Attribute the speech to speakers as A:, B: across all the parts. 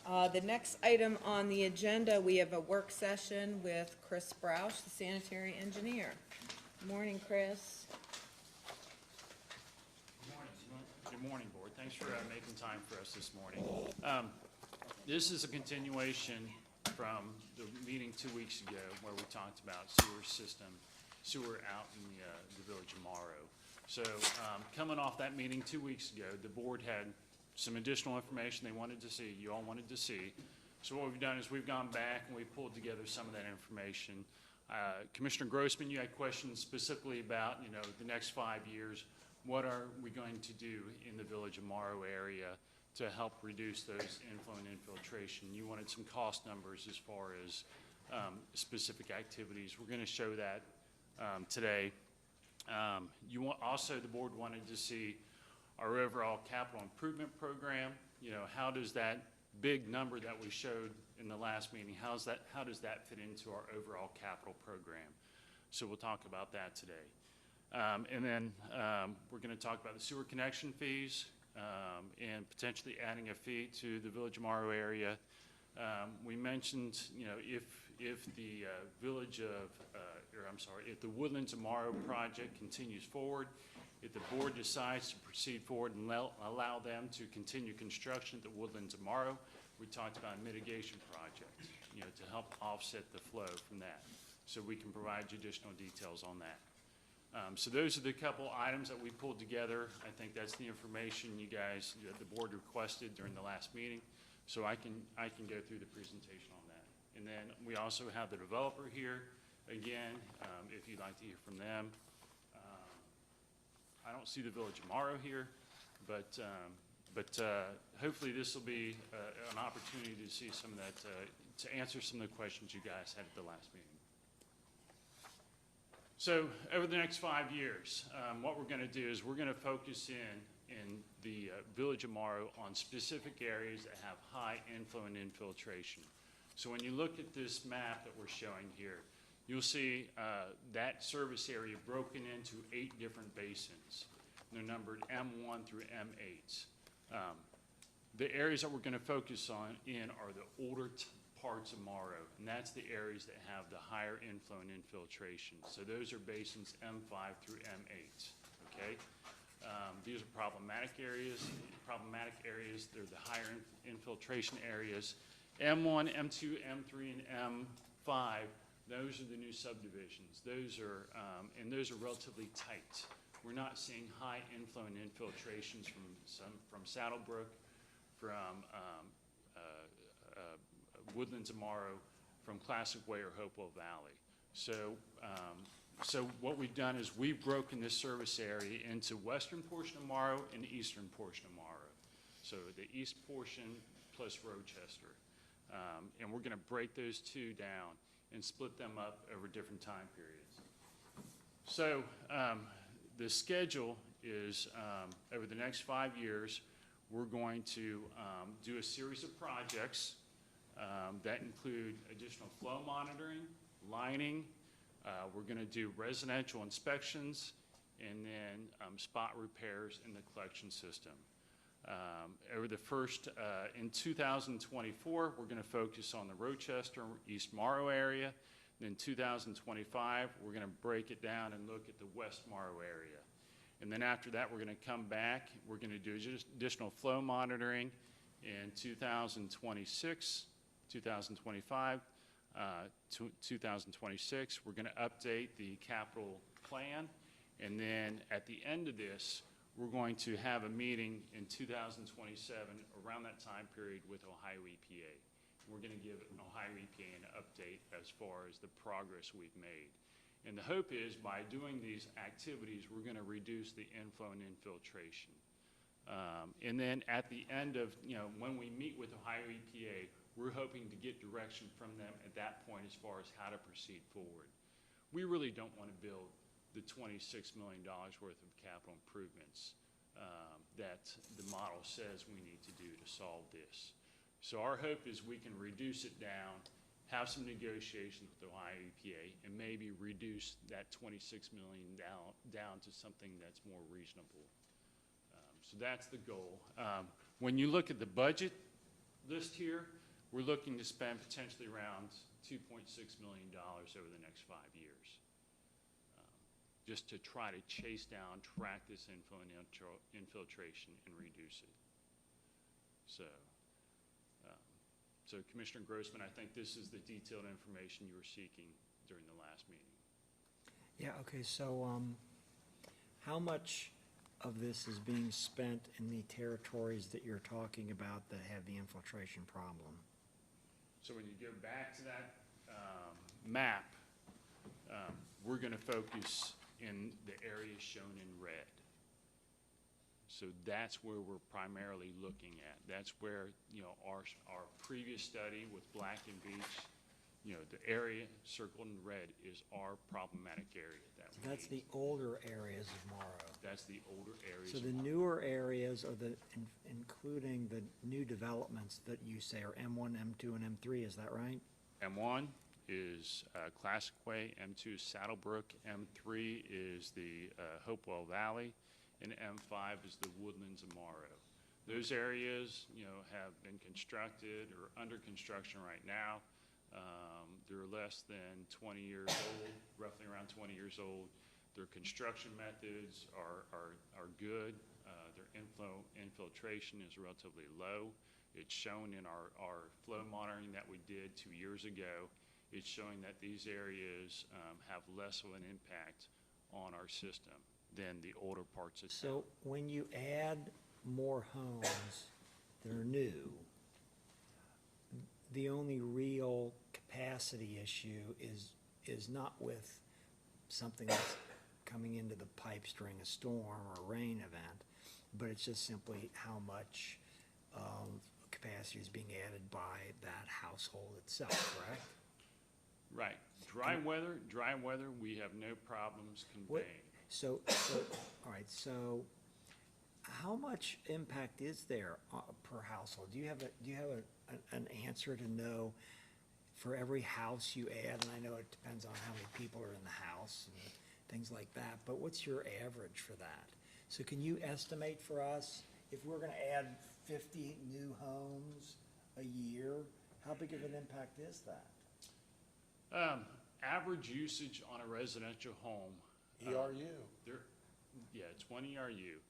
A: The next item on the agenda, we have a work session with Chris Broush, the sanitary engineer. Morning, Chris.
B: Good morning, Board. Thanks for making time for us this morning. This is a continuation from the meeting 2 weeks ago where we talked about sewer out in the Village of Morrow. So coming off that meeting 2 weeks ago, the Board had some additional information they wanted to see, you all wanted to see. So what we've done is we've gone back and we've pulled together some of that information. Commissioner Grossman, you had questions specifically about, the next 5 years. What are we going to do in the Village of Morrow area to help reduce those inflow and infiltration? You wanted some cost numbers as far as specific activities. We're going to show that today. Also, the Board wanted to see our overall capital improvement program. How does that big number that we showed in the last meeting, how does that fit into our overall capital program? So we'll talk about that today. And then we're going to talk about the sewer connection fees and potentially adding a fee to the Village of Morrow area. We mentioned, if the if the Woodlands of Morrow project continues forward, if the Board decides to proceed forward and allow them to continue construction at the Woodlands of Morrow, we talked about a mitigation project, to help offset the flow from that. So we can provide you additional details on that. So those are the couple items that we pulled together. I think that's the information the Board requested during the last meeting. So I can go through the presentation on that. And then we also have the developer here. Again, if you'd like to hear from them. I don't see the Village of Morrow here, but hopefully this will be an opportunity to see some of that, to answer some of the questions you guys had at the last meeting. So over the next 5 years, what we're going to do is we're going to focus in the Village of Morrow on specific areas that have high inflow and infiltration. So when you look at this map that we're showing here, you'll see that service area broken into 8 different basins. They're numbered M1 through M8. The areas that we're going to focus on are the older parts of Morrow, and that's the areas that have the higher inflow and infiltration. So those are basins M5 through M8. Okay, these are problematic areas. They're the higher infiltration areas. M1, M2, M3, and M5. Those are the new subdivisions. Those are relatively tight. We're not seeing high inflow and infiltrations from Saddlebrook, from Woodlands of Morrow, from Classic Way or Hopewell Valley. So what we've done is we've broken this service area into western portion of Morrow and eastern portion of Morrow. So the east portion plus Rochester. And we're going to break those two down and split them up over different time periods. So the schedule is over the next 5 years, we're going to do a series of projects that include additional flow monitoring, lining. We're going to do residential inspections, and then spot repairs in the collection system. Over the first, in 2024, we're going to focus on the Rochester, East Morrow area. Then 2025, we're going to break it down and look at the West Morrow area. And then after that, we're going to come back. We're going to do just additional flow monitoring in 2026, 2025, 2026. We're going to update the capital plan. And then at the end of this, we're going to have a meeting in 2027 around that time period with Ohio EPA. We're going to give Ohio EPA an update as far as the progress we've made. And the hope is by doing these activities, we're going to reduce the inflow and infiltration. And then at the end of, when we meet with Ohio EPA, we're hoping to get direction from them at that point as far as how to proceed forward. We really don't want to build the $26 million worth of capital improvements that the model says we need to do to solve this. So our hope is we can reduce it down, have some negotiations with the Ohio EPA, and maybe reduce that $26 million down to something that's more reasonable. So that's the goal. When you look at the budget, list here, we're looking to spend potentially around $2.6 million over the next 5 years, just to try to chase down, track this infiltration and reduce it. So, so Commissioner Grossman, I think this is the detailed information you were seeking during the last meeting.
C: Yeah, okay, so, how much of this is being spent in the territories that you're talking about that have the infiltration problem?
B: So when you go back to that map, we're going to focus in the areas shown in red. So that's where we're primarily looking at. That's where, you know, our previous study with Black and Beach, you know, the area circled in red is our problematic area.
C: That's the older areas of Morrow.
B: That's the older areas.
C: So
B: of
C: the
B: Morrow.
C: newer areas are including the new developments that you say are M1, M2, and M3, is that right?
B: M1 is Classic Way, M2 is Saddlebrook, M3 is the Hopewell Valley, and M5 is the Woodlands of Morrow. Those areas, you know, have been constructed or under construction right now. They're less than 20 years old, roughly around 20 years old. Their construction methods are good. Their infiltration is relatively low. It's shown in our flow monitoring that we did 2 years ago. It's showing that these areas have less of an impact on our system than the older parts of town.
C: So when you add more homes that are new, the only real capacity issue is not with something that's coming into the pipes during a storm or rain event, but it's just simply how much capacity is being added by that household itself, correct?
B: Right. Dry weather, we have no problems conveying.
C: So, all right, so how much impact is there per household? Do you have an answer to know for every house you add? And I know it depends on how many people are in the house and things like that, but what's your average for that? So can you estimate for us, if we're gonna add 50 new homes a year, how big of an impact is that?
B: Average usage on a residential home.
D: ERU.
B: Yeah, it's 1 ERU.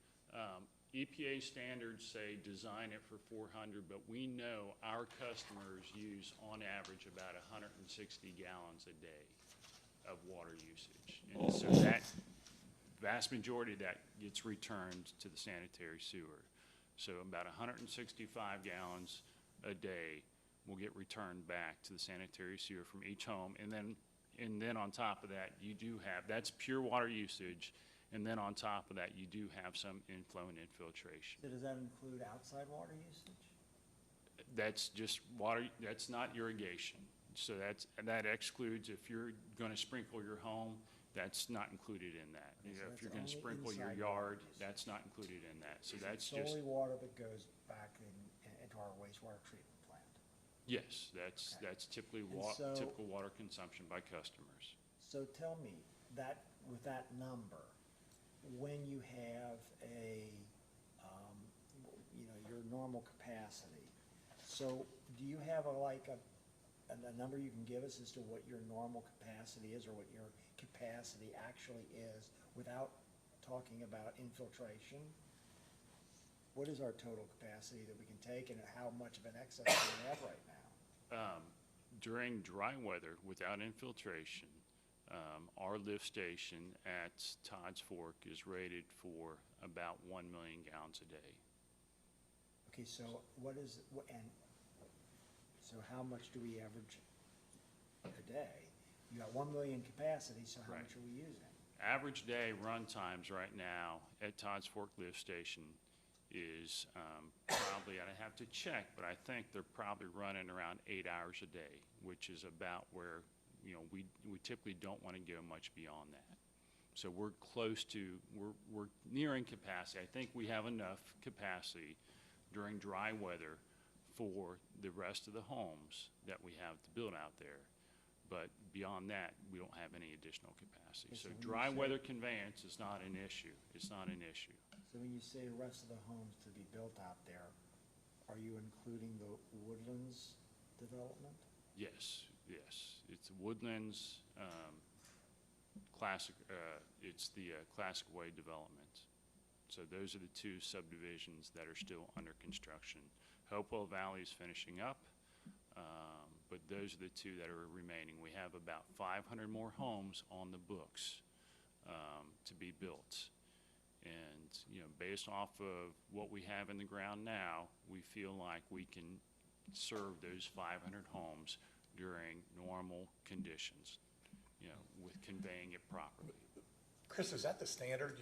B: EPA standards say design it for 400, but we know our customers use on average about 160 gallons a day of water usage. And so that vast majority of that gets returned to the sanitary sewer. So about 165 gallons a day will get returned back to the sanitary sewer from each home. And then on top of that, you do have, that's pure water usage. And then on top of that, you do have some inflow and infiltration.
C: So does that include outside water usage?
B: That's just water, that's not irrigation. So that excludes, if you're gonna sprinkle your home, that's not included in that.
C: Okay,
B: You
C: so
B: know, if
C: that's
B: you're gonna
C: only
B: sprinkle your
C: inside water
B: yard,
C: usage.
B: that's not included in that. So
C: It's
B: that's just,
C: solely water that goes back into our wastewater treatment plant.
B: yes,
C: Okay.
B: that's typically
C: And so-
B: typical water consumption by customers.
C: So tell me, that, with that number, when you have your normal capacity, so do you have a number you can give us as to what your normal capacity is or what your capacity actually is without talking about infiltration? What is our total capacity that we can take and how much of an excess do we have right now?
B: During dry weather, without infiltration, our lift station at Todd's Fork is rated for about 1 million gallons a day.
C: Okay, so so how much do we average a day? You got 1 million capacity, so how
B: Right.
C: much are we using?
B: Average day run times right now at Todd's Fork lift station is probably, I'd have to check, but I think they're probably running around 8 hours a day, which is about where, you know, we typically don't want to go much beyond that. So we're close to, we're nearing capacity. I think we have enough capacity during dry weather for the rest of the homes that we have to build out there. But beyond that, we don't have any additional capacity.
C: Okay,
B: So
C: so when you
B: dry
C: say-
B: weather conveyance is not an issue. It's not an issue.
C: So when you say the rest of the homes to be built out there, are you including the Woodlands development?
B: Yes, yes. It's Woodlands, Classic, it's the Classic Way development. So those are the two subdivisions that are still under construction. Hopewell Valley is finishing up, but those are the two that are remaining. We have about 500 more homes on the books to be built. And, you know, based off of what we have in the ground now, we feel like we can serve those 500 homes during normal conditions, you know, with conveying it properly.
D: Chris, is that the standard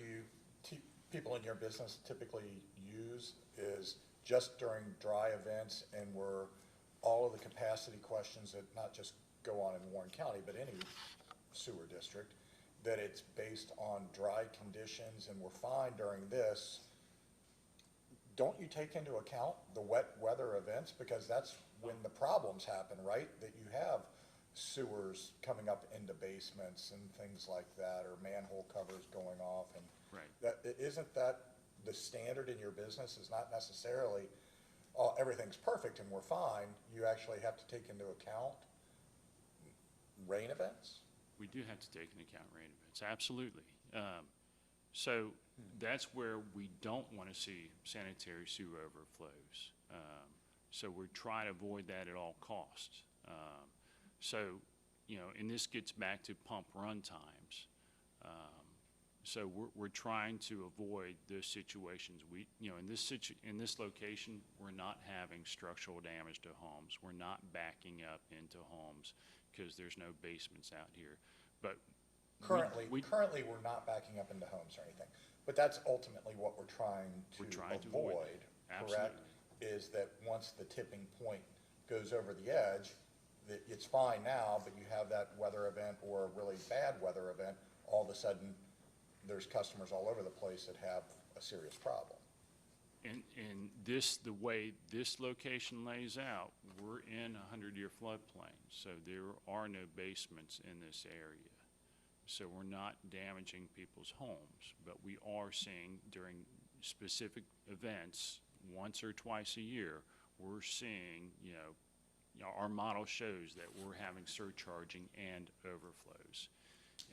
D: people in your business typically use, is just during dry events and where all of the capacity questions that not just go on in Warren County, but any sewer district, that it's based on dry conditions and we're fine during this? Don't you take into account the wet weather events? Because that's when the problems happen, right? That you have sewers coming up into basements and things like that, or manhole covers going off, and
B: Right.
D: isn't that the standard in your business? Is not necessarily, oh, everything's perfect and we're fine. You actually have to take into account rain events?
B: We do have to take into account rain events, absolutely. So that's where we don't want to see sanitary sewer overflows. So we're trying to avoid that at all costs. So, you know, and this gets back to pump run times. So we're trying to avoid those situations. We, you know, in this location, we're not having structural damage to homes. We're not backing up into homes because there's no basements out here. But
D: Currently, we're not backing up into homes or anything, but that's ultimately what we're trying to avoid, correct? Is that once the tipping point goes over the edge, that it's fine now, but you have that weather event or a really bad weather event, all of a sudden, there's customers all over the place that have a serious problem.
B: And this, the way this location lays out, we're in a 100-year floodplain, so there are no basements in this area. So we're not damaging people's homes, but we are seeing during specific events, once or twice a year, we're seeing, you know, our model shows that we're having surcharging and overflows.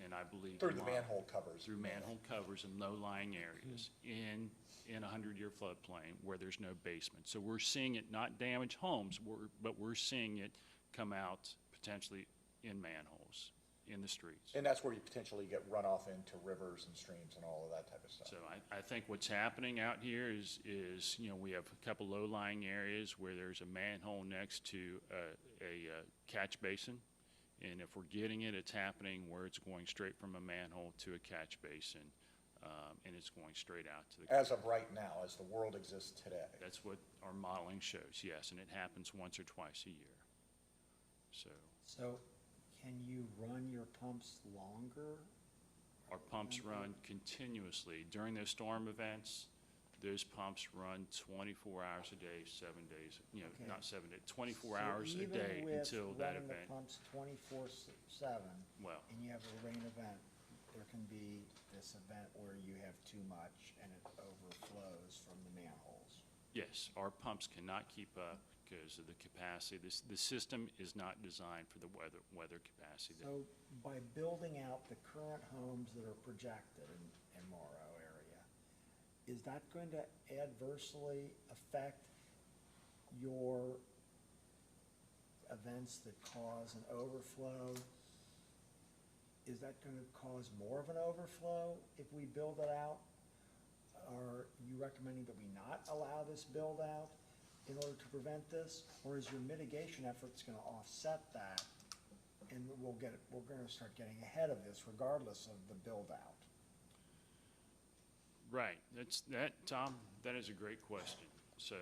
B: And I believe
D: Through the manhole covers.
B: through manhole covers in low-lying areas in a 100-year floodplain where there's no basement. So we're seeing it not damage homes, but we're seeing it come out potentially in manholes, in the streets.
D: And that's where you potentially get runoff into rivers and streams and all of that type of stuff.
B: So I think what's happening out here is, you know, we have a couple low-lying areas where there's a manhole next to a catch basin. And if we're getting it, it's happening where it's going straight from a manhole to a catch basin, and it's going straight out to the.
D: As of right now, as the world exists today.
B: That's what our modeling shows, yes, and it happens once or twice a year. So
C: Can you run your pumps longer?
B: our pumps run continuously. During those storm events, those pumps run 24 hours a day, 7 days, you know,
C: Okay.
B: not 7 days, 24 hours a day until that
C: Even with running
B: event.
C: the pumps 24/7,
B: Well,
C: and you have a rain event, there can be this event where you have too much and it overflows from the manholes.
B: yes, our pumps cannot keep up because of the capacity. The system is not designed for the weather capacity.
C: So by building out the current homes that are projected in Morrow area, is that going to adversely affect your events that cause an overflow? Is that going to cause more of an overflow if we build it out? Are you recommending that we not allow this build out in order to prevent this? Or is your mitigation efforts going to offset that? And we're going to start getting ahead of this regardless of the build out?
B: Right, Tom, that is a great question. So,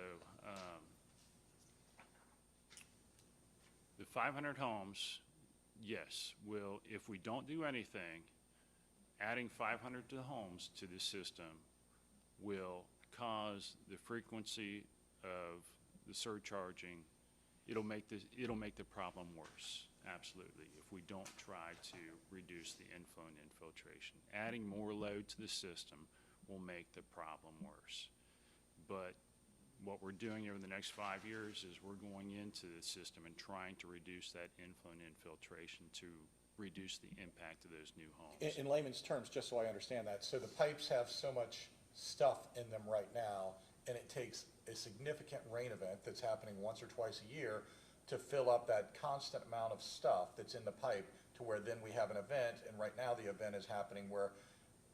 B: the 500 homes, yes, will, if we don't do anything, adding 500 to the homes to the system will cause the frequency of the surcharging. It'll make the problem worse, absolutely, if we don't try to reduce the inflow and infiltration. Adding more load to the system will make the problem worse. But what we're doing over the next 5 years is we're going into the system and trying to reduce that inflow and infiltration to reduce the impact of those new homes.
D: In layman's terms, just so I understand that, so the pipes have so much stuff in them right now, and it takes a significant rain event that's happening once or twice a year to fill up that constant amount of stuff that's in the pipe to where then we have an event, and right now the event is happening where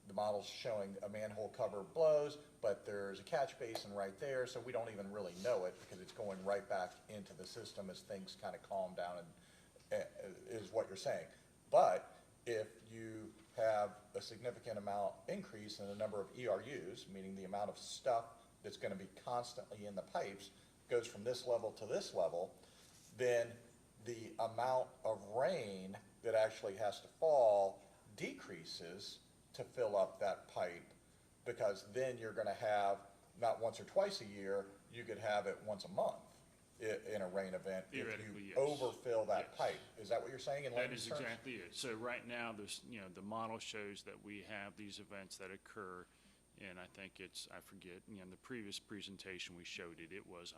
D: the model's showing a manhole cover blows, but there's a catch basin right there, so we don't even really know it because it's going right back into the system as things kind of calm down, and is what you're saying. But if you have a significant amount increase in the number of ERUs, meaning the amount of stuff that's going to be constantly in the pipes goes from this level to this level, then the amount of rain that actually has to fall decreases to fill up that pipe, because then you're going to have, not once or twice a year, you could have it once a month in a rain event if
B: Theoretically,
D: you
B: yes.
D: overfill that
B: Yes.
D: pipe. Is that what you're saying in
B: That
D: layman's
B: is
D: terms?
B: exactly it. So right now, there's, the model shows that we have these events that occur, and I think it's, I forget, in the previous presentation we showed it, it was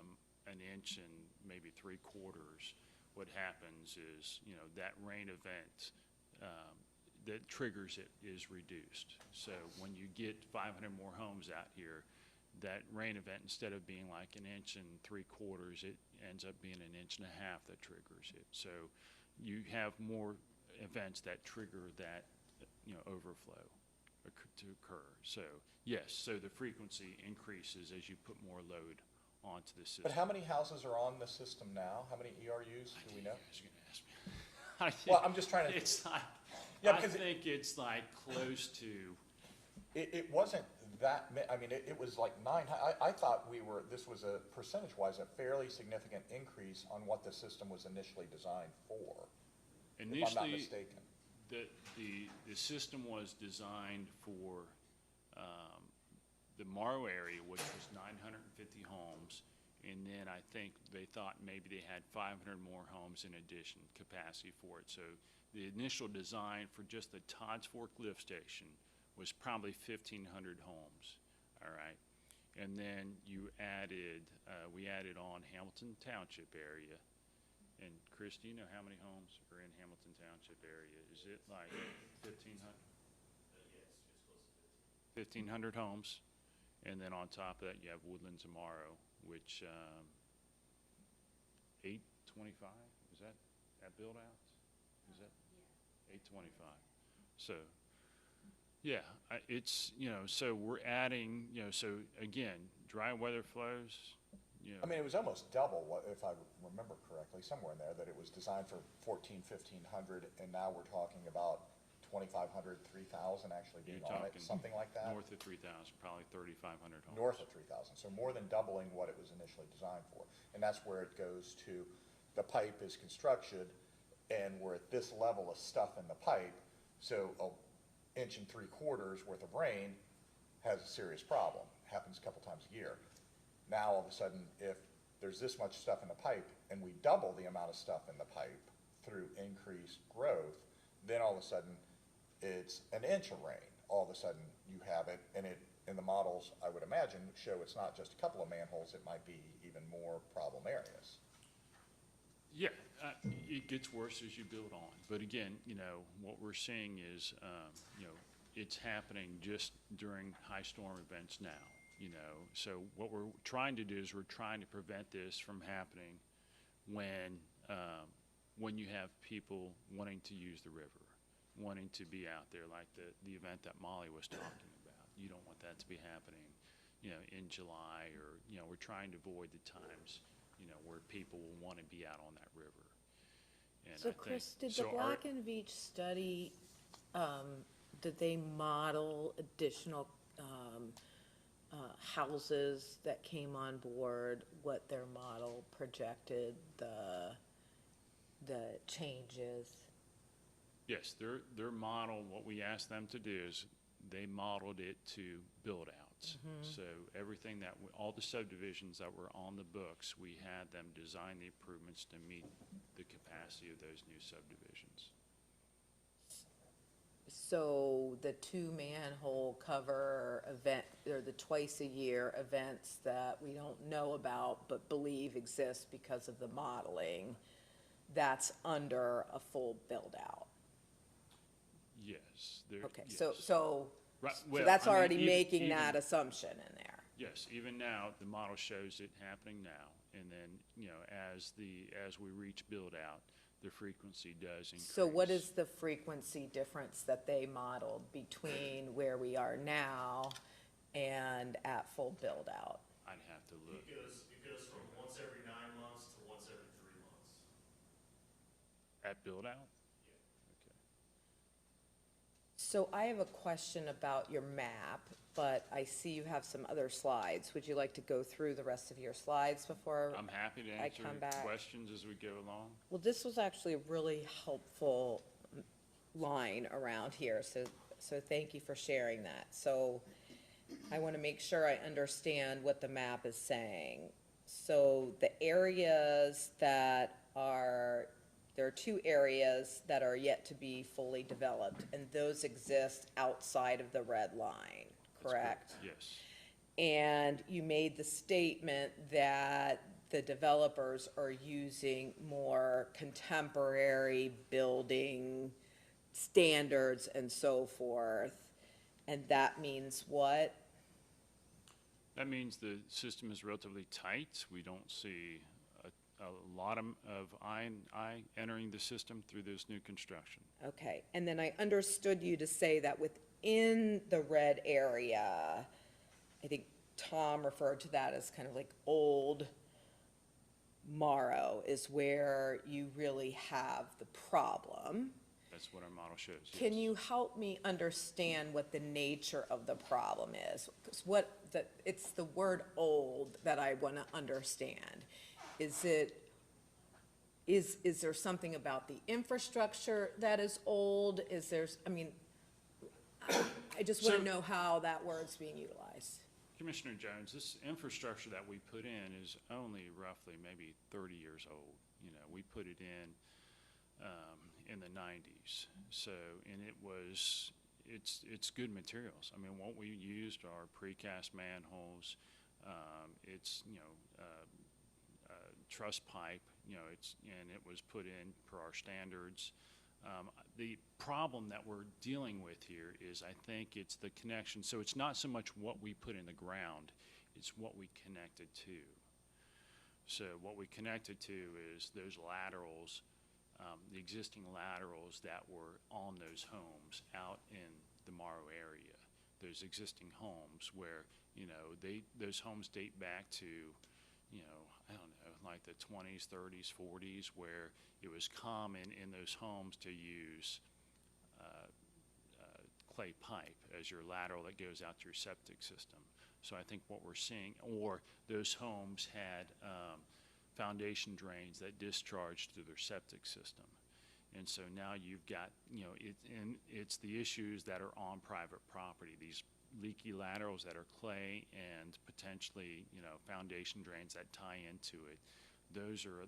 B: an inch and maybe 3/4. What happens is, that rain event, that triggers it is reduced. So when you get 500 more homes out here, that rain event, instead of being like an inch and 3/4, it ends up being an inch and a half that triggers it. So you have more events that trigger that, overflow to occur. So yes, so the frequency increases as you put more load onto the system.
D: But how many houses are on the system now? How many ERUs do we know?
B: You guys are gonna ask me. I think
D: Well, I'm just trying to,
B: It's like,
D: Yeah,
B: I
D: because
B: think it's like close to,
D: it wasn't that, I mean, it was like I thought this was a percentage-wise, a fairly significant increase on what the system was initially designed for, if I'm not
B: initially,
D: mistaken.
B: the system was designed for, the Morrow area, which was 950 homes. And then I think they thought maybe they had 500 more homes in addition, capacity for it. So the initial design for just the Todd's Fork lift station was probably 1,500 homes, all right? And then we added on Hamilton Township area. And Chris, do you know how many homes are in Hamilton Township area? Is it like 1,500?
E: Yes, it's close to
B: 1,500 homes. And then on top of that, you have Woodlands and Morrow, which, 825, is that build out? Is that? 825. So, yeah, it's, so we're adding, so again, dry weather flows,
D: I mean, it was almost double, if I remember correctly, somewhere in there, that it was designed for 1,500, and now we're talking about 2,500, 3,000 actually being
B: You're
D: on it,
B: talking
D: something like that?
B: north of 3,000, probably 3,500 homes.
D: North of 3,000, so more than doubling what it was initially designed for. And that's where it goes to, the pipe is constructed, and we're at this level of stuff in the pipe, so an inch and 3/4 worth of rain has a serious problem, happens a couple times a year. Now, all of a sudden, if there's this much stuff in the pipe, and we double the amount of stuff in the pipe through increased growth, then all of a sudden, it's an inch of rain. All of a sudden, you have it, and in the models, I would imagine, show it's not just a couple of manholes, it might be even more problem areas.
B: Yeah, it gets worse as you build on. But again, what we're seeing is, it's happening just during high storm events now, So what we're trying to do is we're trying to prevent this from happening when you have people wanting to use the river, wanting to be out there, like the event that Molly was talking about. You don't want that to be happening, in July, or, we're trying to avoid the times, where people will want to be out on that river. And
A: So
B: I think-
A: Chris, did the
B: so our-
A: Black and Veatch study, did they model additional houses that came on board, what their model projected the changes?
B: Yes, their model, what we asked them to do is they modeled it to build outs. So everything all the subdivisions that were on the books, we had them design the improvements to meet the capacity of those new subdivisions.
A: So the two manhole cover event, or the twice-a-year events that we don't know about but believe exist because of the modeling, that's under a full build-out?
B: Yes, there,
A: Okay,
B: yes.
A: so
B: Right,
A: so
B: well,
A: that's
B: I mean,
A: already
B: even-
A: making
B: even-
A: that assumption in there.
B: Yes, even now, the model shows it happening now, and then, as we reach build-out, the frequency does increase.
A: So what is the frequency difference that they modeled between where we are now and at full build-out?
B: I'd have to look.
E: It goes from once every 9 months to once every 3 months.
B: At build-out? Okay.
A: So I have a question about your map, but I see you have some other slides. Would you like to go through the rest of your slides before?
B: I'm happy to
A: I
B: answer
A: come back.
B: questions as we go along.
A: Well, this was actually a really helpful line around here, so thank you for sharing that. So I want to make sure I understand what the map is saying. So the areas that are, there are two areas that are yet to be fully developed, and those exist outside of the red line,
B: That's
A: correct?
B: Yes.
A: And you made the statement that the developers are using more contemporary building standards and so forth. And that means what?
B: That means the system is relatively tight. We don't see a lot of eye entering the system through this new construction.
A: Okay, and then I understood you to say that within the red area, I think Tom referred to that as kind of like old Morrow is where you really have the problem.
B: That's what our model shows.
A: Can
B: yes.
A: you help me understand what the nature of the problem is? 'Cause it's the word old that I want to understand. Is there something about the infrastructure that is old? I just want
B: So-
A: to know how that word's being utilized.
B: Commissioner Jones, this infrastructure that we put in is only roughly maybe 30 years old. We put it in the 90s. So, and it's good materials. I mean, what we used are precast manholes. It's, truss pipe, and it was put in per our standards. The problem that we're dealing with here is I think it's the connection. So it's not so much what we put in the ground, it's what we connected to. So what we connected to is those laterals, the existing laterals that were on those homes out in the Morrow area. Those existing homes where, those homes date back to, I don't know, like the 20s, 30s, 40s, where it was common in those homes to use clay pipe as your lateral that goes out to your septic system. So I think what we're seeing, or those homes had foundation drains that discharged through their septic system. And so now you've got, it's the issues that are on private property, these leaky laterals that are clay and potentially, foundation drains that tie into it. Those are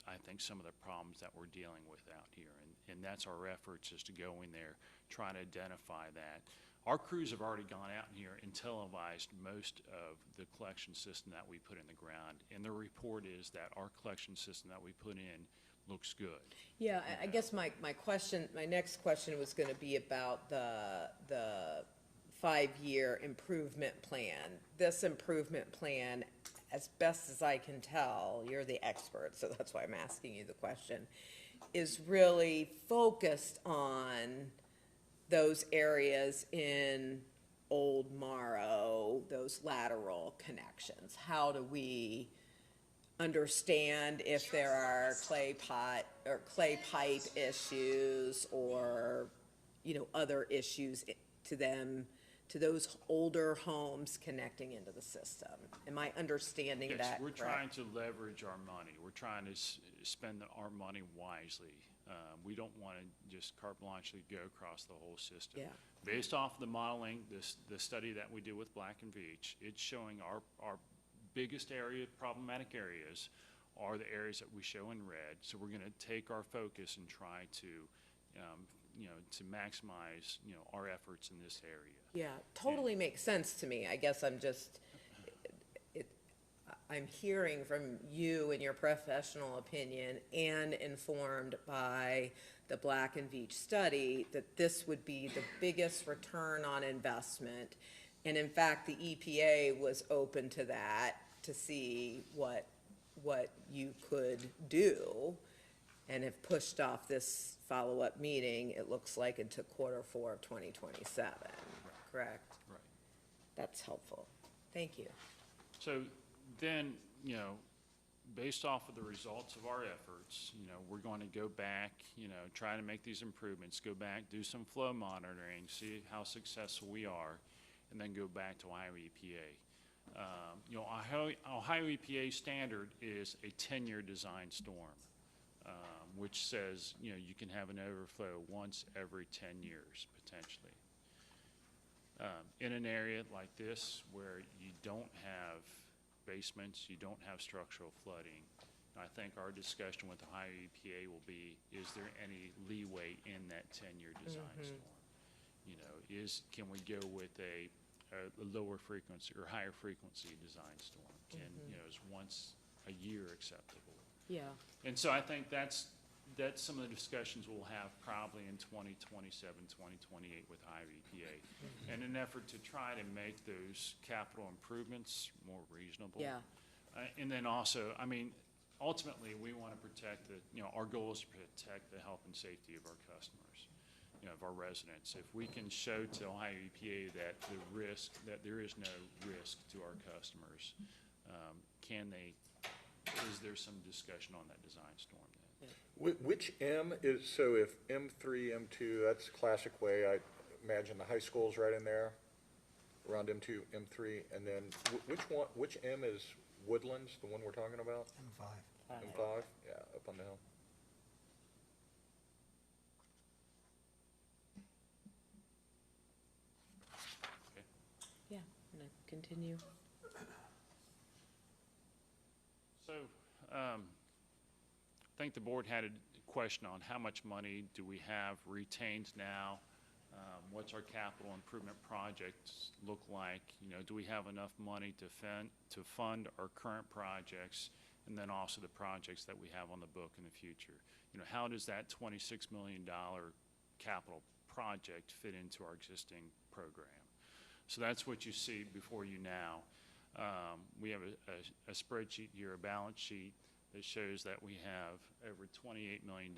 B: I think some of the problems that we're dealing with out here. And that's our efforts, is to go in there, try to identify that. Our crews have already gone out in here and televised most of the collection system that we put in the ground. And the report is that our collection system that we put in looks good.
A: Yeah, I guess my next question was going to be about the 5-year improvement plan. This improvement plan, as best as I can tell, you're the expert, so that's why I'm asking you the question, is really focused on those areas in Old Morrow, those lateral connections. How do we understand if there are clay pipe issues or, other issues to those older homes connecting into the system? Am I understanding
B: Yes,
A: that
B: we're
A: correct?
B: trying to leverage our money. We're trying to spend our money wisely. We don't want to just carte blanchely go across the whole system.
A: Yeah.
B: Based off the modeling, the study that we did with Black and Veatch, it's showing our biggest problematic areas are the areas that we show in red. So we're going to take our focus and try to, to maximize, our efforts in this area.
A: Yeah, totally makes sense to me. I guess I'm just, I'm hearing from you and your professional opinion and informed by the Black and Veatch study that this would be the biggest return on investment. And in fact, the EPA was open to that, to see what you could do, and have pushed off this follow-up meeting, it looks like, into Q4 of 2027, correct?
B: Right.
A: That's helpful. Thank you.
B: So then, based off of the results of our efforts, we're going to go back, try to make these improvements, go back, do some flow monitoring, see how successful we are, and then go back to Ohio EPA. Ohio EPA standard is a 10-year design storm, which says, you can have an overflow once every 10 years, potentially. In an area like this where you don't have basements, you don't have structural flooding, I think our discussion with the Ohio EPA will be, is there any leeway in that 10-year design storm? Can we go with a lower frequency or higher frequency design storm? Is once a year acceptable?
A: Yeah.
B: And so I think that's some of the discussions we'll have probably in 2027, 2028 with Ohio EPA. In an effort to try to make those capital improvements more reasonable.
A: Yeah.
B: And then also, ultimately, we want to protect our goal is to protect the health and safety of our customers, of our residents. If we can show to Ohio EPA that there is no risk to our customers, is there some discussion on that design storm then?
D: Which M is, so if M3, M2, that's classic way, I imagine the high school's right in there, around M2, M3, and then which M is Woodlands, the one we're talking about?
C: M5.
D: M5, yeah, up on the hill.
B: Okay.
A: Yeah, and continue.
B: So, I think the board had a question on how much money do we have retained now? What's our capital improvement projects look like? Do we have enough money to fund our current projects, and then also the projects that we have on the book in the future? How does that $26 million capital project fit into our existing program? So that's what you see before you now. We have a spreadsheet here, a balance sheet, that shows that we have over $28 million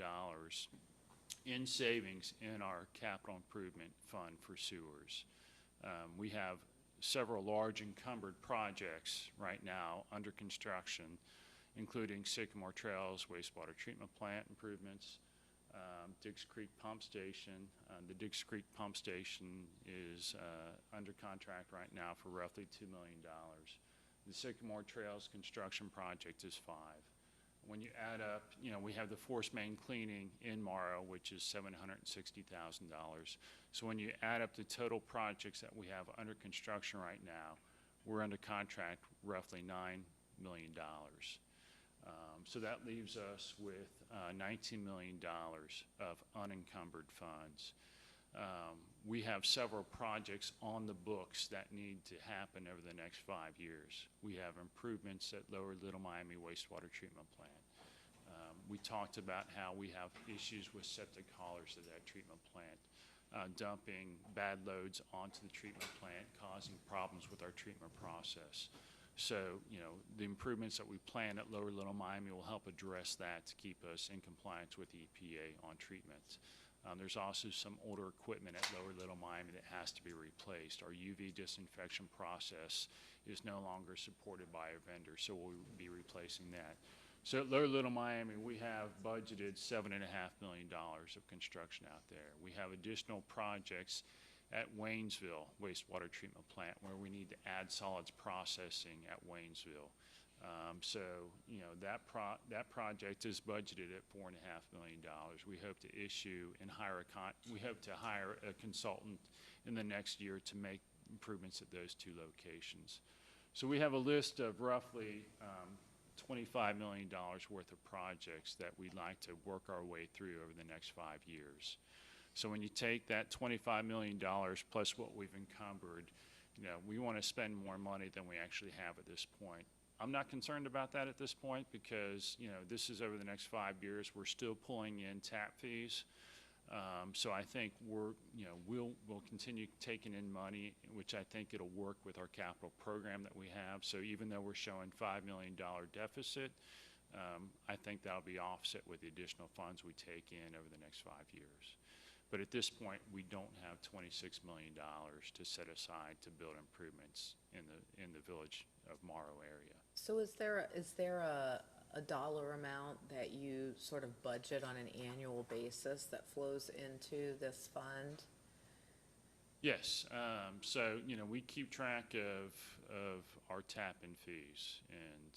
B: in savings in our capital improvement fund for sewers. We have several large encumbered projects right now under construction, including Sycamore Trails wastewater treatment plant improvements, Diggs Creek Pump Station. The Diggs Creek Pump Station is under contract right now for roughly $2 million. The Sycamore Trails construction project is $5 million. When you add up, we have the force main cleaning in Morrow, which is $760,000. So when you add up the total projects that we have under construction right now, we're under contract roughly $9 million. So that leaves us with $19 million of unencumbered funds. We have several projects on the books that need to happen over the next 5 years. We have improvements at Lower Little Miami wastewater treatment plant. We talked about how we have issues with septic haulers at that treatment plant, dumping bad loads onto the treatment plant, causing problems with our treatment process. So, the improvements that we plan at Lower Little Miami will help address that to keep us in compliance with EPA on treatments. There's also some older equipment at Lower Little Miami that has to be replaced. Our UV disinfection process is no longer supported by a vendor, so we'll be replacing that. So at Lower Little Miami, we have budgeted $7.5 million of construction out there. We have additional projects at Waynesville wastewater treatment plant where we need to add solids processing at Waynesville. That project is budgeted at $4.5 million. We hope to issue and we hope to hire a consultant in the next year to make improvements at those two locations. So we have a list of roughly $25 million worth of projects that we'd like to work our way through over the next 5 years. So when you take that $25 million plus what we've encumbered, you know, we want to spend more money than we actually have at this point. I'm not concerned about that at this point because, you know, this is over the next 5 years. We're still pulling in tap fees. So I think we'll continue taking in money, which I think it'll work with our capital program that we have. So even though we're showing $5 million deficit, I think that'll be offset with the additional funds we take in over the next 5 years. But at this point, we don't have $26 million to set aside to build improvements in the Village of Morrow area.
A: So is there a dollar amount that you sort of budget on an annual basis that flows into this fund?
B: Yes, so, you know, we keep track of our tap-in fees, and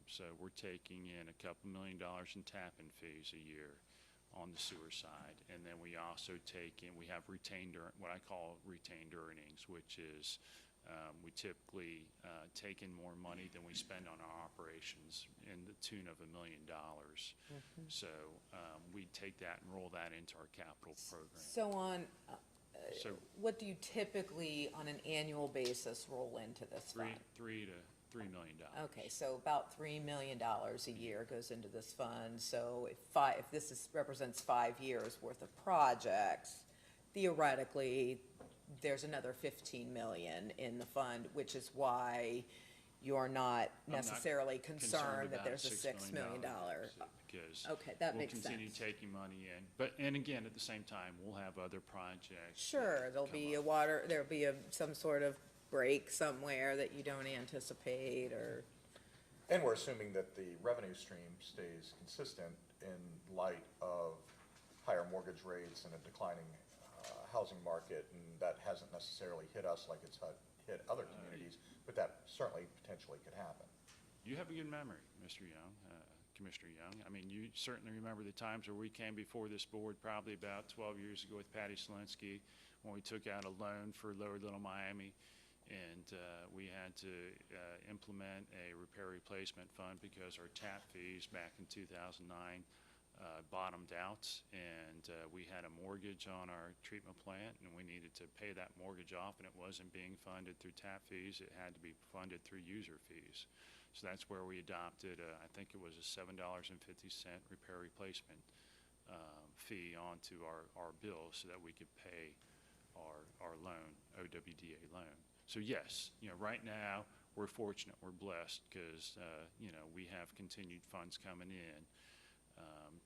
B: so we're taking in a couple $1 million in tap-in fees a year on the sewer side, and then we also we have what I call retained earnings, which is we typically take in more money than we spend on our operations in the tune of $1 million. So we take that and roll that into our capital program.
A: So
B: So
A: what do you typically, on an annual basis, roll into this fund?
B: $3 to $3 million.
A: Okay, so about $3 million a year goes into this fund. So if this represents 5 years worth of projects, theoretically, there's another 15 million in the fund, which is why you're not
B: I'm not
A: necessarily concerned that
B: about
A: there's a $6 million.
B: Because
A: Okay, that makes
B: we'll continue
A: sense.
B: taking money in, and again, at the same time, we'll have other projects.
A: Sure, there'll
B: come
A: be
B: up.
A: there'll be some sort of break somewhere that you don't anticipate, or,
D: And we're assuming that the revenue stream stays consistent in light of higher mortgage rates and a declining housing market, and that hasn't necessarily hit us like it's hit other communities, but that certainly potentially could happen.
B: You have a good memory, Mr. Young, Commissioner Young. I mean, you certainly remember the times where we came before this board probably about 12 years ago with Patty Selinsky, when we took out a loan for Lower Little Miami, and we had to implement a repair replacement fund because our tap fees back in 2009 bottomed out, and we had a mortgage on our treatment plant, and we needed to pay that mortgage off, and it wasn't being funded through tap fees. It had to be funded through user fees. So that's where we adopted, I think it was a $7.50 repair replacement fee onto our bill so that we could pay our loan, OWDA loan. So yes, you know, right now, we're fortunate, we're blessed, because, you know, we have continued funds coming in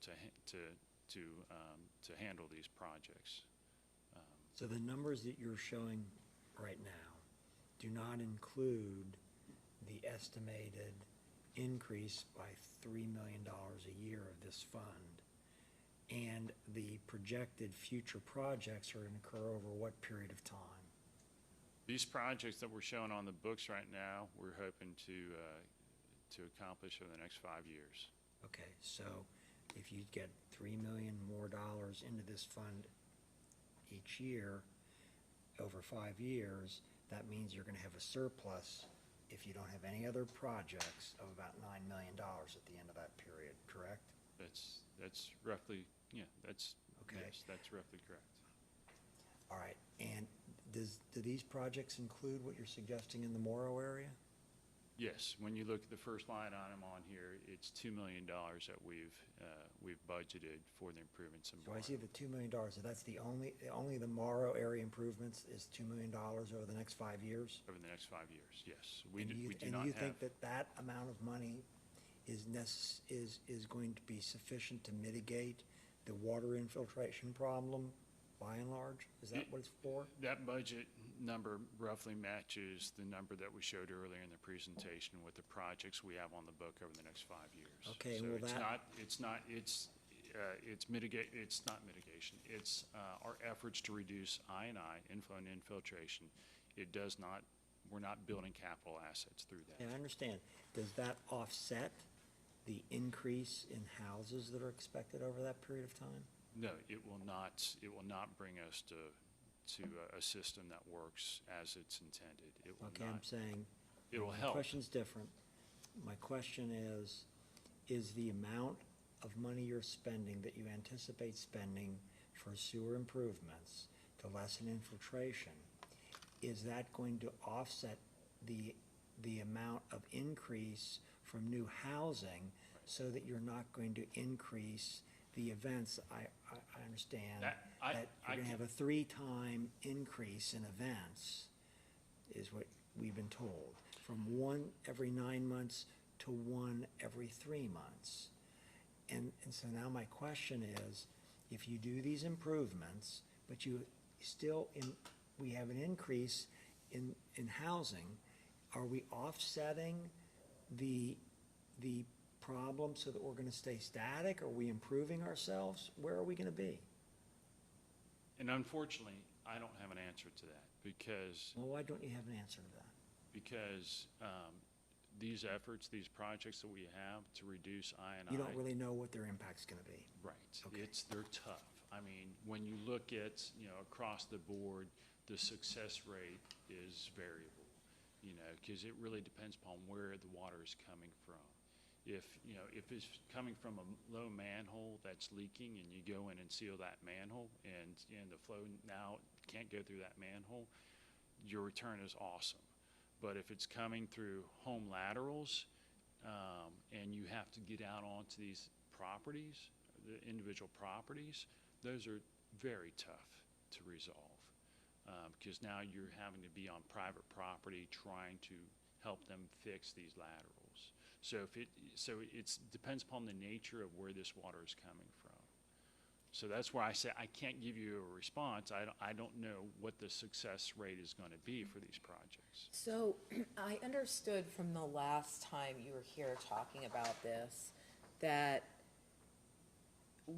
B: to handle these projects.
C: So the numbers that you're showing right now do not include the estimated increase by $3 million a year of this fund, and the projected future projects are going to occur over what period of time?
B: These projects that we're showing on the books right now, we're hoping to accomplish over the next 5 years.
C: Okay, so if you get $3 million more into this fund each year over 5 years, that means you're gonna have a surplus, if you don't have any other projects, of about $9 million at the end of that period, correct?
B: That's roughly, yeah,
C: Okay.
B: yes, that's roughly correct.
C: All right, and do these projects include what you're suggesting in the Morrow area?
B: Yes, when you look at the first line item on here, it's $2 million that we've budgeted for the improvements in
C: So
B: Morrow.
C: I see the $2 million, so that's only the Morrow area improvements is $2 million over the next 5 years?
B: Over the next 5 years, yes.
C: And
B: We do not
C: And you
B: have,
C: think that that amount of money is going to be sufficient to mitigate the water infiltration problem by and large? Is that what it's for?
B: that budget number roughly matches the number that we showed earlier in the presentation with the projects we have on the book over the next 5 years.
C: Okay,
B: So
C: well,
B: it's not mitigation. It's our efforts to reduce I&I, inflow and infiltration. We're not building capital assets through that.
C: Yeah, I understand. Does that offset the increase in houses that are expected over that period of time?
B: No, it will not bring us to a system that works as it's intended. It will
C: Okay, I'm
B: not.
C: saying.
B: It will
C: My
B: help.
C: question's different. My question is the amount of money you're spending that you anticipate spending for sewer improvements to lessen infiltration, is that going to offset the amount of increase from new housing so that you're not going to increase the events? I understand
B: That- I-
C: that
B: I
C: you're gonna
B: can-
C: have a 3-time increase in events, is what we've been told, from 1 every 9 months to 1 every 3 months. And so now my question is, if you do these improvements, but you still, we have an increase in housing, are we offsetting the problem so that we're gonna stay static? Are we improving ourselves? Where are we gonna be?
B: And unfortunately, I don't have an answer to that because
C: Well, why don't you have an answer to that?
B: these efforts, these projects that we have to reduce I&I.
C: You don't really know what their impact's gonna be.
B: Right.
C: Okay.
B: They're tough. I mean, when you look at, across the board, the success rate is variable, because it really depends upon where the water is coming from. If it's coming from a low manhole that's leaking and you go in and seal that manhole and the flow now can't go through that manhole, your return is awesome. But if it's coming through home laterals, and you have to get out onto these properties, the individual properties, those are very tough to resolve. Because now you're having to be on private property trying to help them fix these laterals. So it depends upon the nature of where this water is coming from. So that's why I say I can't give you a response. I don't know what the success rate is going to be for these projects.
A: So I understood from the last time you were here talking about this, that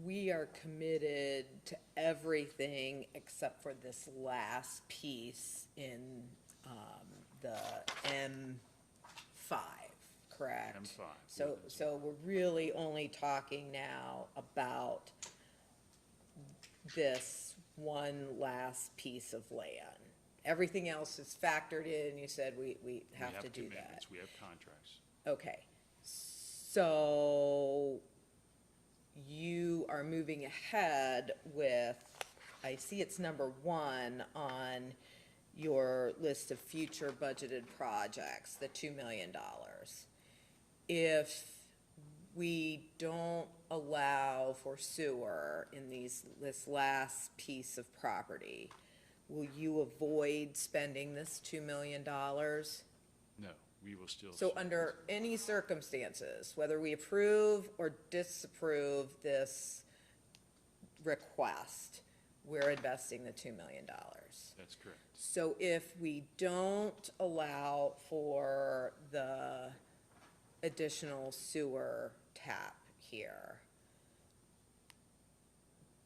A: we are committed to everything except for this last piece in the M5, correct?
B: M5,
A: So we're really only talking now about this one last piece of land. Everything else is factored in, you said we have to do that.
B: Commitments, we have contracts.
A: Okay, so you are moving ahead with, I see it's number 1 on your list of future budgeted projects, the $2 million. If we don't allow for sewer in this last piece of property, will you avoid spending this $2 million?
B: No, we will still.
A: So under any circumstances, whether we approve or disapprove this request, we're investing the $2 million.
B: That's correct.
A: So if we don't allow for the additional sewer tap here,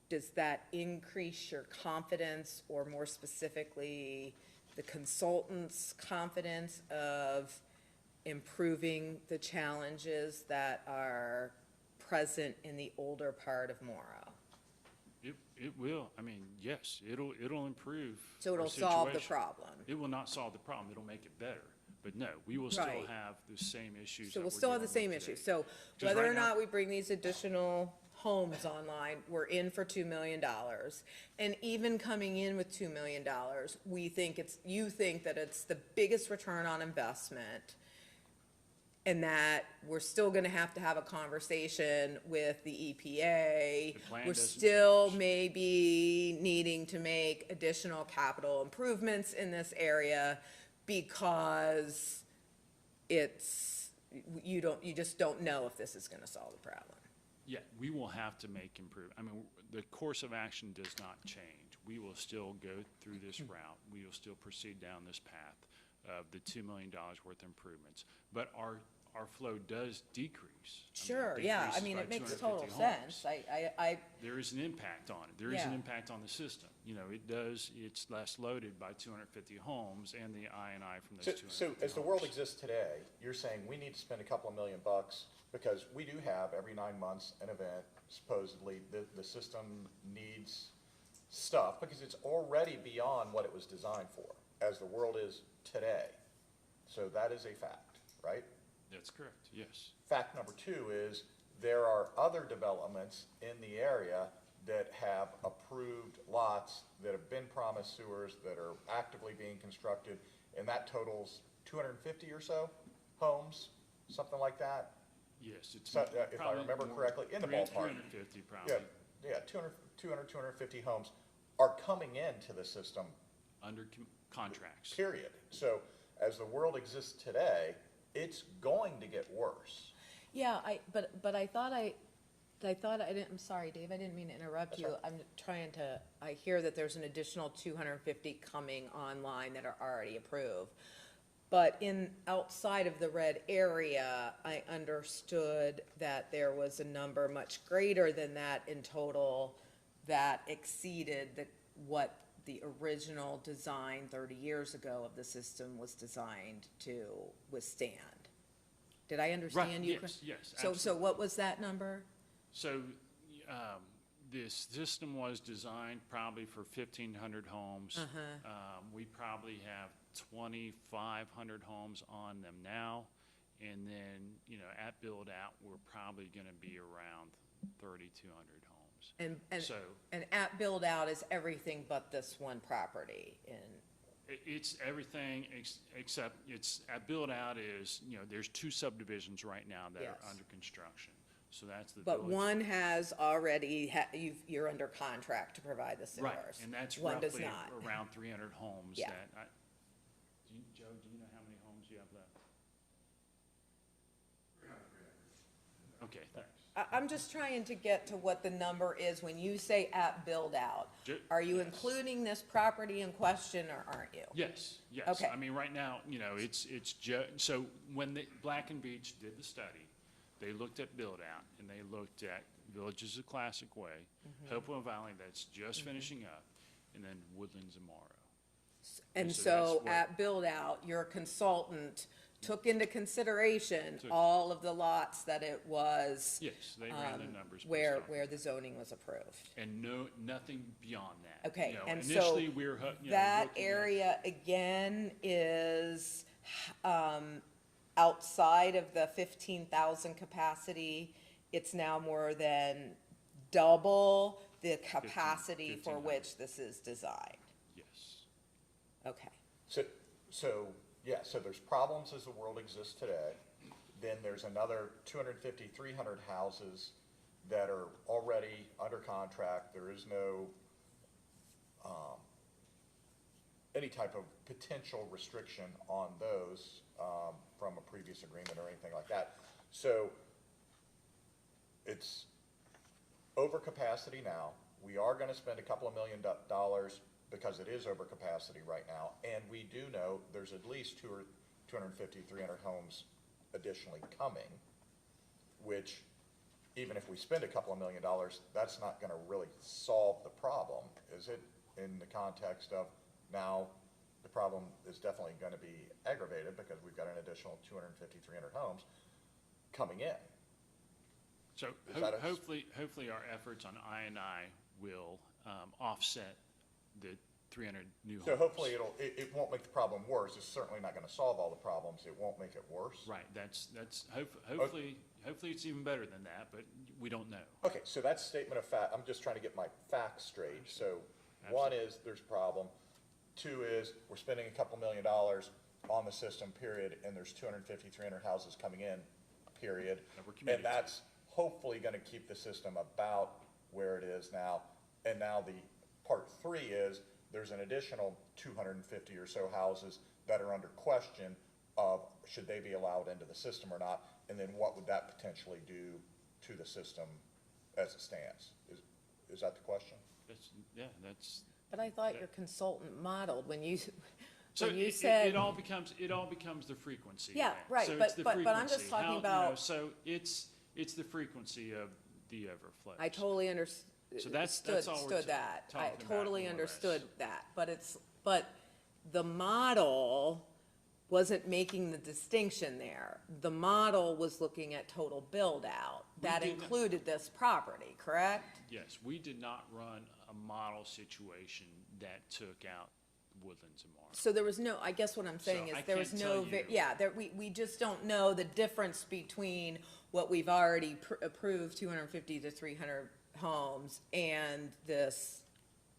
A: does that increase your confidence, or more specifically, the consultant's confidence of improving the challenges that are present in the older part of Morrow?
B: It will. I mean, yes, it'll improve.
A: So
B: our
A: it'll solve the
B: situation.
A: problem?
B: It will not solve the problem. It'll make it better. But no, we will still
A: Right.
B: have the same issues.
A: So
B: that
A: we'll
B: we're
A: still have the
B: dealing
A: same
B: with
A: issue.
B: today.
A: So
B: Just
A: whether
B: right
A: or
B: now-
A: not we bring these additional homes online, we're in for $2 million. And even coming in with $2 million, you think that it's the biggest return on investment, and that we're still gonna have a conversation with the EPA.
B: The plan
A: We're
B: doesn't
A: still
B: change.
A: maybe needing to make additional capital improvements in this area because you just don't know if this is gonna solve the problem.
B: Yeah, we will have to make I mean, the course of action does not change. We will still go through this route. We will still proceed down this path of the $2 million worth of improvements. But our flow does decrease.
A: Sure, yeah, I
B: decreases
A: mean,
B: by
A: it makes
B: 250
A: total
B: homes.
A: sense. I,
B: There is an impact on it. There is an
A: Yeah.
B: impact on the system. It's less loaded by 250 homes and the I&I from those 250
D: So
B: homes.
D: as the world exists today, you're saying we need to spend a couple of $1 million because we do have every 9 months an event, supposedly, the system needs stuff because it's already beyond what it was designed for, as the world is today. So that is a fact, right?
B: That's correct, yes.
D: Fact number 2 is there are other developments in the area that have approved lots that have been promised sewers, that are actively being constructed, and that totals 250 or so homes, something like that?
B: Yes, it's
D: So, if I
B: probably
D: remember
B: more-
D: correctly, in the ballpark.
B: 350
D: Yeah,
B: probably,
D: yeah, 250 homes are coming into the system,
B: under contracts.
D: period. So as the world exists today, it's going to get worse.
A: Yeah, but I thought I didn't, I'm sorry, Dave, I didn't mean to interrupt you. I'm trying to, I hear that there's an additional 250 coming online that are already approved. But outside of the red area, I understood that there was a number much greater than that in total that exceeded what the original design 30 years ago of the system was designed to withstand. Did I understand you?
B: yes,
A: correct?
B: yes,
A: So
B: absolutely.
A: what was that number?
B: So, this system was designed probably for 1,500 homes. We probably have 2,500 homes on them now. And then, at build-out, we're probably gonna be around 3,200 homes. So-
A: And at build-out is everything but this one property
B: It's everything except at build-out is, there's 2 subdivisions right now that are
A: Yes.
B: under construction. So that's the
A: but
B: village.
A: one has already, you're under contract to provide the sewers.
B: Right, and that's
A: One does
B: roughly
A: not.
B: around 300 homes
A: Yeah.
B: that Joe, do you know how many homes you have left? Okay, thanks.
A: I'm just trying to get to what the number is when you say at build-out. Are you
B: Yes.
A: including this property in question or aren't you?
B: Yes, yes.
A: Okay.
B: I mean, right now, so when Black and Beach did the study, they looked at build-out, and they looked at Villages of Classic Way,
A: Mm-hmm.
B: Hopewell Valley that's just finishing up, and then Woodlands and Morrow.
A: And
B: So
A: so
B: that's what-
A: at build-out, your consultant took into consideration
B: Took-
A: all of the lots that it was.
B: Yes, they ran the numbers. based
A: Where
B: off-
A: the zoning was approved.
B: And nothing beyond that.
A: Okay, and so
B: Initially, we were,
A: that
B: looking at-
A: area again is, outside of the 15,000 capacity. It's now more than double the capacity for
B: 1,500.
A: which this is designed.
B: Yes.
A: Okay.
D: So there's problems as the world exists today. Then there's another 250, 300 houses that are already under contract. There is no, any type of potential restriction on those, from a previous agreement or anything like that. So it's over capacity now. We are gonna spend a couple of $1 million because it is over capacity right now. And we do know there's at least 250, 300 homes additionally coming, which even if we spend a couple of $1 million, that's not gonna really solve the problem, is it? In the context of now, the problem is definitely gonna be aggravated because we've got an additional 250, 300 homes coming in.
B: So
D: Is that a-
B: hopefully our efforts on I&I will offset the 300 new homes.
D: So hopefully it won't make the problem worse. It's certainly not gonna solve all the problems. It won't make it worse.
B: Right, hopefully it's even better than that, but we don't know.
D: Okay, so that's statement of fact. I'm just trying to get my facts straight. So one is there's a problem. 2 is we're spending a couple $1 million on the system, period, and there's 250, 300 houses coming in, period.
B: That we're committed
D: And
B: to.
D: that's hopefully gonna keep the system about where it is now. And now the part 3 is there's an additional 250 or so houses that are under question of should they be allowed into the system or not? And then what would that potentially do to the system as it stands? Is that the question?
B: That's,
A: But I thought your consultant modeled when you
B: so
A: when you
B: it
A: said.
B: all becomes the frequency.
A: Yeah,
B: then.
A: right,
B: So
A: but-
B: it's the
A: but I'm just
B: frequency.
A: talking
B: How,
A: about-
B: so it's the frequency of the overflow.
A: I totally understood.
B: So that's all we're
A: that. I
B: talking about,
A: totally
B: more or
A: understood
B: less.
A: that, but the model wasn't making the distinction there. The model was looking at total build-out. That
B: did not-
A: included this property, correct?
B: Yes, we did not run a model situation that took out Woodlands and Mars.
A: So there was no, I guess what I'm saying
B: So
A: is
B: I
A: there was
B: can't
A: no,
B: tell you.
A: yeah, there, we just don't know the difference between what we've already approved, 250 to 300 homes, and this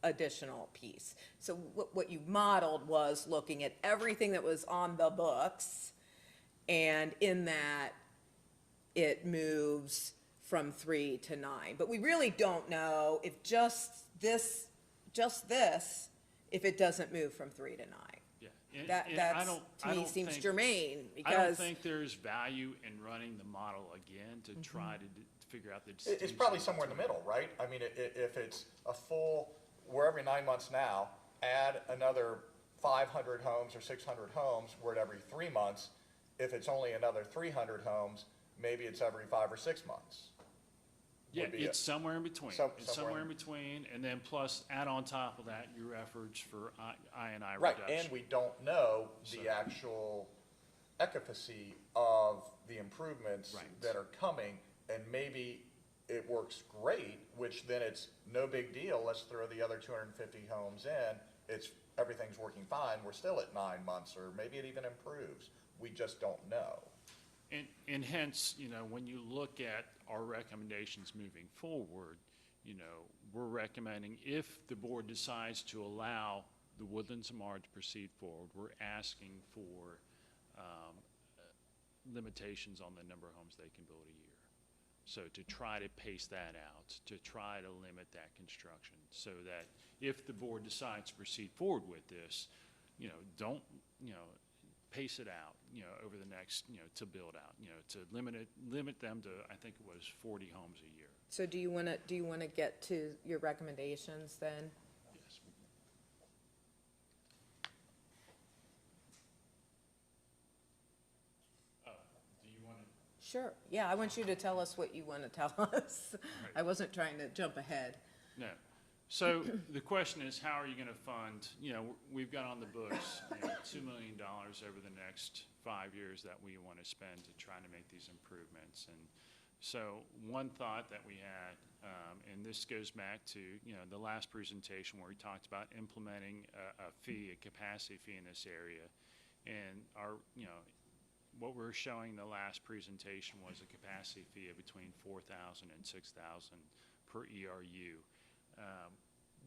A: additional piece. So what you modeled was looking at everything that was on the books, and in that, it moves from 3 to 9. But we really don't know if just this, if it doesn't move from 3 to 9.
B: Yeah. And
A: That,
B: I
A: that's,
B: don't-
A: to
B: I
A: me,
B: don't
A: seems
B: think-
A: germane,
B: I don't
A: because,
B: think there's value in running the model again to try to figure out the
D: It's
B: distinction.
D: probably somewhere in the middle, right? I mean, if it's a full, we're every 9 months now, add another 500 homes or 600 homes, we're at every 3 months. If it's only another 300 homes, maybe it's every 5 or 6 months.
B: Yeah,
D: would be
B: it's
D: it.
B: somewhere in between.
D: Some-
B: It's somewhere
D: somewhere
B: in between, and then plus add on top of that your efforts for I&I
D: Right,
B: reduction.
D: and we don't know the
B: So-
D: actual efficacy of the improvements
B: Right.
D: that are coming, and maybe it works great, which then it's no big deal, let's throw the other 250 homes in, everything's working fine, we're still at 9 months, or maybe it even improves, we just don't know.
B: And hence, when you look at our recommendations moving forward, we're recommending if the board decides to allow the Woodlands and Mars to proceed forward, we're asking for limitations on the number of homes they can build a year. So to try to pace that out, to try to limit that construction, so that if the board decides to proceed forward with this, don't, pace it out, over the next, to build out, to limit them to, I think it was 40 homes a year.
A: so do you wanna get to your recommendations then?
B: Yes. Do you want to?
A: Sure, yeah, I want you to tell us what you wanna tell us. I wasn't trying to jump ahead.
B: No. So the question is, how are you going to fund, we've got on the books, $2 million over the next 5 years that we want to spend to try to make these improvements. And so one thought that we had, and this goes back to, the last presentation where we talked about implementing a fee, a capacity fee in this area. And our, what we're showing the last presentation was a capacity fee of between $4,000 and $6,000 per ERU.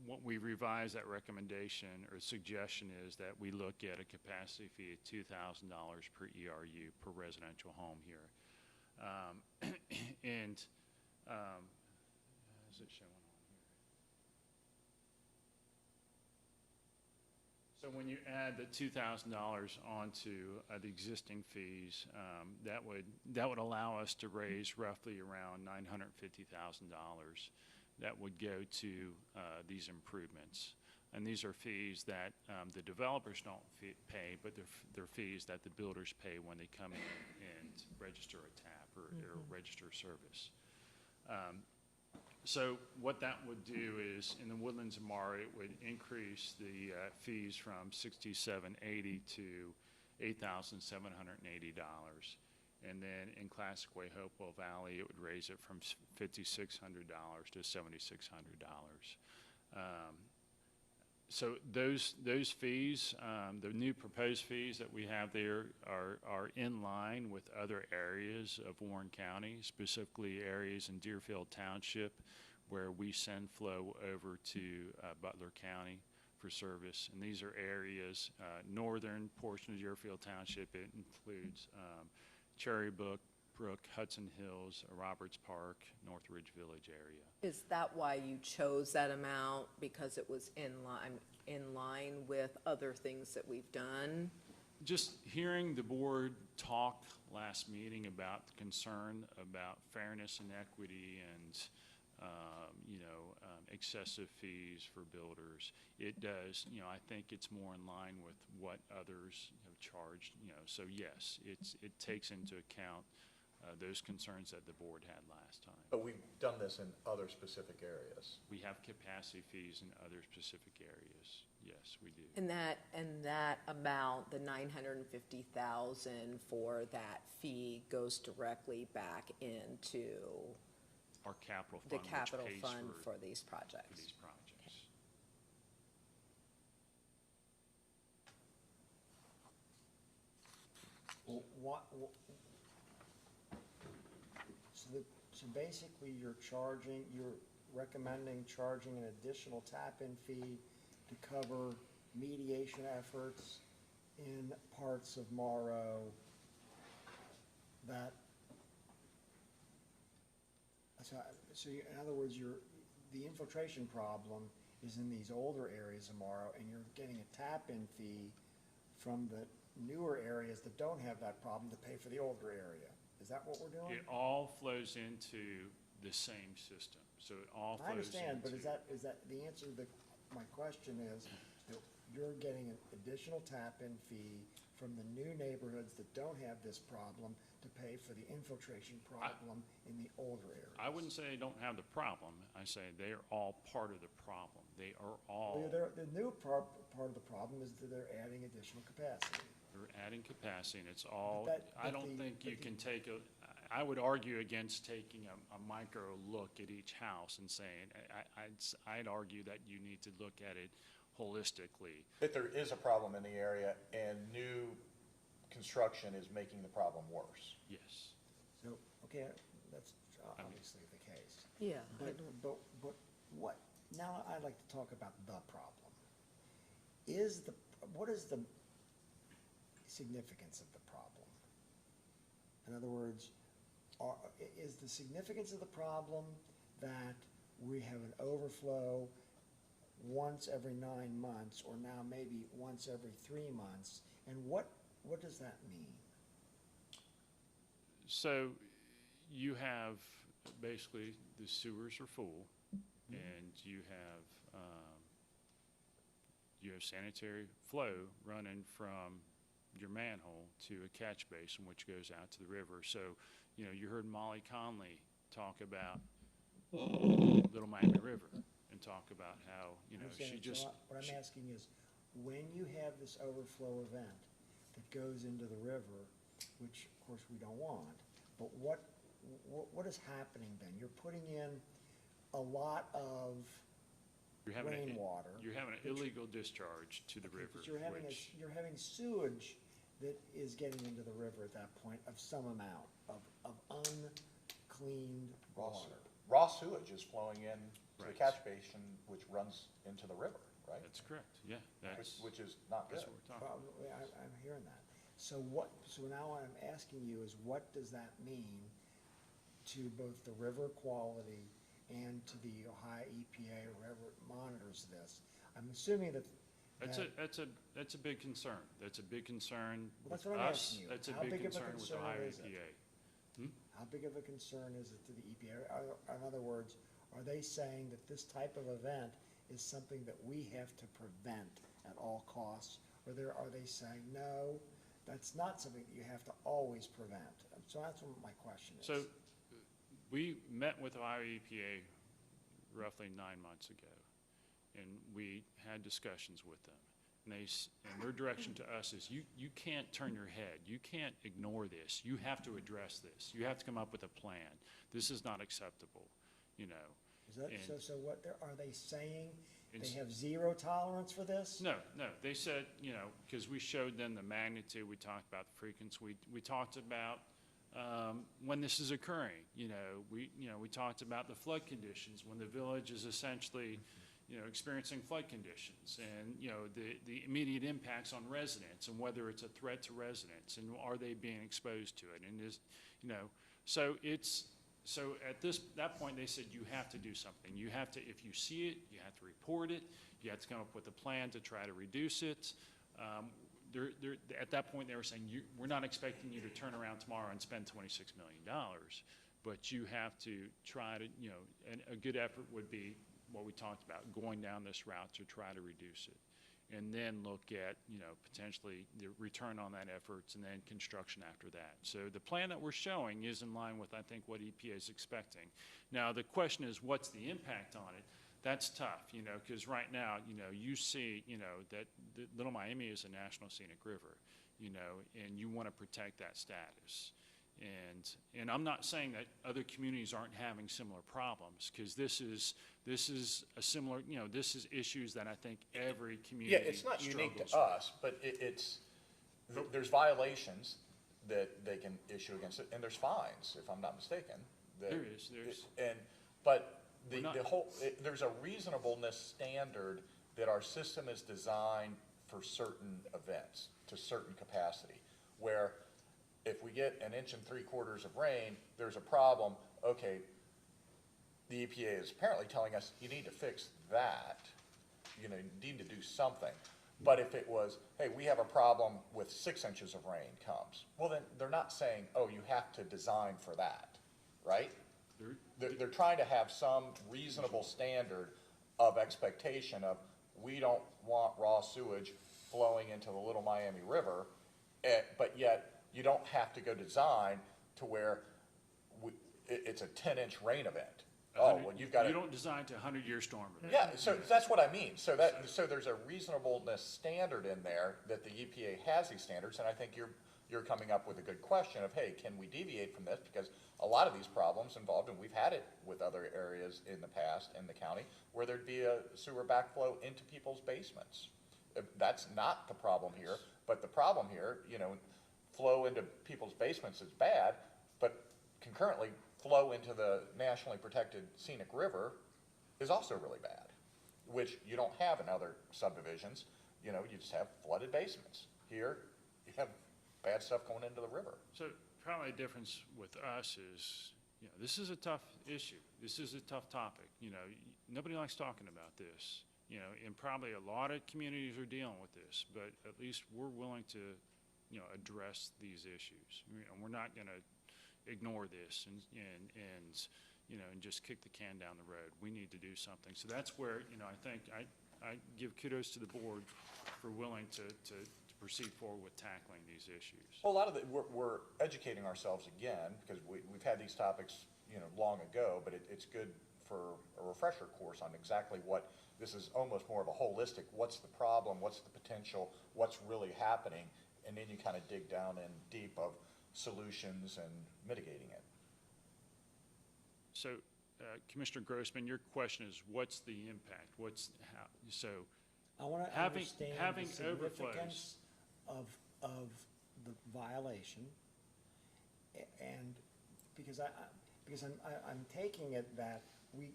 B: What we revised that recommendation or suggestion is that we look at a capacity fee of $2,000 per ERU per residential home here. And is it showing on here? So when you add the $2,000 onto the existing fees, that would allow us to raise roughly around $950,000. That would go to these improvements. And these are fees that the developers don't pay, but they're fees that the builders pay when they come in and register a tap or register service. So what that would do is, in the Woodlands and Mara, it would increase the fees from $6,780 to $8,780. And then in Classic Way, Hopewell Valley, it would raise it from $5,600 to $7,600. So those fees, the new proposed fees that we have there are in line with other areas of Warren County, specifically areas in Deerfield Township, where we send flow over to Butler County for service. And these are areas, northern portion of Deerfield Township, it includes Cherry Brook, Hudson Hills, Roberts Park, Northridge Village area.
A: Is that why you chose that amount? Because it was in line with other things that we've done?
B: Just hearing the board talk last meeting about the concern about fairness and equity and, excessive fees for builders, it does, I think it's more in line with what others have charged, so yes, it takes into account those concerns that the board had last time.
D: But we've done this in other specific areas.
B: We have capacity fees in other specific areas. Yes, we do.
A: And that amount, the 950,000 for that fee, goes directly back into
B: Our capital
A: the
B: fund,
A: capital
B: which pays
A: fund
B: for
A: for these
B: these
A: projects.
B: projects.
C: Well, so basically you're recommending charging an additional tap-in fee to cover mediation efforts in parts of Morrow that, in other words, the infiltration problem is in these older areas of Morrow, and you're getting a tap-in fee from the newer areas that don't have that problem to pay for the older area. Is that what we're doing?
B: It all flows into the same system, so it all
C: I
B: flows
C: understand, but
B: into-
C: is that, the answer to my question is that you're getting an additional tap-in fee from the new neighborhoods that don't have this problem to pay for the infiltration problem in the older areas.
B: I wouldn't say they don't have the problem, I say they are all part of the problem. They are all,
C: The new part of the problem is that they're adding additional capacity.
B: they're adding capacity, and it's all,
C: But
B: I don't think you can take I would argue against taking a micro look at each house and saying, I'd argue that you need to look at it holistically.
D: But there is a problem in the area, and new construction is making the problem worse.
B: Yes.
C: So, okay, that's obviously the case.
A: Yeah.
C: But what, now I'd like to talk about the problem. What is the significance of the problem? In other words, is the significance of the problem that we have an overflow once every 9 months, or now maybe once every 3 months? And what does that mean?
B: So you have, basically, the sewers are full, and you have sanitary flow running from your manhole to a catch basin, which goes out to the river. So, you heard Molly Conley talk about Little Miami River and talk about how,
C: Understand?
B: she just.
C: So what I'm asking is, when you have this overflow event that goes into the river, which of course we don't want, but what is happening then? You're putting in a lot of
B: You're having
C: rainwater.
B: You're having an illegal discharge to the river,
C: But you're having
B: which,
C: you're having sewage that is getting into the river at that point of some amount of uncleaned water.
D: Raw sewage is flowing in to the
B: Right.
D: catch basin, which runs into the river, right?
B: that's correct, yeah, that's,
D: Which is not good.
B: that's what we're talking about.
C: Probably, I'm hearing that. So now what I'm asking you is, what does that mean to both the river quality and to the Ohio EPA, or whoever monitors this? I'm assuming that.
B: That's a big concern. That's a big concern
C: Well, that's
B: with
C: what I'm
B: us.
C: asking you.
B: That's a
C: How
B: big
C: big of a
B: concern with
C: concern
B: Ohio
C: is it?
B: EPA.
C: How big of a concern is it to the EPA? In other words, are they saying that this type of event is something that we have to prevent at all costs? Or are they saying, no, that's not something that you have to always prevent? So that's what my question is.
B: So we met with Ohio EPA roughly 9 months ago, and we had discussions with them. And their direction to us is, you can't turn your head. You can't ignore this. You have to address this. You have to come up with a plan. This is not acceptable,
C: Is that,
B: and-
C: so what, are they saying they
B: It's-
C: have zero tolerance for this?
B: No, they said, because we showed them the magnitude, we talked about the frequency, we talked about when this is occurring, we talked about the flood conditions, when the village is essentially, experiencing flood conditions, and, the immediate impacts on residents, and whether it's a threat to residents, and are they being exposed to it, and so at that point, they said, you have to do something. You have to, if you see it, you have to report it. You have to come up with a plan to try to reduce it. At that point, they were saying, we're not expecting you to turn around tomorrow and spend $26 million, but you have to try to, and a good effort would be what we talked about, going down this route to try to reduce it. And then look at, potentially the return on that efforts, and then construction after that. So the plan that we're showing is in line with, I think, what EPA is expecting. Now, the question is, what's the impact on it? That's tough, because right now, you see, that Little Miami is a national scenic river, and you want to protect that status. And I'm not saying that other communities aren't having similar problems, because this is a similar, this is issues that I think every community
D: Yeah, it's not unique
B: struggles
D: to us, but there's violations that they can issue against it, and there's fines, if I'm not mistaken. that-
B: There's.
D: But
B: We're not-
D: there's a reasonableness standard that our system is designed for certain events, to certain capacity, where if we get 1.75 inches of rain, there's a problem, okay, the EPA is apparently telling us, you need to fix that, you know, you need to do something. But if it was, hey, we have a problem with 6 inches of rain comes, well, then they're not saying, oh, you have to design for that, right? They're trying to have some reasonable standard of expectation of, we don't want raw sewage flowing into the Little Miami River, but yet you don't have to go design to where it's a 10-inch rain event. Oh, well, you've got to.
B: You don't design to a 100-year storm event.
D: Yeah, so that's what I mean. So there's a reasonableness standard in there that the EPA has these standards, and I think you're coming up with a good question of, hey, can we deviate from this? Because a lot of these problems involved, and we've had it with other areas in the past in the county, where there'd be a sewer backflow into people's basements. That's not the problem here, but the problem here, you know, flow into people's basements is bad, but concurrently, flow into the nationally protected scenic river is also really bad, which you don't have in other subdivisions. You know, you just have flooded basements. Here, you have bad stuff going into the river.
B: So probably a difference with us is, you know, this is a tough issue. This is a tough topic. You know, nobody likes talking about this, you know, and probably a lot of communities are dealing with this, but at least we're willing to, you know, address these issues. And we're not going to ignore this and you know, and just kick the can down the road. We need to do something. So that's where, you know, I think I give kudos to the board for willing to proceed forward with tackling these issues.
D: Well, a lot of we're educating ourselves again, because we've had these topics, you know, long ago, but it's good for a refresher course on exactly what, this is almost more of a holistic, what's the problem, what's the potential, what's really happening, and then you kind of dig down in deep of solutions and mitigating it.
B: So, Commissioner Grossman, your question is, what's the impact? So,
C: I want to
B: Having-
C: understand
B: having
C: the significance of the violation, and because I'm taking it that we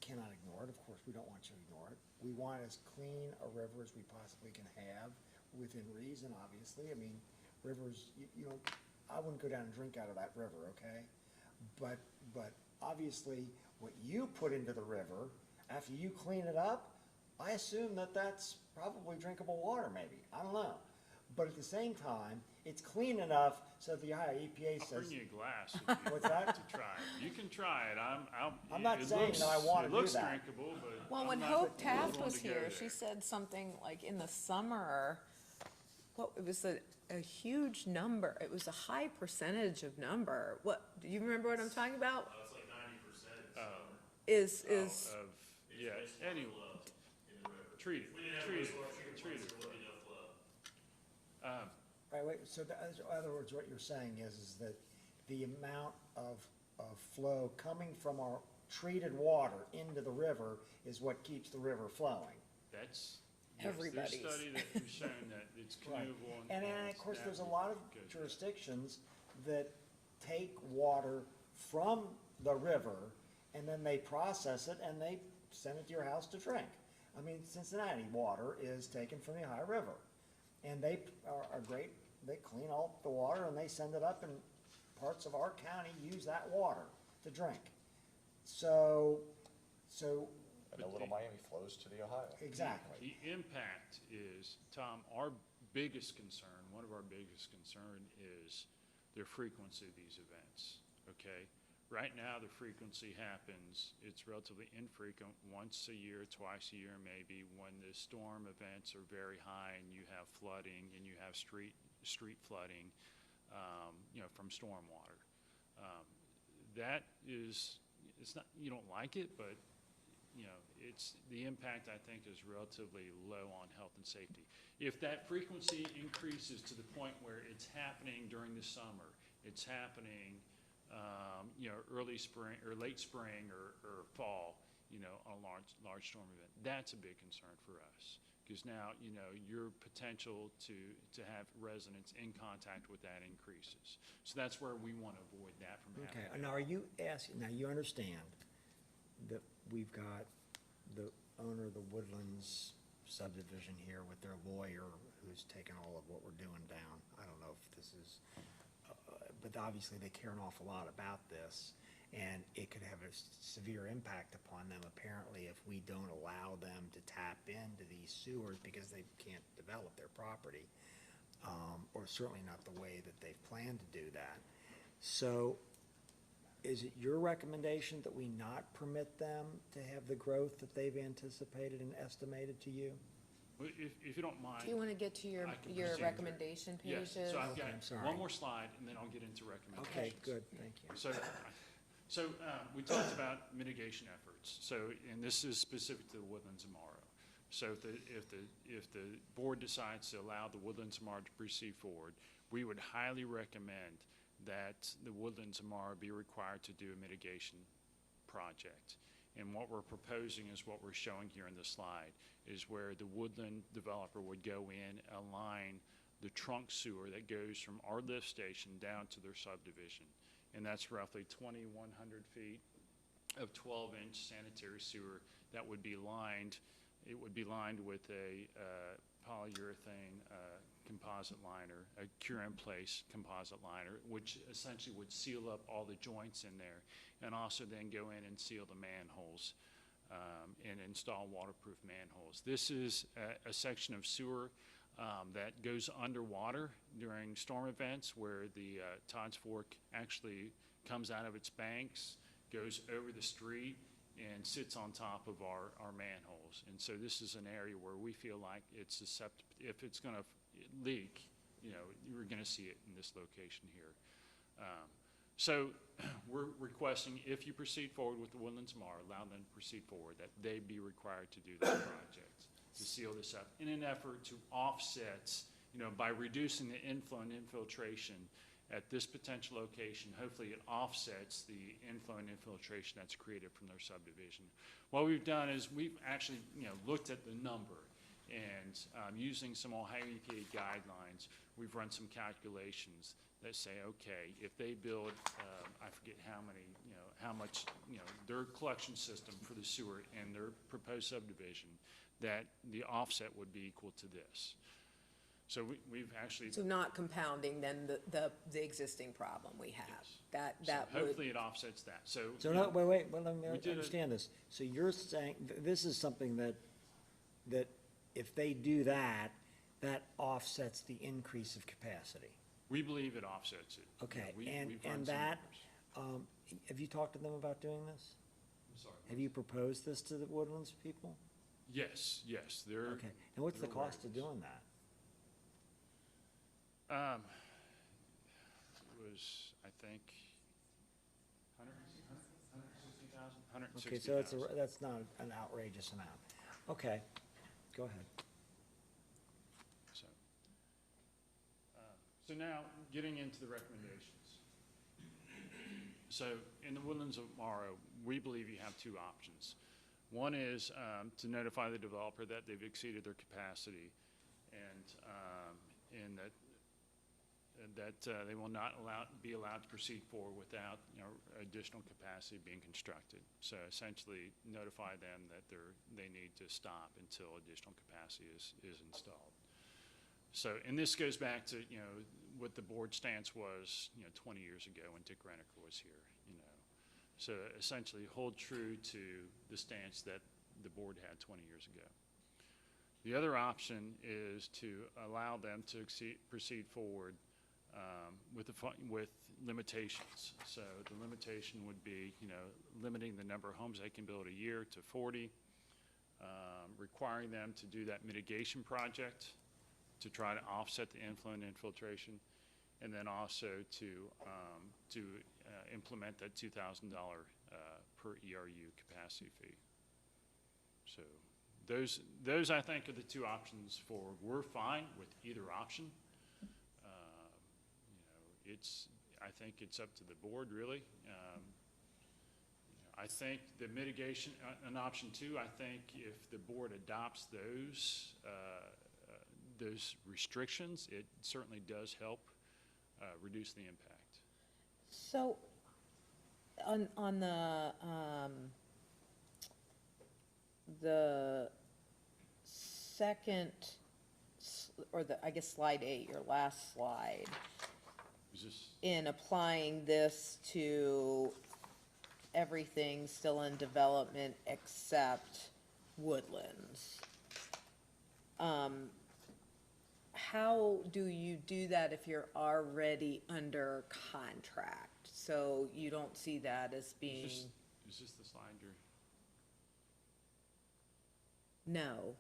C: cannot ignore it. Of course, we don't want you to ignore it. We want as clean a river as we possibly can have, within reason, obviously. I mean, rivers, you know, I wouldn't go down and drink out of that river, okay? But obviously, what you put into the river, after you clean it up, I assume that that's probably drinkable water, maybe. I don't know. But at the same time, it's clean enough so the Ohio EPA
B: I'll
C: says,
B: bring you a glass if you
C: what's that?
B: to try it. You can try it.
C: I'm not
B: it
C: saying
B: looks-
C: that I wanna do
B: It looks
C: that.
B: drinkable, but
A: Well,
B: I'm
A: when
B: not
A: Hope Taft
B: willing
A: was
B: to go
A: here,
B: there.
A: she said something like in the summer, it was a huge number. It was a high percentage of number. What, do you remember what I'm talking about?
E: It's like 90%
A: Is,
B: Yeah, anyway,
E: in the river.
B: treat it,
E: If we didn't have
B: treat
E: wastewater
B: it,
E: treatment
B: treat
E: plants,
B: it.
E: there wouldn't be no flow.
C: Right, wait, so in other words, what you're saying is that the amount of flow coming from our treated water into the river is what keeps the river flowing.
B: That's,
A: Everybody's.
B: There's study that has shown that it's
C: Right.
B: commutable
C: And then, of course, there's a lot of jurisdictions that take water from the river and then they process it and they send it to your house to drink. I mean, Cincinnati water is taken from the Ohio River. And they are great, they clean all the water and they send it up, and parts of our county use that water to drink. So,
D: And the Little Miami flows to the Ohio.
C: exactly.
B: The impact is, Tom, our biggest concern, one of our biggest concern is the frequency of these events, okay? Right now, the frequency happens, it's relatively infrequent, once a year, twice a year maybe, when the storm events are very high and you have flooding and you have street flooding, you know, from stormwater. That is, it's not, you don't like it, but, you know, it's, the impact, I think, is relatively low on health and safety. If that frequency increases to the point where it's happening during the summer, it's happening, you know, early spring or late spring or fall, you know, on a large storm event, that's a big concern for us. because now, you know, your potential to have residents in contact with that increases. So that's where we want to avoid that from
C: Okay,
B: happening.
C: now are you asking, now you understand that we've got the owner of the Woodlands subdivision here with their lawyer who's taken all of what we're doing down. I don't know if this is, but obviously they care an awful lot about this, and it could have a severe impact upon them apparently if we don't allow them to tap into these sewers because they can't develop their property, or certainly not the way that they've planned to do that. So is it your recommendation that we not permit them to have the growth that they've anticipated and estimated to you?
B: Well, if you don't mind.
A: Do you want to get to your,
B: I can
A: your
B: proceed.
A: recommendation
B: Yes,
A: pages?
B: so I've
C: Okay,
B: got
C: I'm sorry.
B: one more slide, and then I'll get into recommendations.
C: Okay, good, thank you.
B: So we talked about mitigation efforts, so, and this is specific to the Woodlands Amaro. So if the board decides to allow the Woodlands Amaro to proceed forward, we would highly recommend that the Woodlands Amaro be required to do a mitigation project. And what we're proposing is what we're showing here in the slide, is where the Woodland developer would go in, align the trunk sewer that goes from our lift station down to their subdivision. And that's roughly 2,100 feet of 12-inch sanitary sewer that would be lined. It would be lined with a polyurethane composite liner, a cure-in-place composite liner, which essentially would seal up all the joints in there, and also then go in and seal the manholes and install waterproof manholes. This is a section of sewer that goes underwater during storm events, where the Todd's Fork actually comes out of its banks, goes over the street, and sits on top of our manholes. And so this is an area where we feel like it's susceptible, if it's going to leak, you know, you're going to see it in this location here. So we're requesting, if you proceed forward with the Woodlands Amaro, allow them to proceed forward, that they be required to do that project, to seal this up, in an effort to offset, you know, by reducing the inflow and infiltration at this potential location. Hopefully it offsets the inflow and infiltration that's created from their subdivision. What we've done is we've actually, you know, looked at the number, and using some Ohio EPA guidelines, we've run some calculations that say, okay, if they build, I forget how many, you know, how much, you know, their collection system for the sewer and their proposed subdivision, that the offset would be equal to this. So we've actually.
A: So not compounding then the existing problem we have.
B: Yes.
A: That
B: So
A: would,
B: hopefully it offsets that. So.
C: So,
B: you
C: no,
B: know,
C: wait, let me
B: we did
C: understand this. So you're saying, this is something that if they do that, that offsets the increase of capacity?
B: We believe it offsets it. You know,
C: Okay,
B: we've run
C: and
B: some
C: that,
B: numbers.
C: have you talked to them about doing this?
B: I'm sorry.
C: Have you proposed this to the Woodlands people?
B: Yes, they're.
C: Okay, and what's the
B: they're aware
C: cost
B: of
C: of
B: this.
C: doing that?
B: It was, I think, 160,000.
C: Okay, so it's that's not an outrageous amount. Okay, go ahead.
B: So now, getting into the recommendations. So in the Woodlands of Morrow, we believe you have two options. One is to notify the developer that they've exceeded their capacity, and that they will not be allowed to proceed forward without, you know, additional capacity being constructed. So essentially notify them that they need to stop until additional capacity is installed. So, and this goes back to, you know, what the board stance was, you know, 20 years ago when Dick Reniker was here, you know. So essentially hold true to the stance that the board had 20 years ago. The other option is to allow them to proceed forward with limitations. So the limitation would be, you know, limiting the number of homes they can build a year to 40, requiring them to do that mitigation project to try to offset the inflow and infiltration, and then also to implement that $2,000 per ERU capacity fee. So those I think are the two options forward. We're fine with either option. You know, I think it's up to the board really. I think the mitigation, an option two, I think if the board adopts those restrictions, it certainly does help reduce the impact.
A: So, on the second, I guess slide 8, your last slide,
B: Is this,
A: in applying this to everything still in development except Woodlands. How do you do that if you're already under contract? So you don't see that as being,
B: is this the slide you're?
A: no.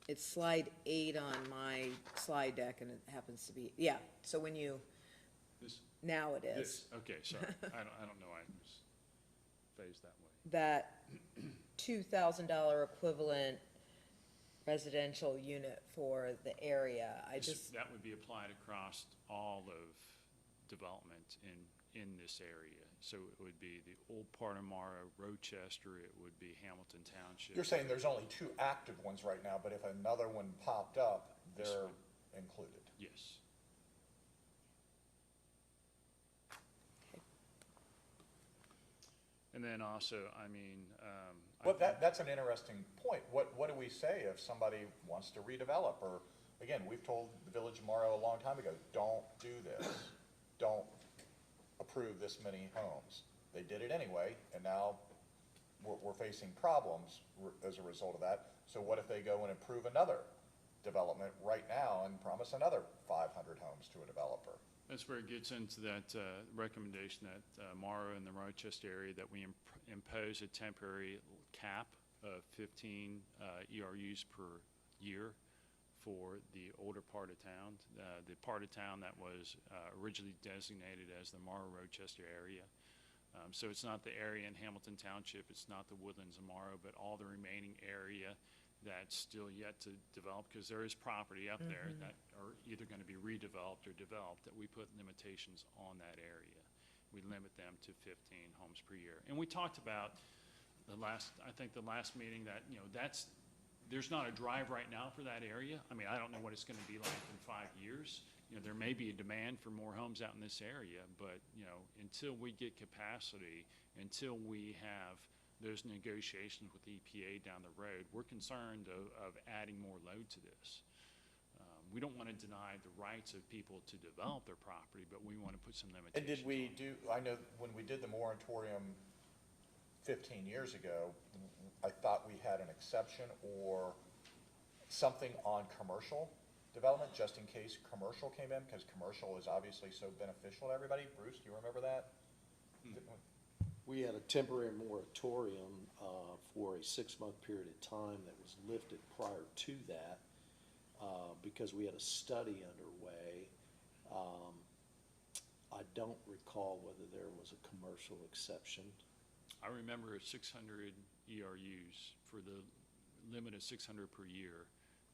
A: It's slide 8 on my slide deck, and it happens to be, yeah, so when you,
B: This,
A: now it is.
B: this, okay, sorry. I don't know, I was phased that way.
A: That $2,000 equivalent residential unit for the area,
B: That would be applied across all of development in this area. So it would be the old part of Morrow, Rochester, it would be Hamilton Township.
D: You're saying there's only 2 active ones right now, but if another one popped up,
B: Yes,
D: they're
B: sir.
D: included.
B: Yes. And then also, I mean,
D: Well, that's an interesting point. What do we say if somebody wants to redevelop? Or, again, we've told the Village of Morrow a long time ago, don't do this. Don't approve this many homes. They did it anyway, and now we're facing problems as a result of that. So what if they go and approve another development right now and promise another 500 homes to a developer?
B: that's where it gets into that recommendation that Morrow and the Rochester area, that we impose a temporary cap of 15 ERUs per year for the older part of town, the part of town that was originally designated as the Morrow-Rochester area. So it's not the area in Hamilton Township, it's not the Woodlands of Morrow, but all the remaining area that's still yet to develop, because there is property up there that are either going to be redeveloped or developed, that we put limitations on that area. We limit them to 15 homes per year. And we talked about I think the last meeting that, there's not a drive right now for that area. I mean, I don't know what it's going to be like in 5 years. There may be a demand for more homes out in this area, but, until we get capacity, until we have those negotiations with EPA down the road, we're concerned of adding more load to this. We don't want to deny the rights of people to develop their property, but we want to put some limitations
D: And did we
B: on it.
D: I know when we did the moratorium 15 years ago, I thought we had an exception or something on commercial development, just in case commercial came in, because commercial is obviously so beneficial to everybody. Bruce, do you remember that? Didn't we?
F: We had a temporary moratorium for a 6-month period of time that was lifted prior to that because we had a study underway. I don't recall whether there was a commercial exception.
B: I remember 600 ERUs for the limit of 600 per year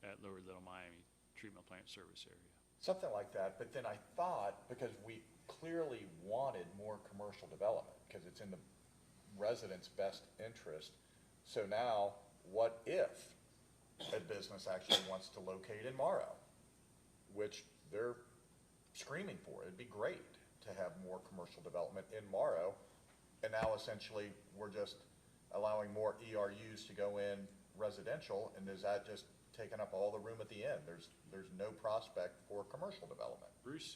B: at Lower Little Miami Treatment Plant Service Area.
D: Something like that, but then I thought, because we clearly wanted more commercial development, because it's in the residents' best interest. So now, what if a business actually wants to locate in Morrow, which they're screaming for? It'd be great to have more commercial development in Morrow, and now essentially, we're just allowing more ERUs to go in residential, and is that just taking up all the room at the end? There's no prospect for commercial development.
B: Bruce,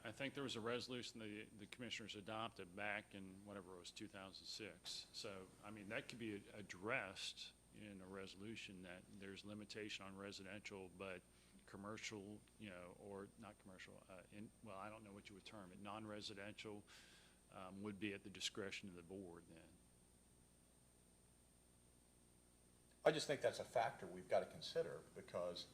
B: I think there was a resolution the commissioners adopted back in whatever it was, 2006. So, I mean, that could be addressed in a resolution that there's limitation on residential, but commercial, or not commercial, well, I don't know what you would term it, non-residential would be at the discretion of the board then.
D: I just think that's a factor we've got to consider, because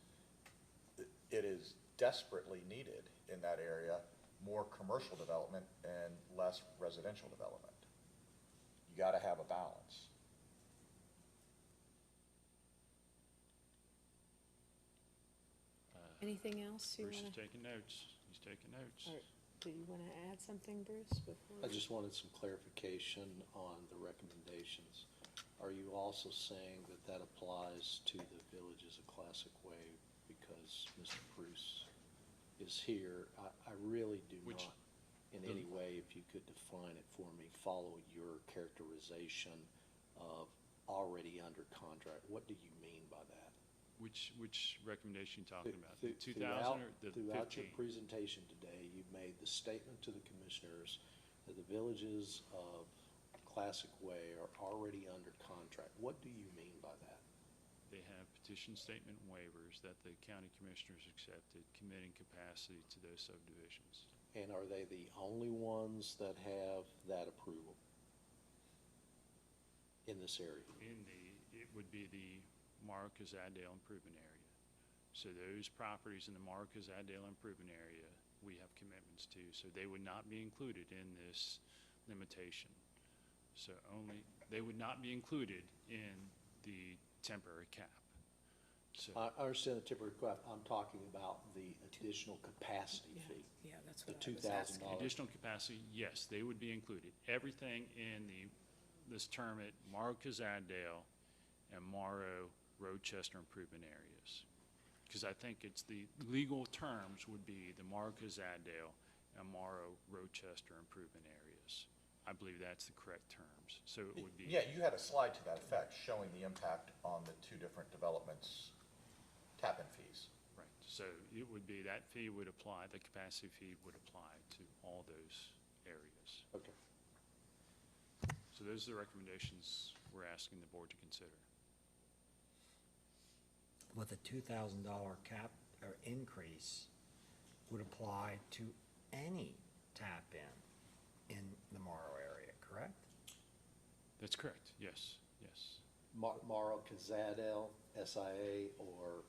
D: it is desperately needed in that area, more commercial development and less residential development. You got to have a balance.
A: Anything else you
B: Bruce is
A: want to?
B: taking notes. He's taking notes.
A: do you want to add something, Bruce, before?
F: I just wanted some clarification on the recommendations. Are you also saying that that applies to the Village as a Classic Way because Mr. Bruce is here? I really do
B: Which-
F: not, in any way, if you could define it for me, follow your characterization of already under contract. What do you mean by that?
B: Which recommendation you talking about? The
F: Throughout-
B: 2000 or the
F: Throughout your
B: 15?
F: presentation today, you've made the statement to the commissioners that the villages of Classic Way are already under contract. What do you mean by that?
B: They have petition statement waivers that the county commissioners accepted, committing capacity to those subdivisions.
F: And are they the only ones that have that approval in this area?
B: It would be the Mara Casadale improvement area. So those properties in the Mara Casadale improvement area, we have commitments to, so they would not be included in this limitation. So they would not be included in the temporary cap. So,
F: I understand the temporary cap. I'm talking about the additional capacity fee.
A: Yeah, that's
F: The
A: what I was asking.
F: $2,000.
B: additional capacity, yes, they would be included. Everything in let's term it Morrow Casadale and Morrow Rochester improvement areas. Because I think it's the legal terms would be the Morrow Casadale and Morrow Rochester improvement areas. I believe that's the correct terms. So it would be.
D: Yeah, you had a slide to that effect showing the impact on the two different developments' tap-in fees.
B: Right, so it would be, that fee would apply, the capacity fee would apply to all those areas.
F: Okay.
B: So those are the recommendations we're asking the board to consider.
C: With a $2,000 cap or increase would apply to any tap-in in the Morrow area, correct?
B: That's correct, yes, yes.
F: Morrow Casadale, SIA, or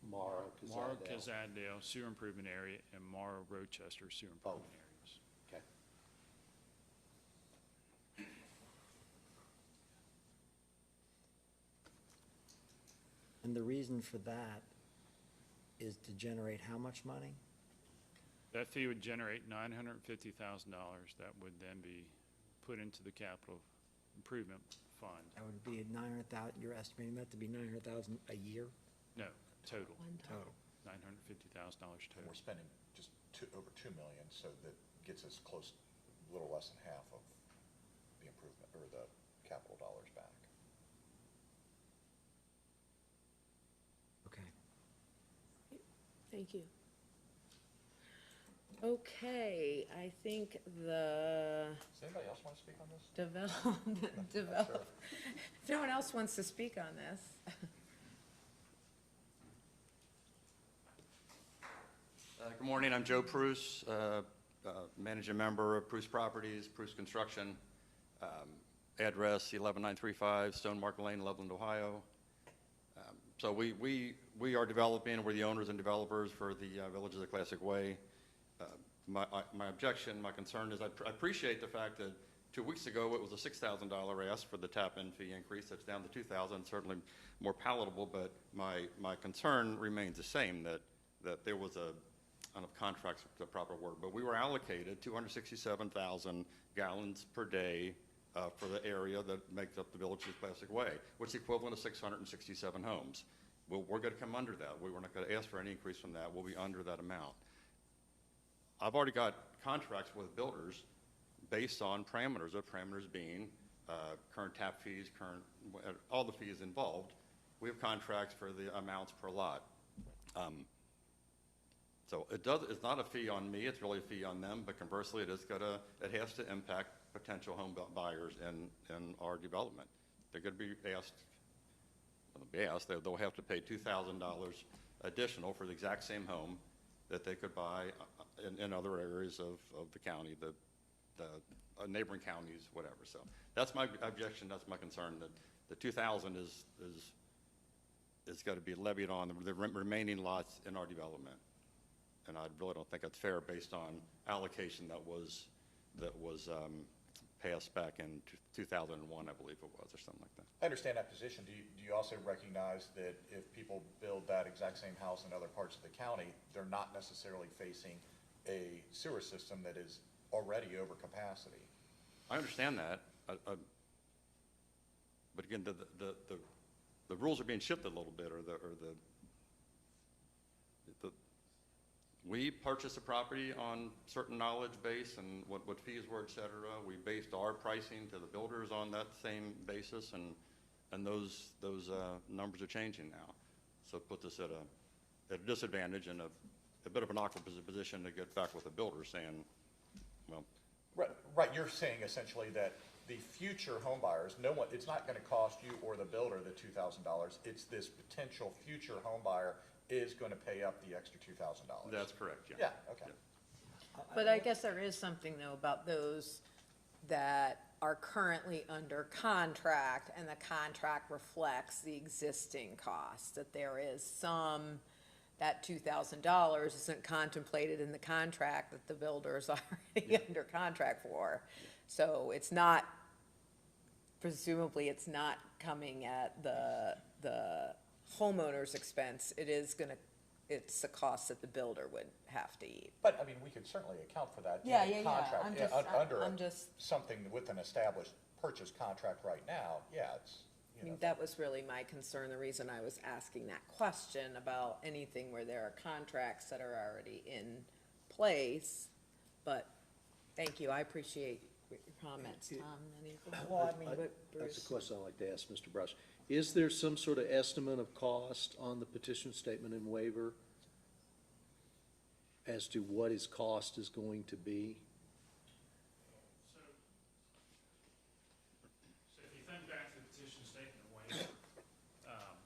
F: Morrow
B: Morrow
F: Casadale?
B: Casadale sewer improvement area and Morrow Rochester sewer improvement
F: Both.
B: areas.
F: Okay.
C: And the reason for that is to generate how much money?
B: That fee would generate $950,000 that would then be put into the capital improvement fund.
C: That would be 900,000, you're estimating that to be 900,000 a year
B: No, total,
C: total?
B: $950,000
D: And
B: total.
D: we're spending just over 2 million, so that gets us close, a little less than half of the improvement, or the capital dollars back.
C: Okay.
A: Thank you. Okay, I think the
D: Does anybody else want to speak on this?
A: if no one else wants to speak on this.
G: Good morning, I'm Joe Pruce, managing member of Pruce Properties, Pruce Construction, address 11935 Stone Mark Lane, Loveland, Ohio. So we are developing, we're the owners and developers for the Village of the Classic Way. My objection, my concern is I appreciate the fact that 2 weeks ago it was a $6,000 ask for the tap-in fee increase. That's down to $2,000, certainly more palatable, but my concern remains the same, that there was I don't know if contract's the proper word, but we were allocated 267,000 gallons per day for the area that makes up the Village of the Classic Way, which is equivalent to 667 homes. Well, we're going to come under that. We were not going to ask for any increase from that. We'll be under that amount. I've already got contracts with builders based on parameters, the parameters being current tap fees, all the fees involved. We have contracts for the amounts per lot. So it's not a fee on me, it's really a fee on them, but conversely, it has to impact potential home buyers in our development. They're going to be asked, they'll have to pay $2,000 additional for the exact same home that they could buy in other areas of the county, the neighboring counties, whatever. So that's my objection, that's my concern, that the 2,000 is got to be levied on the remaining lots in our development. And I really don't think it's fair based on allocation that was passed back in 2001, I believe it was, or something like that.
D: I understand that position. Do you also recognize that if people build that exact same house in other parts of the county, they're not necessarily facing a sewer system that is already over capacity.
G: I understand that. But again, the rules are being shifted a little bit, we purchased the property on certain knowledge base and what fees were, et cetera. We based our pricing to the builders on that same basis, and those numbers are changing now. So it puts us at a disadvantage and a bit of an awkward position to get back with the builder saying, well,
D: Right, you're saying essentially that the future home buyers, it's not gonna cost you or the builder the $2,000. It's this potential future home buyer is gonna pay up the extra $2,000.
G: that's correct, yeah.
D: Yeah, okay.
A: But I guess there is something though about those that are currently under contract and the contract reflects the existing cost, that there is some, that $2,000 isn't contemplated in the contract that the builder is already under contract for. So it's not, presumably it's not coming at the homeowner's expense. It's the cost that the builder would have to eat.
D: But, I mean, we could certainly account for that in
A: Yeah,
D: a
A: yeah, yeah.
D: contract.
A: I'm
D: Yeah,
A: just-
D: under
A: I'm just-
D: something with an established purchase contract right now, yeah, it's,
A: I mean, that was really my concern, the reason I was asking that question about anything where there are contracts that are already in place. But, thank you, I appreciate your comments. Tom, anything?
C: Well, I mean,
F: That's
A: Bruce?
F: a question I'd like to ask Mr. Brush. Is there some sort of estimate of cost on the petition statement and waiver as to what his cost is going to be?
B: So if you think back to the petition statement and waiver,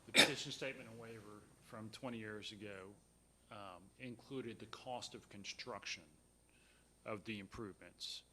B: the petition statement and waiver from 20 years ago included the cost of construction of the improvements.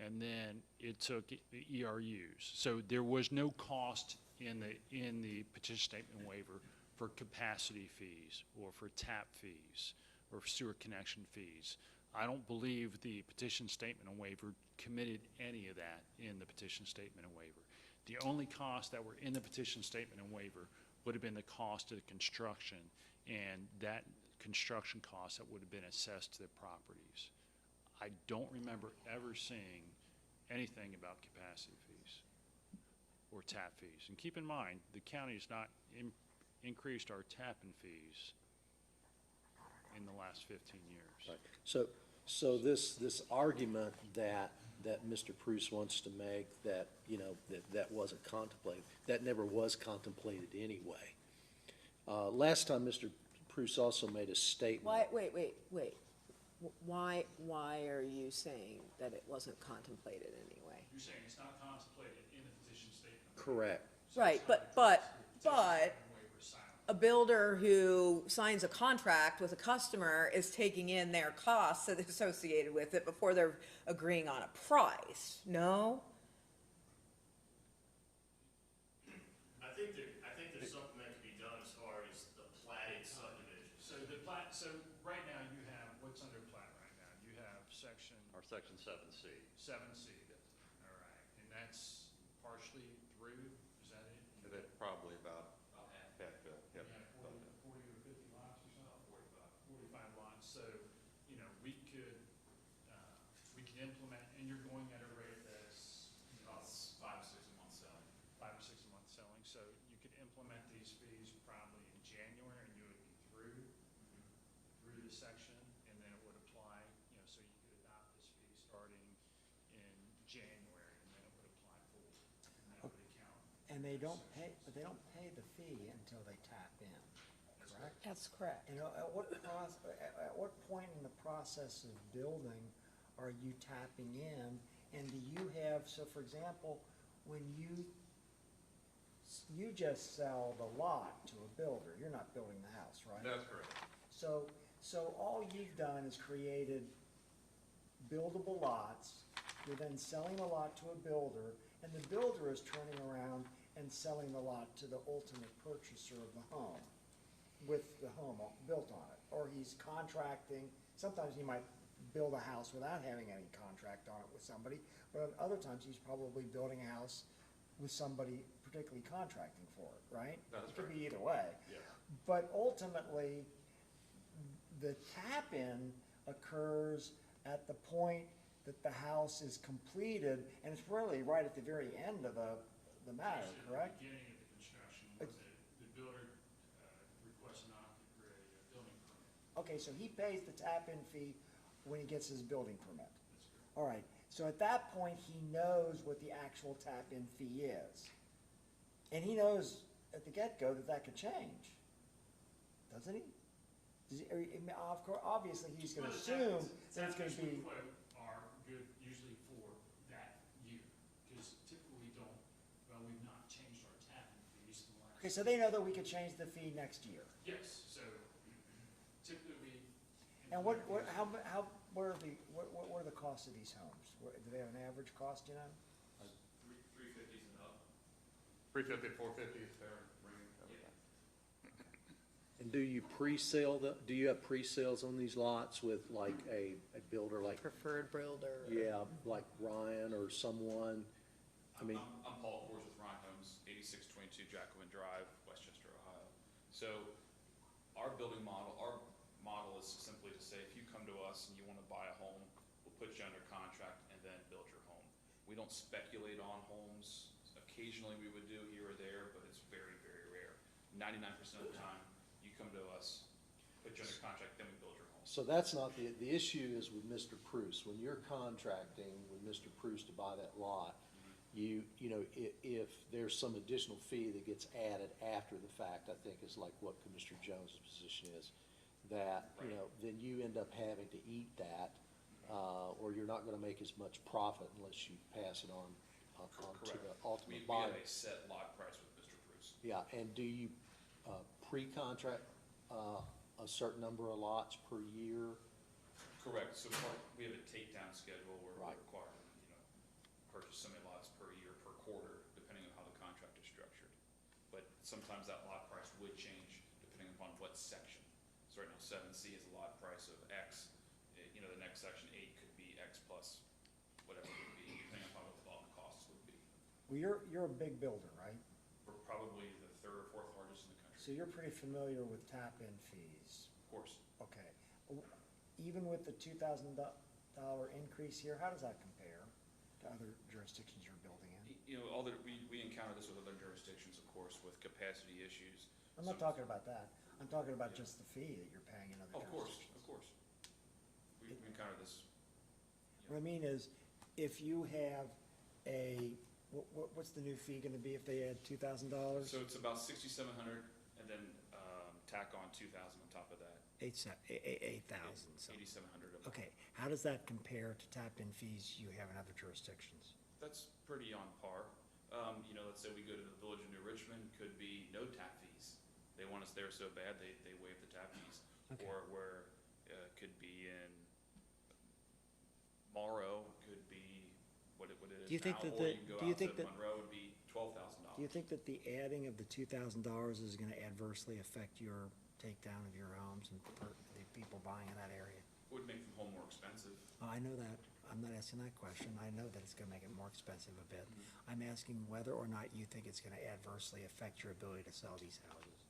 B: And then it took the ERUs. So there was no cost in the petition statement and waiver for capacity fees or for tap fees or for sewer connection fees. I don't believe the petition statement and waiver committed any of that in the petition statement and waiver. The only costs that were in the petition statement and waiver would have been the cost of the construction and that construction cost that would have been assessed to the properties. I don't remember ever seeing anything about capacity fees or tap fees. And keep in mind, the county has not increased our tapping fees in the last 15 years.
F: Right. So this argument that Mr. Preuss wants to make that, you know, that wasn't contemplated, that never was contemplated anyway. Last time, Mr. Preuss also made a statement.
A: Wait. Why are you saying that it wasn't contemplated anyway?
B: You're saying it's not contemplated in the petition statement?
F: Correct.
A: Right, but a builder who signs a contract with a customer is taking in their costs that are associated with it before they're agreeing on a price, no?
E: I think there's something that can be done as far as the platted subdivision.
B: So right now you have, what's under plat right now? You have section
G: Our section 7C.
B: 7C. All right, and that's partially through, is that it?
G: That's probably about half,
B: You
G: yep.
B: have 40 or 50 lots or something? 45 lots, so, you know, we can implement, and you're going at a rate that's
E: About 5 or 6 a month selling.
B: 5 or 6 a month selling, so you could implement these fees probably in January, and you would be through the section, and then it would apply, you know, so you could adopt this fee starting in January, and then it would apply fully, and that would account.
C: and they don't pay the fee until they tap in, correct?
A: That's correct.
C: You know, at what point in the process of building are you tapping in? And do you have, so for example, when you just sell the lot to a builder, you're not building the house, right?
G: That's correct.
C: So all you've done is created buildable lots. You're then selling the lot to a builder, and the builder is turning around and selling the lot to the ultimate purchaser of the home with the home built on it. Or he's contracting, sometimes he might build a house without having any contract on it with somebody, but other times he's probably building a house with somebody particularly contracting for it, right?
G: That's
C: It could be
G: correct.
C: either way.
G: Yes.
C: But ultimately, the tap-in occurs at the point that the house is completed, and it's really right at the very end of the matter,
B: Actually,
C: correct?
B: The beginning of the construction, was the builder requested not for a building permit.
C: Okay, so he pays the tap-in fee when he gets his building permit.
B: That's correct.
C: All right, so at that point, he knows what the actual tap-in fee is. And he knows at the get-go that that could change, doesn't he? Does he, or, I mean, of course, obviously, he's gonna
B: Well, the
C: assume
B: tap-
C: that it's gonna
B: tap fees we
C: be,
B: quote are good usually for that year, because typically we don't, well, we've not changed our tapping fees in the last.
C: okay, so they know that we could change the fee next year.
B: Yes, so typically we.
C: And what are the costs of these homes? Do they have an average cost, you know?
E: $350s and up.
G: 350 to 450 is fair range.
F: And do you pre-sale do you have pre-sales on these lots with like a builder like,
A: Preferred builder.
F: yeah, like Ryan or someone? I mean,
H: I'm Paul Kors with Ryan Homes, 8622 Jacobin Drive, Westchester, Ohio. So our model is simply to say, if you come to us and you want to buy a home, we'll put you under contract and then build your home. We don't speculate on homes. Occasionally we would do here or there, but it's very, very rare. 99% of the time, you come to us, put you under contract, then we build your home.
F: so that's not the issue is with Mr. Prus. When you're contracting with Mr. Prus to buy that lot, you know, if there's some additional fee that gets added after the fact, I think is like what Commissioner Jones's position is, that, you know, then you end up having to eat that, or you're not gonna make as much profit unless you pass it on to the
H: Correct.
F: ultimate
H: We
F: buyer.
H: have a set lot price with Mr. Bruce.
F: Yeah, and do you, pre-contract, a certain number of lots per year?
H: Correct, so we have a takedown schedule where we
F: Right.
H: require, you know, purchase so many lots per year, per quarter, depending on how the contract is structured. But sometimes that lot price would change depending upon what section. So right now, 7C is a lot price of X, you know, the next section, 8 could be X plus whatever it would be, depending upon what the development costs would be.
C: Well, you're a big builder, right?
H: We're probably the third or fourth largest in the country,
C: So you're pretty familiar with tap-in fees.
H: of course.
C: Okay. Even with the $2,000 increase here, how does that compare to other jurisdictions you're building in?
H: You know, we encounter this with other jurisdictions, of course, with capacity issues.
C: I'm not talking about that. I'm talking about just the fee that you're paying in other
H: Of course,
C: jurisdictions.
H: of course. We encounter this.
C: What I mean is, if you have what's the new fee gonna be if they add $2,000?
H: So it's about 6,700 and then tack on 2,000 on top of that,
C: 8,000, so.
H: 8,700.
C: Okay, how does that compare to tap-in fees you have in other jurisdictions?
H: That's pretty on par. You know, let's say we go to the Village of New Richmond, could be no tap fees. They want us there so bad, they waive the tap fees.
C: Okay.
H: Or where, could be in Morrow, could be what it
C: Do you
H: is
C: think
H: now,
C: that
H: or
C: the-
H: you can go
C: do you
H: out to
C: think that-
H: Monroe, it'd be $12,000.
C: Do you think that the adding of the $2,000 is gonna adversely affect your takedown of your homes and the people buying in that area?
H: Would make the home more expensive.
C: Oh, I know that. I'm not asking that question. I know that it's gonna make it more expensive a bit. I'm asking whether or not you think it's gonna adversely affect your ability to sell these houses.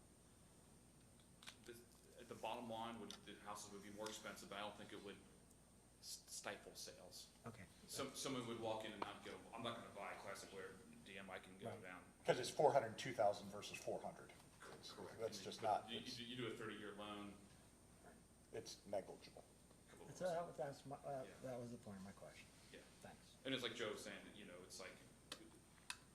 H: At the bottom line, the houses would be more expensive, but I don't think it would stifle sales.
C: Okay.
H: Someone would walk in and not go, I'm not gonna buy a classic where DM, I can go
C: Right.
H: down.
D: Because it's 402,000 versus 400.
H: Correct.
D: That's just
H: But
D: not,
H: You do a 30-year loan,
D: it's negligible.
H: couple of
C: So
H: months.
C: that was the point of my question.
H: Yeah.
C: Thanks.
H: And it's like Joe was saying, you know, it's like,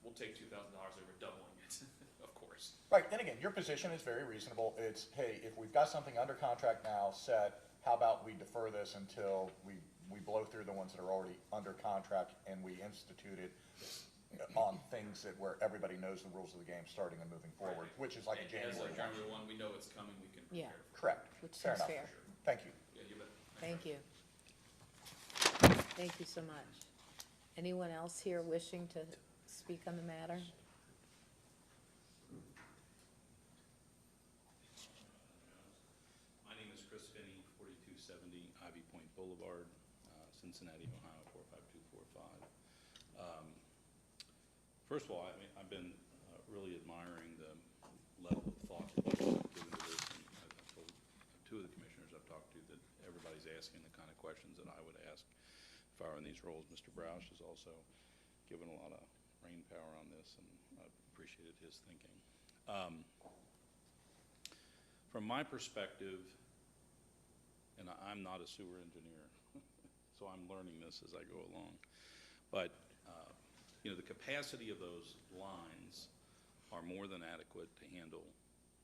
H: we'll take $2,000 over doubling it, of course.
D: Right, and again, your position is very reasonable. It's, hey, if we've got something under contract now set, how about we defer this until we blow through the ones that are already under contract and we institute it on things that where everybody knows the rules of the game starting and moving forward,
H: Right.
D: which is like a
H: And
D: January
H: as
D: one.
H: of January 1, we know it's coming, we can
A: Yeah.
H: prepare for it.
D: Correct.
A: Which
D: Fair
A: seems
D: enough.
A: fair.
D: Thank you.
H: Yeah, you bet.
A: Thank you. Thank you so much. Anyone else here wishing to speak on the matter?
I: My name is Chris Finney, 4270 Ivy Point Boulevard, Cincinnati, Ohio, 45245. First of all, I mean, I've been really admiring the level of thought that you've given to this. And I've told two of the commissioners I've talked to that everybody's asking the firing in these roles. Mr. Broush has also given a lot of brain power on this, and I appreciated his thinking. From my perspective, and I'm not a sewer engineer, so I'm learning this as I go along, but you know, the capacity of those lines are more than adequate to handle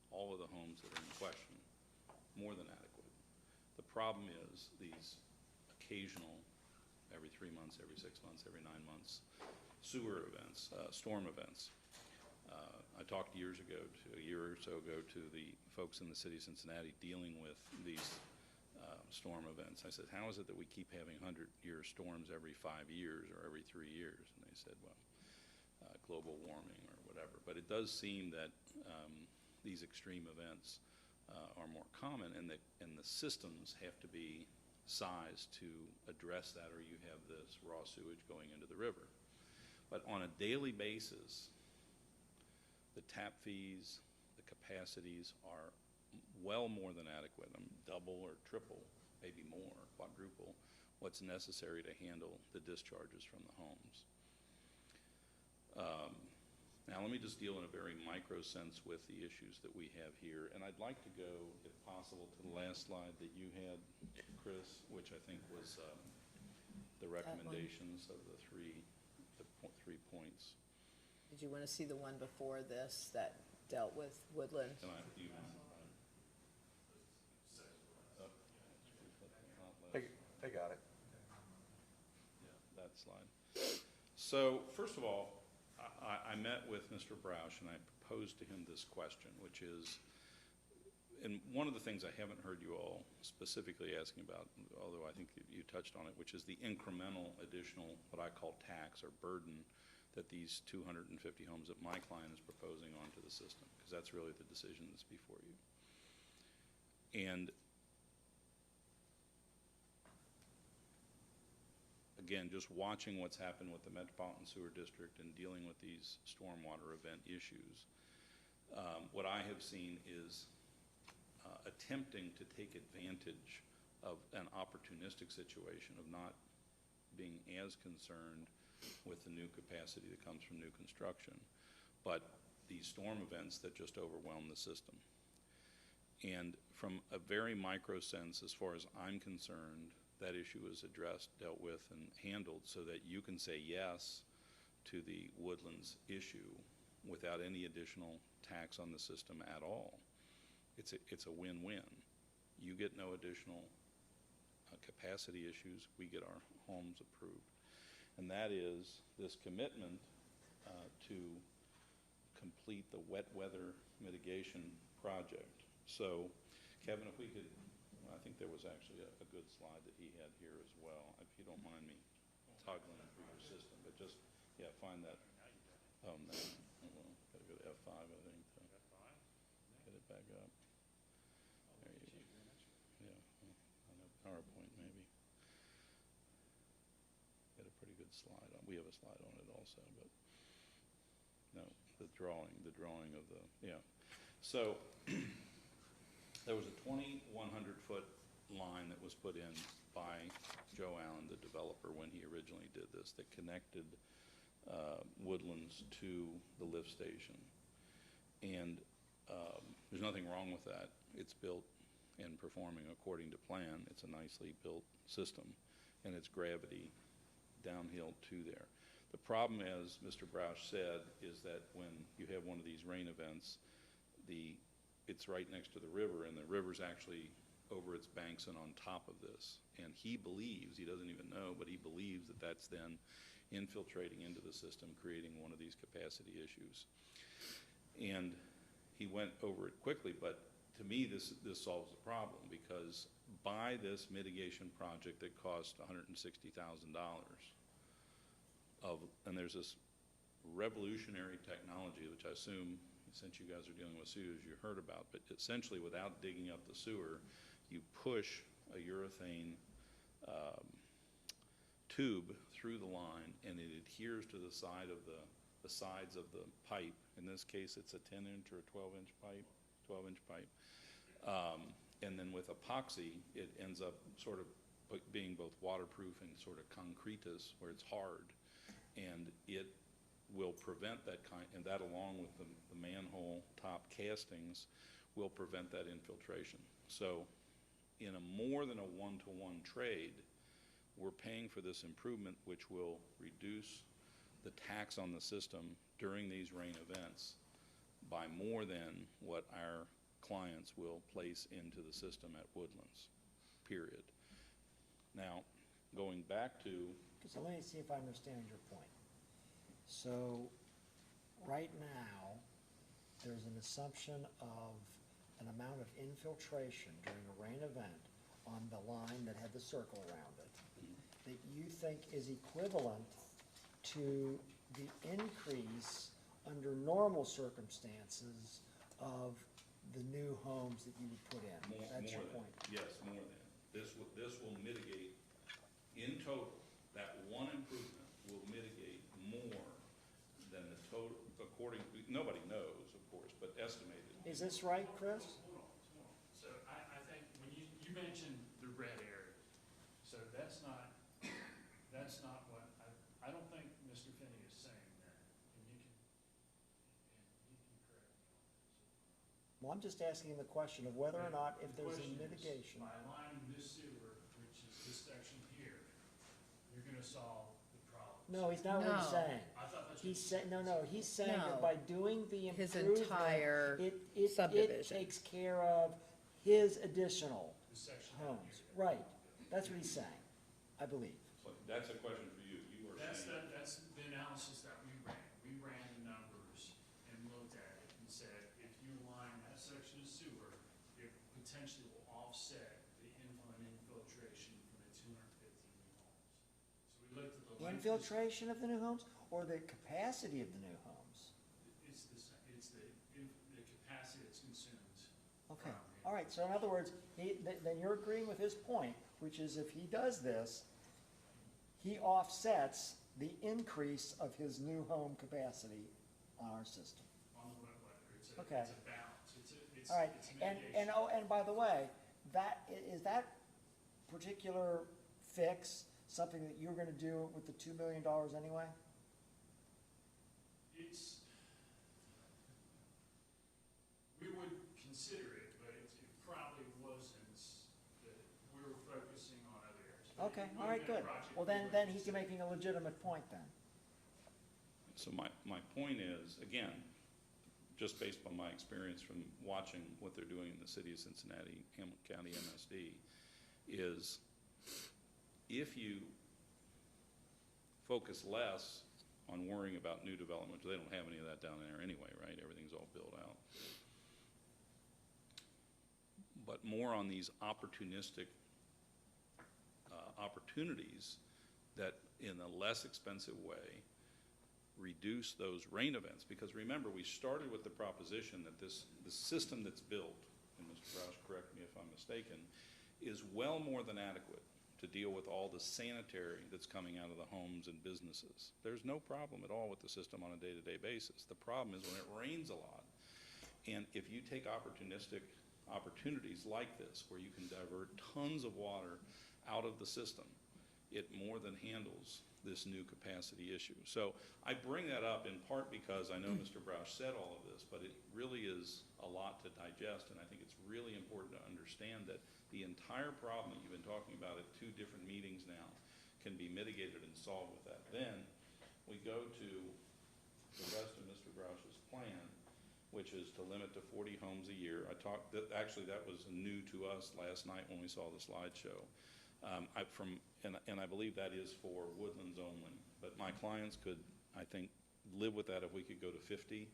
I: all of the homes that are in question, more than adequate. The problem is these occasional, every 3 months, every 6 months, every 9 months, sewer events, storm events. I talked a year or so ago, to the folks in the city of Cincinnati dealing with these storm events. I said, how is it that we keep having 100-year storms every 5 years or every 3 years? And they said, well, global warming or whatever. But it does seem that these extreme events are more common, and the systems have to be sized to address that, or you have this raw sewage going into the river. But on a daily basis, the tap fees, the capacities are well more than adequate. Double or triple, maybe more, quadruple, what's necessary to handle the discharges from the homes. Now let me just deal in a very micro sense with the issues that we have here. And I'd like to go, if possible, to the last slide that you had, Chris, which I think was the recommendations of the three points.
A: Did you want to see the one before this that dealt with Woodland?
I: And do you mind?
D: They got it.
I: Yeah, that slide. So first of all, I met with Mr. Broush and I proposed to him this question, which is, and one of the things I haven't heard you all specifically asking about, although I think you touched on it, which is the incremental additional, what I call tax or burden, that these 250 homes that my client is proposing onto the system, because that's really the decision that's before you. And again, just watching what's happened with the Metropolitan Sewer District and dealing with these stormwater event issues, what I have seen is attempting to take advantage of an opportunistic situation of not being as concerned with the new capacity that comes from new construction, but these storm events that just overwhelm the system. And from a very micro sense, as far as I'm concerned, that issue is addressed, dealt with, and handled so that you can say yes to the Woodlands issue without any additional tax on the system at all. It's a win-win. You get no additional capacity issues, we get our homes approved. And that is this commitment to complete the wet weather mitigation project. So, Kevin, if we could, I think there was actually a good slide that he had here as well, if you don't mind me toggling through your system, but just, yeah, find that. Oh, no, well, gotta go to F5, I think, to get it back up. There you go. Yeah, on a PowerPoint maybe. Get a pretty good slide on, we have a slide on it also, but no, the drawing of the, yeah. So, there was a 2,100-foot line that was put in by Joe Allen, the developer, when he originally did this, that connected Woodlands to the lift station. And there's nothing wrong with that. It's built and performing according to plan. It's a nicely built system, and it's gravity downhill to there. The problem, as Mr. Broush said, is that when you have one of these rain events, it's right next to the river, and the river's actually over its banks and on top of this. And he believes, he doesn't even know, but he believes that that's then infiltrating into the system, creating one of these capacity issues. And he went over it quickly, but to me this solves the problem, because by this mitigation project that cost $160,000 and there's this revolutionary technology, which I assume, since you guys are dealing with sewers, you heard about, but essentially without digging up the sewer, you push a urethane tube through the line, and it adheres to the sides of the pipe. In this case, it's a 10-inch or a 12-inch pipe, and then with epoxy, it ends up sort of being both waterproof and sort of concretus, where it's hard. And it will prevent that and that along with the manhole top castings will prevent that infiltration. So in a more than a one-to-one trade, we're paying for this improvement, which will reduce the tax on the system during these rain events by more than what our clients will place into the system at Woodlands, period. Now, going back to,
C: So let me see if I understand your point. So, right now, there's an assumption of an amount of infiltration during a rain event on the line that had the circle around it that you think is equivalent to the increase under normal circumstances of the new homes that you would put in. That's your point.
I: Yes, more than. This will mitigate, in total, that one improvement will mitigate more than the total, according, nobody knows, of course, but estimated.
C: Is this right, Chris?
B: Hold on. So I think when you mentioned the red area, so that's not what, I don't think Mr. Finney is saying that. And you can correct me on this.
C: Well, I'm just asking the question of whether or not if
B: The
C: there's a
B: question is,
C: mitigation.
B: by aligning this sewer, which is this section here, you're gonna solve the problem.
C: No, he's not what he's
A: No.
C: saying.
B: I thought that's what
C: He's saying, no, he's saying that
A: No.
C: by doing the
A: His
C: improvement,
A: entire
C: it
A: subdivision.
C: takes care of his additional
B: the section down
C: homes.
B: here.
C: Right, that's what he's saying, I believe.
I: So that's a question for you. You were saying.
B: That's the analysis that we ran. We ran the numbers and looked at it and said, if you align that section of sewer, it potentially will offset the infiltration from the 250 new homes. So we looked at the. length of-
C: Infiltration of the new homes or the capacity of the new homes?
B: It's the capacity that's consumed.
C: Okay,
B: from the-
C: all right, so in other words, then you're agreeing with his point, which is if he does this, he offsets the increase of his new home capacity on our system.
B: On the wet weather.
C: Okay.
B: It's a balance. It's
C: All right,
B: it's
C: and,
B: mitigation.
C: and by the way, is that particular fix something that you're gonna do with the $2 million anyway?
B: We would consider it, but it probably wasn't, that we were focusing on other areas. But
C: Okay,
B: it
C: all
B: would
C: right,
B: have been a
C: good.
B: project
C: Well,
B: we
C: then
B: would
C: he's
B: consider.
C: making a legitimate point then.
I: So my point is, again, just based on my experience from watching what they're doing in the city of Cincinnati, Hamilton County MSD, is if you focus less on worrying about new development, they don't have any of that down there anyway, right? Everything's all built out. But more on these opportunistic opportunities that in a less expensive way reduce those rain events. Because remember, we started with the proposition that the system that's built, and Mr. Roush, correct me if I'm mistaken, is well more than adequate to deal with all the sanitary that's coming out of the homes and businesses. There's no problem at all with the system on a day-to-day basis. The problem is when it rains a lot. And if you take opportunistic opportunities like this, where you can divert tons of water out of the system, it more than handles this new capacity issue. So I bring that up in part because I know Mr. Roush said all of this, but it really is a lot to digest, and I think it's really important to understand that the entire problem that you've been talking about at 2 different meetings now can be mitigated and solved with that. Then we go to the rest of Mr. Roush's plan, which is to limit to 40 homes a year. Actually, that was new to us last night when we saw the slideshow. And I believe that is for Woodlands only, but my clients could, I think, live with that if we could go to 50.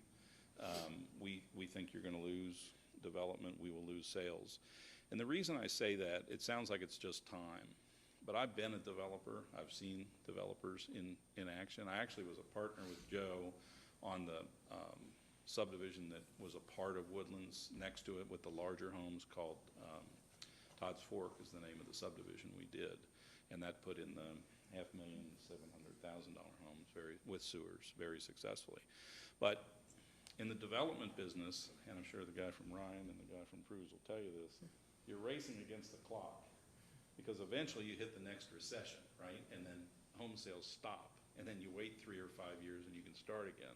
I: We think you're gonna lose development, we will lose sales. And the reason I say that, it sounds like it's just time, but I've been a developer, I've seen developers in action. I actually was a partner with Joe on the subdivision that was a part of Woodlands next to it with the larger homes called Todd's Fork is the name of the subdivision we did. And that put in the $500,700,000 homes with sewers very successfully. But in the development business, and I'm sure the guy from Ryan and the guy from Pruz will tell you this, you're racing against the clock. Because eventually you hit the next recession, right? And then home sales stop, and then you wait 3 or 5 years and you can start again.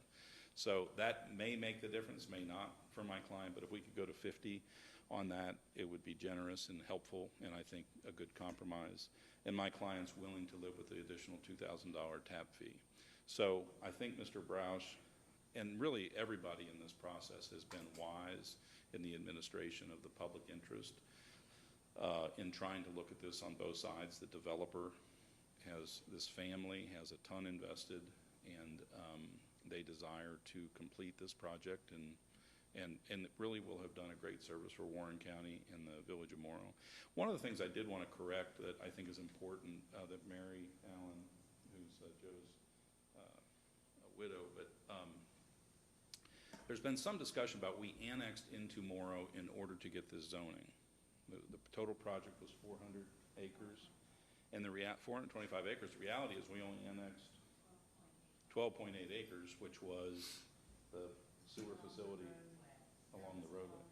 I: So that may make the difference, may not for my client, but if we could go to 50 on that, it would be generous and helpful, and I think a good compromise. And my client's willing to live with the additional $2,000 tap fee. So I think Mr. Broush, and really everybody in this process, has been wise in the administration of the public interest in trying to look at this on both sides. The developer this family has a ton invested, and they desire to complete this project, and it really will have done a great service for Warren County and the Village of Morrow. One of the things I did want to correct that I think is important, that Mary Allen, who's Joe's widow, but there's been some discussion about we annexed into Morrow in order to get this zoning. The total project was 400 acres, and 425 acres. The reality is we only annexed 12.8 acres, which was the sewer facility along the roadway.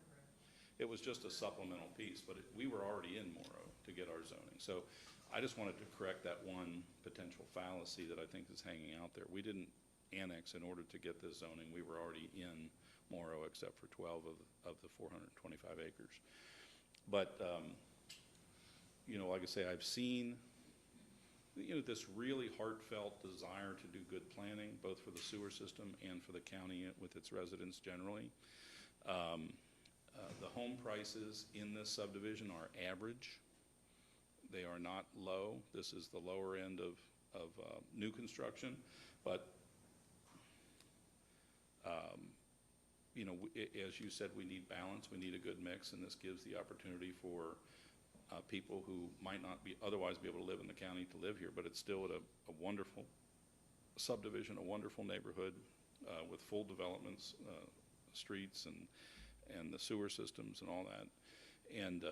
I: It was just a supplemental piece, but we were already in Morrow to get our zoning. So I just wanted to correct that one potential fallacy that I think is hanging out there. We didn't annex in order to get this zoning. We were already in Morrow except for 12 of the 425 acres. But, like I say, I've seen, this really heartfelt desire to do good planning, both for the sewer system and for the county with its residents generally. The home prices in this subdivision are average. They are not low. This is the lower end of new construction, but as you said, we need balance, we need a good mix, and this gives the opportunity for people who might not otherwise be able to live in the county to live here, but it's still a wonderful subdivision, a wonderful neighborhood with full developments, streets and the sewer systems and all that. And,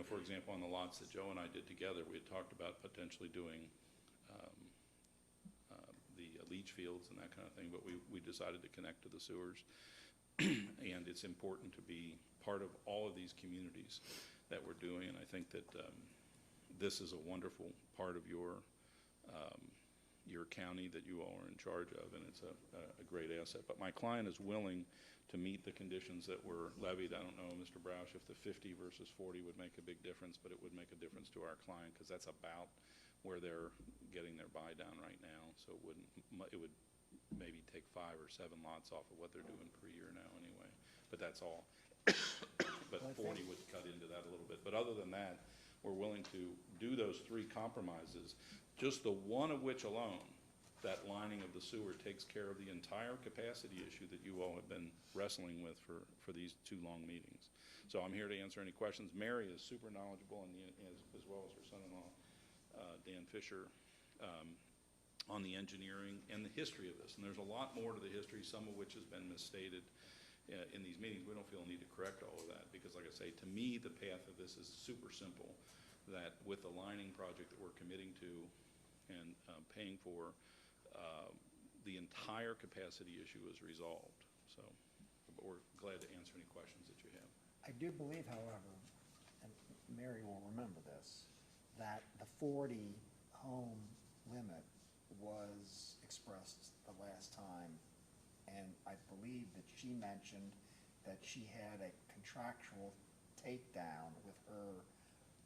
I: for example, on the lots that Joe and I did together, we had talked about potentially doing the leach fields and that kind of thing, but we decided to connect to the sewers. And it's important to be part of all of these communities that we're doing, and I think that this is a wonderful part of your county that you all are in charge of, and it's a great asset. But my client is willing to meet the conditions that were levied. I don't know, Mr. Broush, if the 50 versus 40 would make a big difference, but it would make a difference to our client because that's about where they're getting their buy down right now. So it would maybe take 5 or 7 lots off of what they're doing per year now anyway. But that's all. But 40 would cut into that a little bit. But other than that, we're willing to do those 3 compromises, just the one of which alone, that lining of the sewer, takes care of the entire capacity issue that you all have been wrestling with for these 2 long meetings. So I'm here to answer any questions. Mary is super knowledgeable, and as well as her son-in-law, Dan Fisher, on the engineering and the history of this. And there's a lot more to the history, some of which has been misstated in these meetings. We don't feel a need to correct all of that because, like I say, to me, the path of this is super simple, that with the lining project that we're committing to and paying for, the entire capacity issue is resolved. So, but we're glad to answer any questions that you have.
C: I do believe, however, and Mary will remember this, that the 40 home limit was expressed the last time, and I believe that she mentioned that she had a contractual takedown with her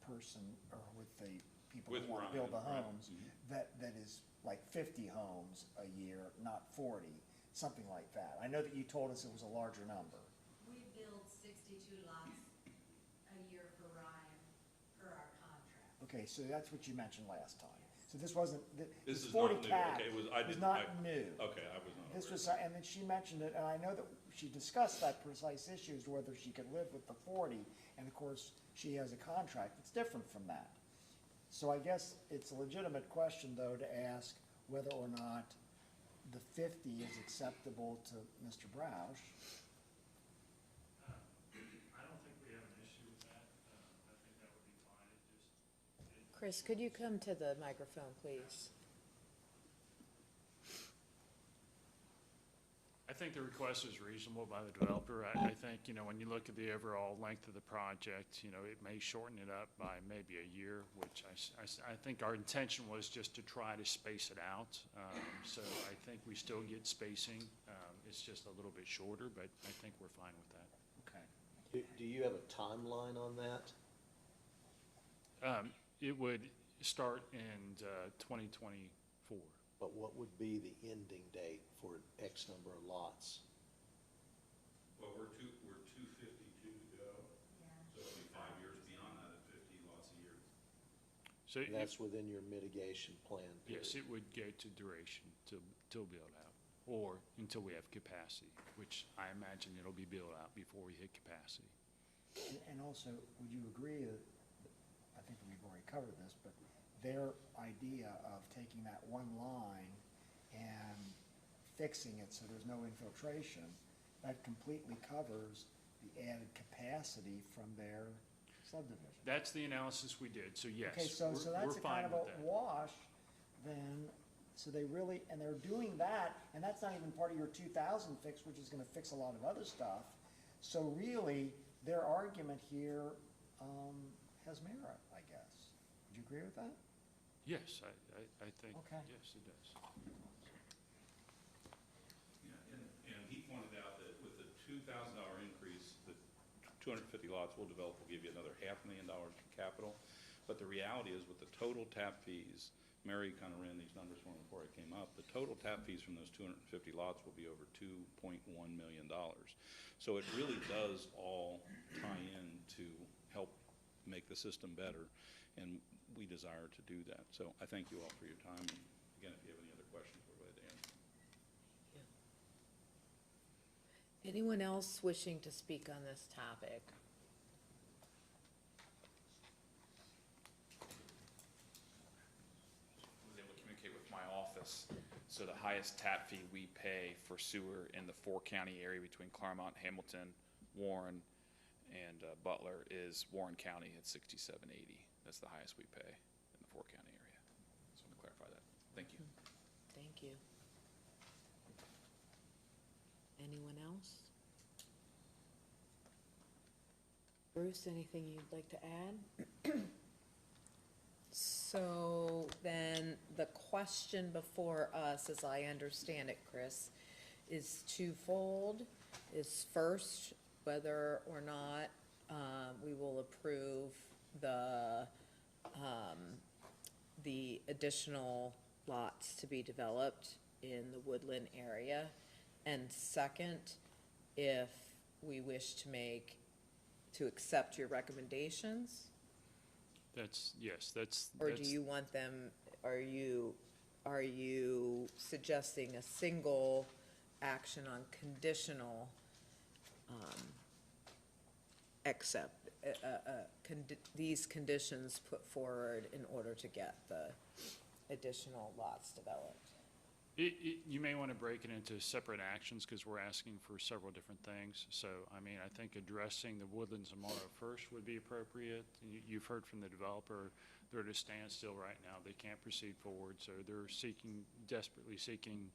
C: person, or with the people who want to build the homes, that is like 50 homes a year, not 40, something like that. I know that you told us it was a larger number.
J: We build 62 lots a year for Ryan per our contract.
C: Okay, so that's what you mentioned last time. So this wasn't,
I: This is
C: 40
I: not new.
C: cap
I: Okay,
C: was not new.
I: Okay, I was not
C: This
I: aware.
C: was, and then she mentioned it, and I know that she discussed that precise issue as to whether she could live with the 40, and of course, she has a contract that's different from that. So I guess it's a legitimate question, though, to ask whether or not the 50 is acceptable to Mr. Broush.
B: I don't think we have an issue with that. I think that would be fine.
A: Chris, could you come to the microphone, please?
B: I think the request is reasonable by the developer. I think think, when you look at the overall length of the project, it may shorten it up by maybe a year, which I think our intention was just to try to space it out. So I think we still get spacing. It's just a little bit shorter, but I think we're fine with that.
C: Okay.
F: Do you have a timeline on that?
B: It would start in 2024.
F: But what would be the ending date for X number of lots?
I: Well, we're 252 to go,
J: Yeah.
I: so it'll be 5 years beyond that at 50 lots a year.
B: So,
F: And that's within your mitigation plan period?
B: yes, it would go to duration to build out, or until we have capacity, which I imagine it'll be built out before we hit capacity.
C: And also, would you agree, I think we've already covered this, but their idea of taking that one line and fixing it so there's no infiltration, that completely covers the added capacity from their subdivision.
B: That's the analysis we did, so yes,
C: Okay, so that's
B: we're
C: a kind
B: fine
C: of
B: with
C: a
B: that.
C: wash, then, so they really, and they're doing that, and that's not even part of your 2,000 fix, which is gonna fix a lot of other stuff. So really, their argument here, has merit, I guess. Would you agree with that?
B: Yes, I think,
C: Okay.
B: yes, it does.
I: Yeah, and he pointed out that with the $2,000 increase, the 250 lots we'll develop will give you another $500,000 in capital. But the reality is with the total tap fees, Mary kind of ran these numbers for me before I came up, the total tap fees from those 250 lots will be over $2.1 million. So it really does all tie in to help make the system better, and we desire to do that. So I thank you all for your time, and again, if you have any other questions, we're ready to answer.
A: Anyone else wishing to speak on this topic?
H: Was able to communicate with my office. So the highest tap fee we pay for sewer in the four-county area between Claremont, Hamilton, Warren, and Butler is Warren County at $67.80. That's the highest we pay in the four-county area. Just want to clarify that. Thank you.
A: Thank you. Anyone else? Bruce, anything you'd like to add? So then the question before us, as I understand it, Chris, is twofold. Is first, whether or not we will approve the additional lots to be developed in the Woodland area. And second, if we wish to accept your recommendations?
B: That's.
A: Or do you want them, are you suggesting a single action on conditional, these conditions put forward in order to get the additional lots developed?
B: You may want to break it into separate actions because we're asking for several different things. So, I think addressing the Woodlands and Morrow first would be appropriate. You've heard from the developer, they're at a standstill right now. They can't proceed forward, so they're desperately seeking,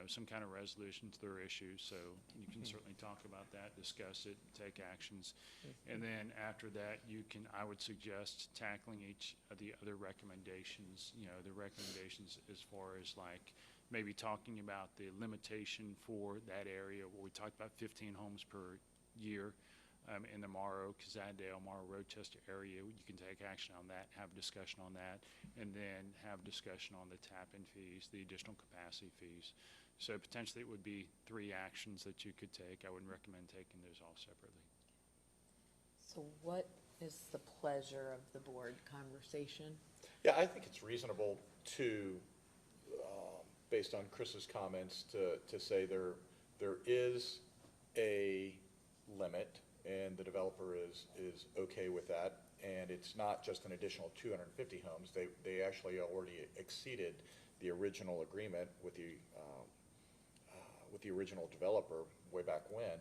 B: some kind of resolution to their issues. So you can certainly talk about that, discuss it, take actions. And then after that, I would suggest tackling each of the other recommendations, the recommendations as far as maybe talking about the limitation for that area where we talked about 15 homes per year in the Morrow, Kazadale, Morrow, Rochester area. You can take action on that, have a discussion on that, and then have discussion on the tap-in fees, the additional capacity fees. So potentially it would be 3 actions that you could take. I would recommend taking those all separately.
A: So what is the pleasure of the board conversation?
D: Yeah, I think it's reasonable to, based on Chris's comments, to say there is a limit, and the developer is okay with that, and it's not just an additional 250 homes. They actually already exceeded the original agreement with the original developer way back when.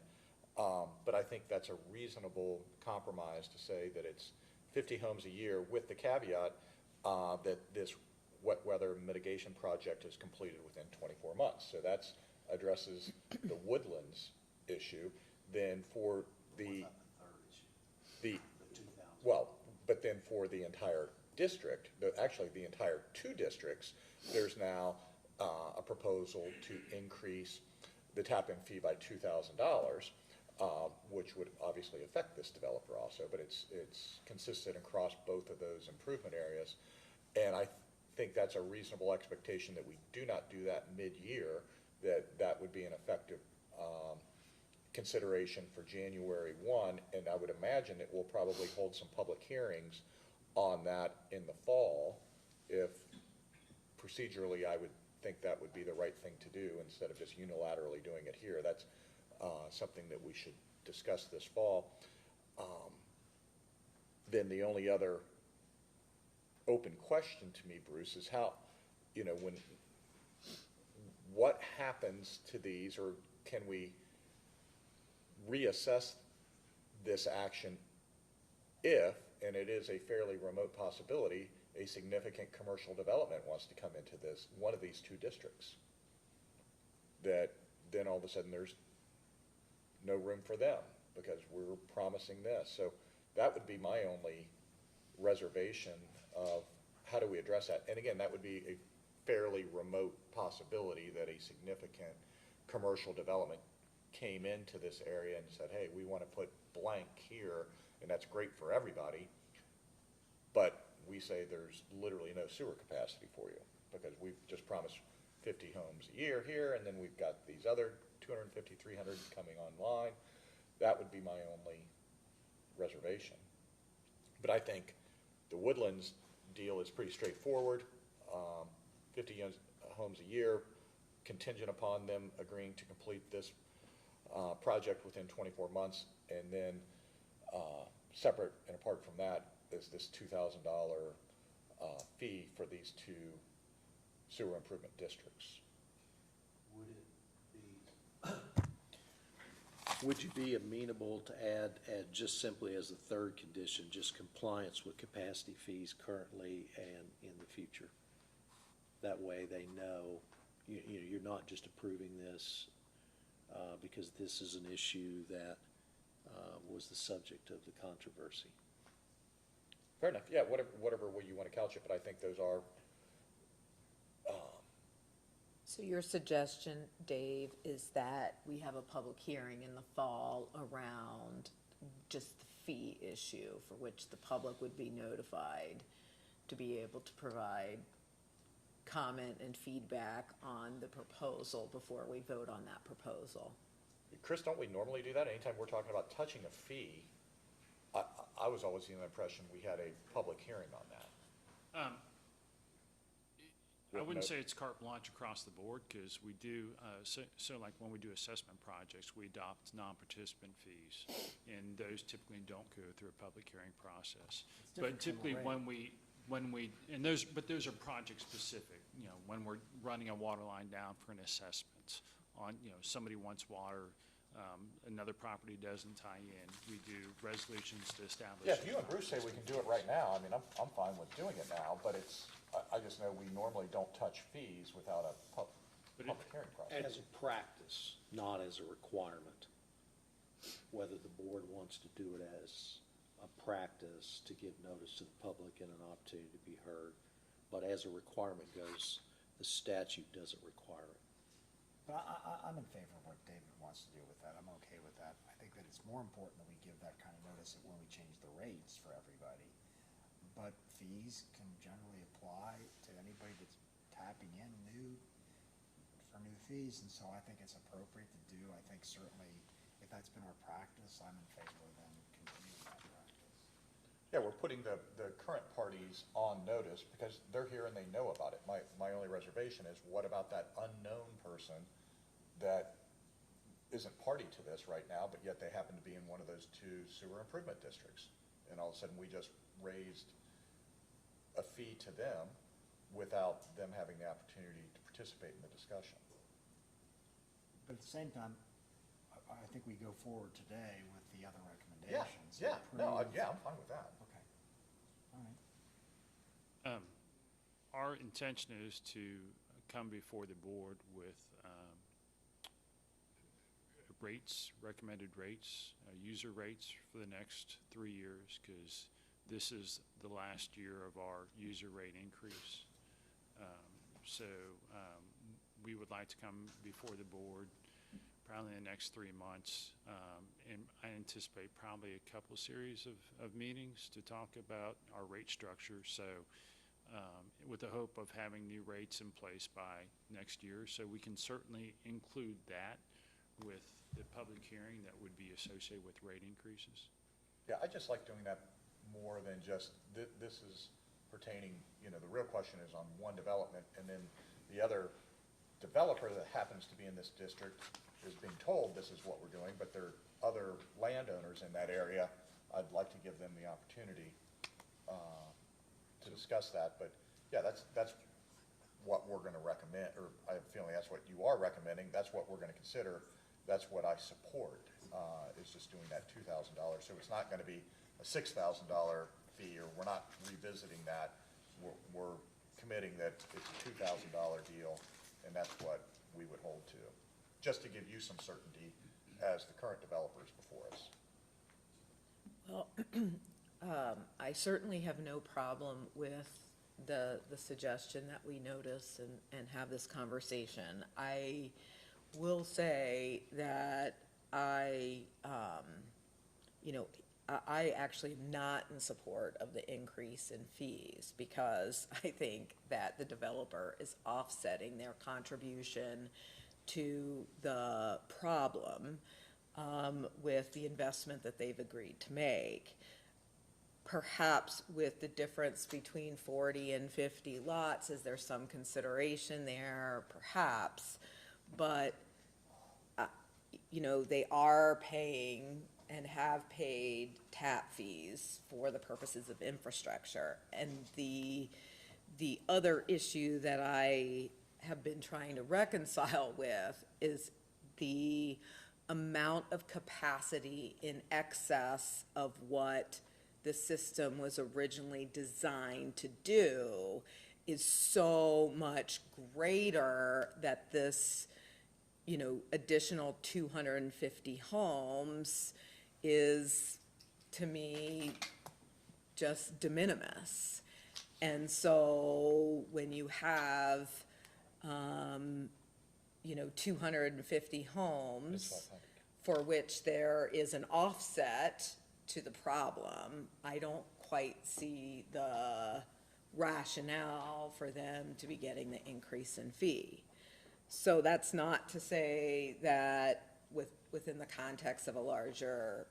D: But I think that's a reasonable compromise to say that it's 50 homes a year with the caveat that this wet weather mitigation project is completed within 24 months. So that addresses the Woodlands issue. Then for the, well, but then for the entire district, actually the entire two districts, there's now a proposal to increase the tap-in fee by $2,000, which would obviously affect this developer also, but it's consistent across both of those improvement areas. And I think that's a reasonable expectation that we do not do that mid-year, that would be an effective consideration for January 1, and I would imagine it will probably hold some public hearings on that in the fall. If procedurally, I would think that would be the right thing to do instead of just unilaterally doing it here. That's something that we should discuss this fall. Then the only other open question to me, Bruce, is how, what happens to these, or can we reassess this action if, and it is a fairly remote possibility, a significant commercial development wants to come into one of these two districts? That then all of a sudden there's no room for them because we're promising this. So that would be my only reservation of how do we address that? And again, that would be a fairly remote possibility that a significant commercial development came into this area and said, hey, we want to put blank here, and that's great for everybody, but we say there's literally no sewer capacity for you because we've just promised 50 homes a year here, and then we've got these other 250, 300 coming online. That would be my only reservation. But I think the Woodlands deal is pretty straightforward. 50 homes a year, contingent upon them agreeing to complete this project within 24 months, and then separate and apart from that is this $2,000 fee for these two sewer improvement districts.
F: Would you be amenable to add just simply as a third condition, just compliance with capacity fees currently and in the future? That way they know, you're not just approving this because this is an issue that was the subject of the controversy.
D: Fair enough. Yeah, whatever way you want to couch it, but I think those are.
A: So your suggestion, Dave, is that we have a public hearing in the fall around just the fee issue for which the public would be notified to be able to provide comment and feedback on the proposal before we vote on that proposal?
D: Chris, don't we normally do that? Anytime we're talking about touching a fee, I was always under the impression we had a public hearing on that.
B: I wouldn't say it's carte blanche across the board, because we do, so like when we do assessment projects, we adopt non-participant fees, and those typically don't go through a public hearing process. But typically when we, but those are project specific, when we're running a water line down for an assessment on, somebody wants water, another property doesn't tie in, we do resolutions to establish.
D: Yeah, if you and Bruce say we can do it right now, I mean, I'm fine with doing it now, but I just know we normally don't touch fees without a public hearing process.
F: As a practice, not as a requirement. Whether the board wants to do it as a practice to give notice to the public and an opportunity to be heard, but as a requirement goes, the statute doesn't require it.
C: But I'm in favor of what David wants to do with that. I'm okay with that. I think that it's more important that we give that kind of notice when we change the rates for everybody. But fees can generally apply to anybody that's tapping in for new fees, and so I think it's appropriate to do. I think certainly if that's been our practice, I'm in favor of them continuing that practice.
D: Yeah, we're putting the current parties on notice because they're here and they know about it. My only reservation is what about that unknown person that isn't party to this right now, but yet they happen to be in one of those two sewer improvement districts. And all of a sudden we just raised a fee to them without them having the opportunity to participate in the discussion.
C: But at the same time, I think we go forward today with the other recommendations.
D: Yeah, I'm fine with that.
C: Okay, all right.
B: Our intention is to come before the board with a rates, recommended rates, user rates for the next 3 years, because this is the last year of our user rate increase. So we would like to come before the board probably in the next 3 months. And I anticipate probably a couple series of meetings to talk about our rate structure. So with the hope of having new rates in place by next year. So we can certainly include that with the public hearing that would be associated with rate increases.
D: Yeah, I just like doing that more than just, this is pertaining, the real question is on one development, and then the other developer that happens to be in this district is being told this is what we're doing, but there are other landowners in that area. I'd like to give them the opportunity to discuss that, but yeah, that's what we're gonna recommend, or I have a feeling that's what you are recommending, that's what we're gonna consider, that's what I support, is just doing that $2,000. So it's not gonna be a $6,000 fee, or we're not revisiting that. We're committing that it's a $2,000 deal, and that's what we would hold to, just to give you some certainty as the current developers before us.
A: Well, I certainly have no problem with the suggestion that we notice and have this conversation. I will say that I actually am not in support of the increase in fees, because I think that the developer is offsetting their contribution to the problem with the investment that they've agreed to make. Perhaps with the difference between 40 and 50 lots, is there some consideration there? Perhaps, but they are paying and have paid tap fees for the purposes of infrastructure. And the other issue that I have been trying to reconcile with is the amount of capacity in excess of what the system was originally designed to do is so much greater that this, additional 250 homes is, to me, just de minimis. And so when you have, 250 homes for which there is an offset to the problem, I don't quite see the rationale for them to be getting the increase in fee. So that's not to say that within the context of a larger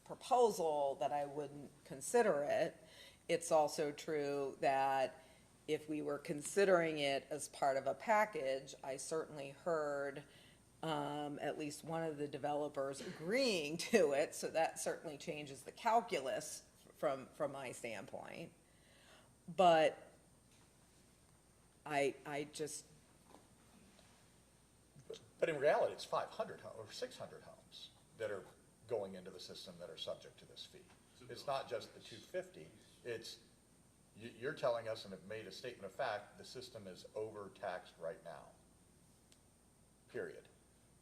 A: proposal that I wouldn't consider it. It's also true that if we were considering it as part of a package, I certainly heard at least one of the developers agreeing to it, so that certainly changes the calculus from my standpoint. But I just...
D: But in reality, it's 500 or 600 homes that are going into the system that are subject to this fee. It's not just the 250, it's, you're telling us and have made a statement of fact, the system is overtaxed right now, period.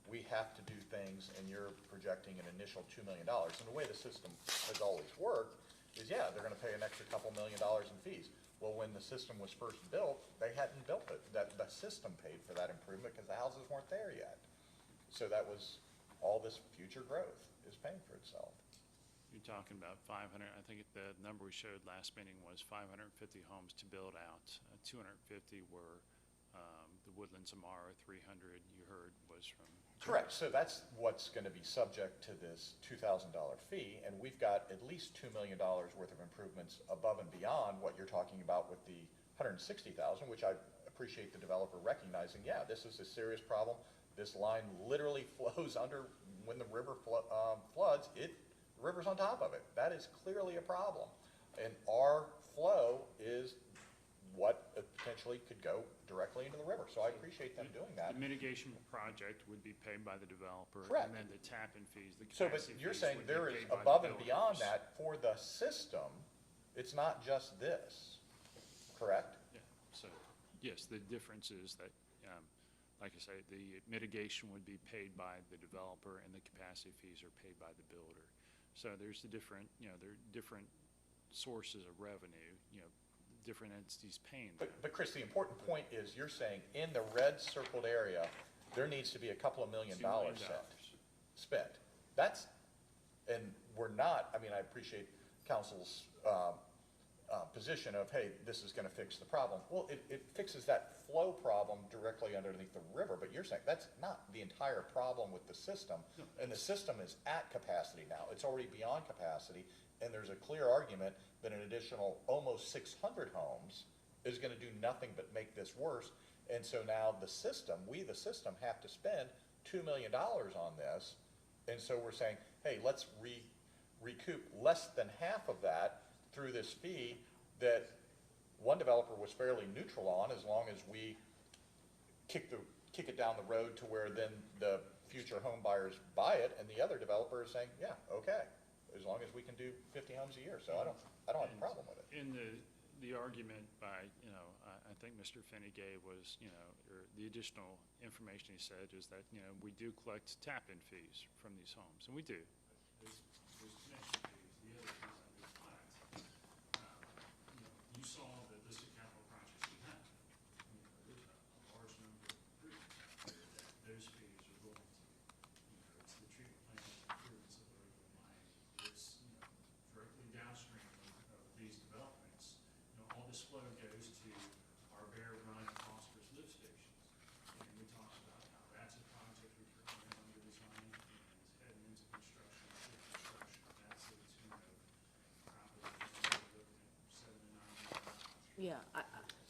D: We have to do things, and you're projecting an initial $2 million. And the way the system has always worked is, yeah, they're gonna pay an extra couple $1 million in fees. Well, when the system was first built, they hadn't built it. The system paid for that improvement because the houses weren't there yet. So that was, all this future growth is paying for itself.
B: You're talking about 500, I think the number we showed last meeting was 550 homes to build out. 250 were the Woodlands Amara, 300 you heard was from...
D: Correct, so that's what's gonna be subject to this $2,000 fee, and we've got at least $2 million worth of improvements above and beyond what you're talking about with the $160,000, which I appreciate the developer recognizing, yeah, this is a serious problem. This line literally flows under, when the river floods, the river's on top of it. That is clearly a problem. And our flow is what potentially could go directly into the river. So I appreciate them doing that.
B: The mitigation project would be paid by the developer.
D: Correct.
B: And then the tap-in fees, the
D: So, but
B: capacity
D: you're
B: fees
D: saying
B: would be
D: there is
B: paid by the
D: above and beyond
B: developers.
D: that for the system, it's not just this, correct?
B: Yeah, so, yes, the difference is that like I say, the mitigation would be paid by the developer and the capacity fees are paid by the builder. So there's the different, there are different sources of revenue, different entities paying them.
D: But Chris, the important point is you're saying in the red circled area, there needs to be a couple of $1 million
B: $2 million.
D: spent. That's, and we're not, I mean, I appreciate council's position of, hey, this is gonna fix the problem. Well, it fixes that flow problem directly underneath the river, but you're saying that's not the entire problem with the system. And the system is at capacity now. It's already beyond capacity, and there's a clear argument that an additional almost 600 homes is gonna do nothing but make this worse. And so now the system, the system have to spend $2 million on this. And so we're saying, hey, let's recoup less than half of that through this fee that one developer was fairly neutral on, as long as we kick it down the road to where then the future home buyers buy it, and the other developer is saying, yeah, okay, as long as we can do 50 homes a year. So I don't have a problem with it.
B: In the argument by, I think Mr. Finney gave was, or the additional information he said is that, we do collect tap-in fees from these homes, and we do. There's connection fees, the other fees that we collect. You saw the list of capital projects we have. There's a large number of improvements out there that those fees are going to. It's the treatment plant improvements that we're buying. It's, directly downstream of these developments. All this flow goes to our Bear Run and Phosphorus lift stations. And we talked about how that's a project we currently have under design and is heading into construction. That's a tune of probably looking at $7 to $9 million.
A: Yeah,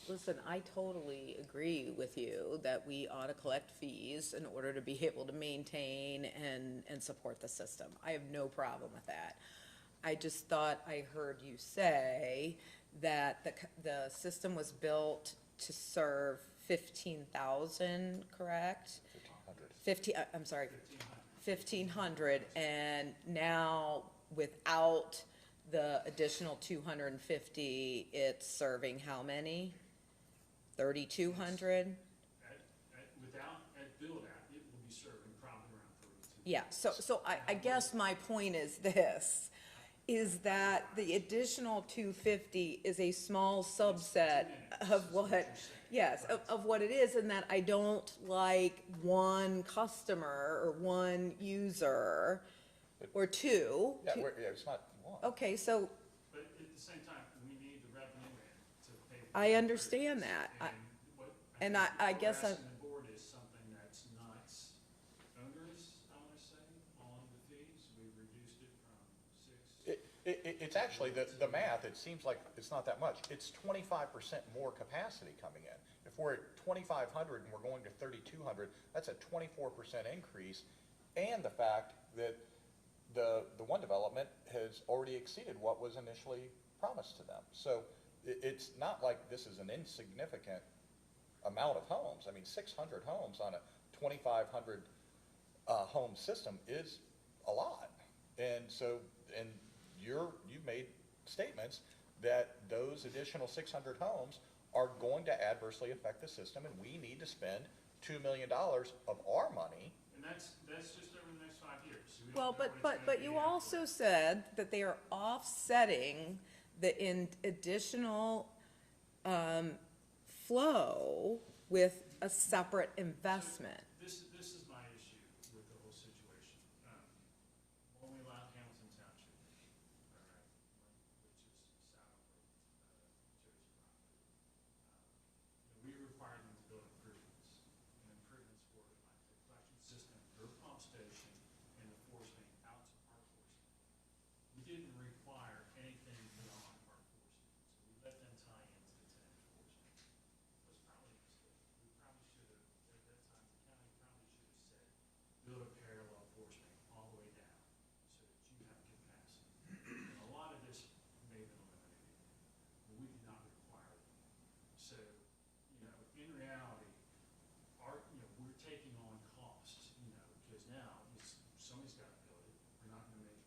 A: listen, I totally agree with you that we ought to collect fees in order to be able to maintain and support the system. I have no problem with that. I just thought I heard you say that the system was built to serve 15,000, correct?
D: 1,500.
A: I'm sorry, 1,500, and now without the additional 250, it's serving how many? 3,200?
B: At build-out, it will be serving probably around 32.
A: Yeah, so I guess my point is this, is that the additional 250 is a small subset of what, yes, of what it is, and that I don't like one customer or one user or two.
D: Yeah, it's not one.
A: Okay, so
B: But at the same time, we need the revenue in to pay. For
A: I
B: the
A: understand
B: improvements.
A: that.
B: And
A: and
B: think
A: I
B: what
A: guess
B: we're
A: I-
B: asking the board is something that's not onerous, I want to say, on the fees. We've reduced it from 6.
D: It's actually, the math, it seems like it's not that much. It's 25% more capacity coming in. If we're at 2,500 and we're going to 3,200, that's a 24% increase. And the fact that the one development has already exceeded what was initially promised to them. So it's not like this is an insignificant amount of homes. I mean, 600 homes on a 2,500 home system is a lot. And so, and you've made statements that those additional 600 homes are going to adversely affect the system, and we need to spend $2 million of our money.
B: And that's just over the next 5 years. So we don't
A: Well,
B: know what it's
A: but
B: gonna be
A: you
B: after
A: also
B: that.
A: said that they are offsetting the additional flow with a separate investment.
B: This is my issue with the whole situation. When we allowed Hamilton Township, all right, which is south of Joe's property, we required them to build improvements. And improvements were like the collection system, their pump station, and the force main out to our force main. We didn't require anything beyond our force main, so we let them tie into the 10 force main. It was probably a mistake. We probably should have, at that time, the county probably should have said, build a parallel force main all the way down so that you have capacity. And a lot of this may have been eliminated, but we did not require it. So, in reality, we're taking on costs, because now somebody's got to build it. We're not going to make,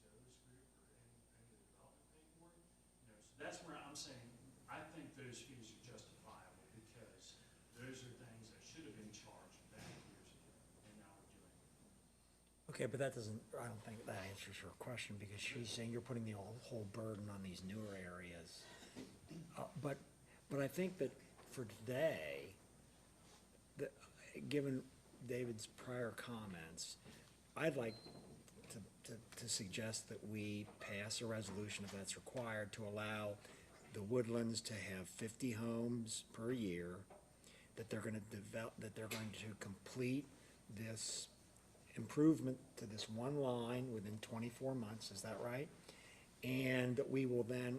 B: Joe's group or any of the development pay for it. So that's where I'm saying, I think those fees are justifiable because those are things that should have been charged
C: Okay, but that doesn't, I don't think that answers her question, because she's saying you're putting the whole burden on these newer areas. But I think that for today, given David's prior comments, I'd like to suggest that we pass a resolution, if that's required, to allow the Woodlands to have 50 homes per year, that they're gonna develop, that they're going to complete this improvement to this one line within 24 months, is that right? And that we will then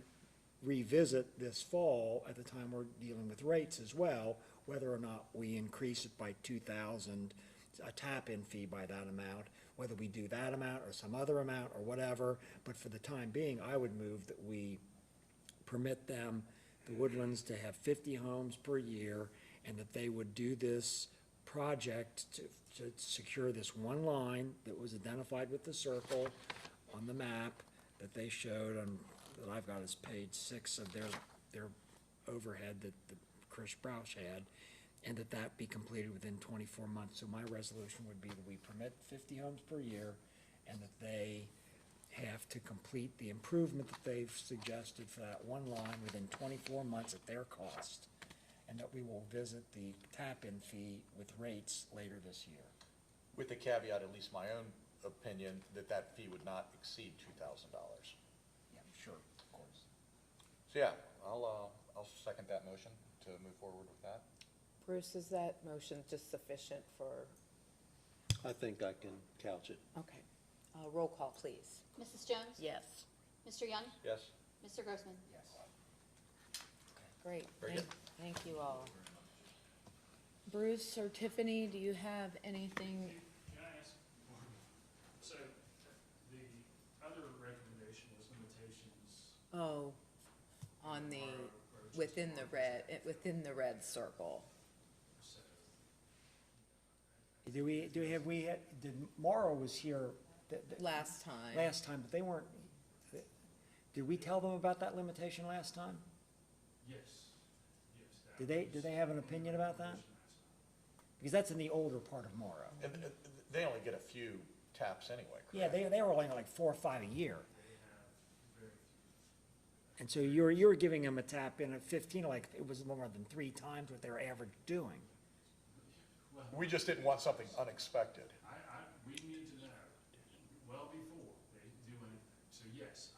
C: revisit this fall, at the time we're dealing with rates as well, whether or not we increase it by 2,000, a tap-in fee by that amount, whether we do that amount or some other amount or whatever. But for the time being, I would move that we permit them, the Woodlands, to have 50 homes per year, and that they would do this project to secure this one line that was identified with the circle on the map that they showed on, that I've got as page 6 of their overhead that Chris Brouch had, and that be completed within 24 months. So my resolution would be that we permit 50 homes per year, and that they have to complete the improvement that they've suggested for that one line within 24 months at their cost, and that we will visit the tap-in fee with rates later this year.
D: With the caveat, at least my own opinion, that fee would not exceed $2,000.
C: Yeah, sure, of course.
D: So yeah, I'll second that motion to move forward with that.
A: Bruce, is that motion just sufficient for,
F: I think I can couch it.
A: okay. Roll call, please.
K: Mrs. Jones?
A: Yes.
K: Mr. Young?
D: Yes?
K: Mr. Grossman?
C: Yes.
A: Great.
D: Very good.
A: Thank you all. Bruce or Tiffany, do you have anything?
B: Can I ask one? So the other recommendation was limitations.
A: Oh, on the, within the red circle.
C: Did Morrow was here
A: Last time.
C: last time, but they weren't, did we tell them about that limitation last time?
B: Yes, yes.
C: Did they have an opinion about that? Because that's in the older part of Morrow.
D: And they only get a few taps anyway,
C: Yeah,
D: correct?
C: they were only like 4 or 5 a year. And so you were giving them a tap in at 15, like it was more than 3 times what they were average doing.
D: We just didn't want something unexpected.
B: We need to know well before they do anything. So yes,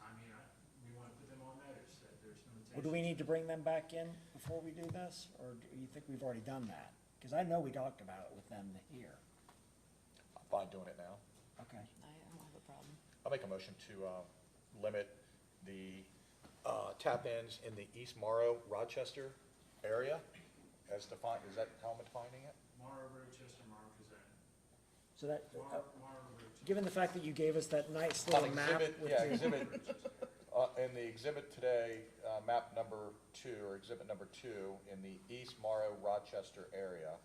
B: we want to put them on notice that there's limitations.
C: Well, do we need to bring them back in before we do this, or do you think we've already done that? Because I know we talked about it with them here.
D: I'm fine doing it now.
C: Okay.
A: I don't have a problem.
D: I'll make a motion to limit the tap-ins in the East Morrow, Rochester area as defined. Is that how I'm defining it?
B: Morrow, Rochester, Morrow, Kazan.
C: So that,
B: Morrow, Rochester.
C: given the fact that you gave us that nice
D: On
C: little map.
D: exhibit,
C: with
D: yeah,
C: the-
D: exhibit, in the exhibit today, map number 2, or exhibit number 2, in the East Morrow, Rochester area.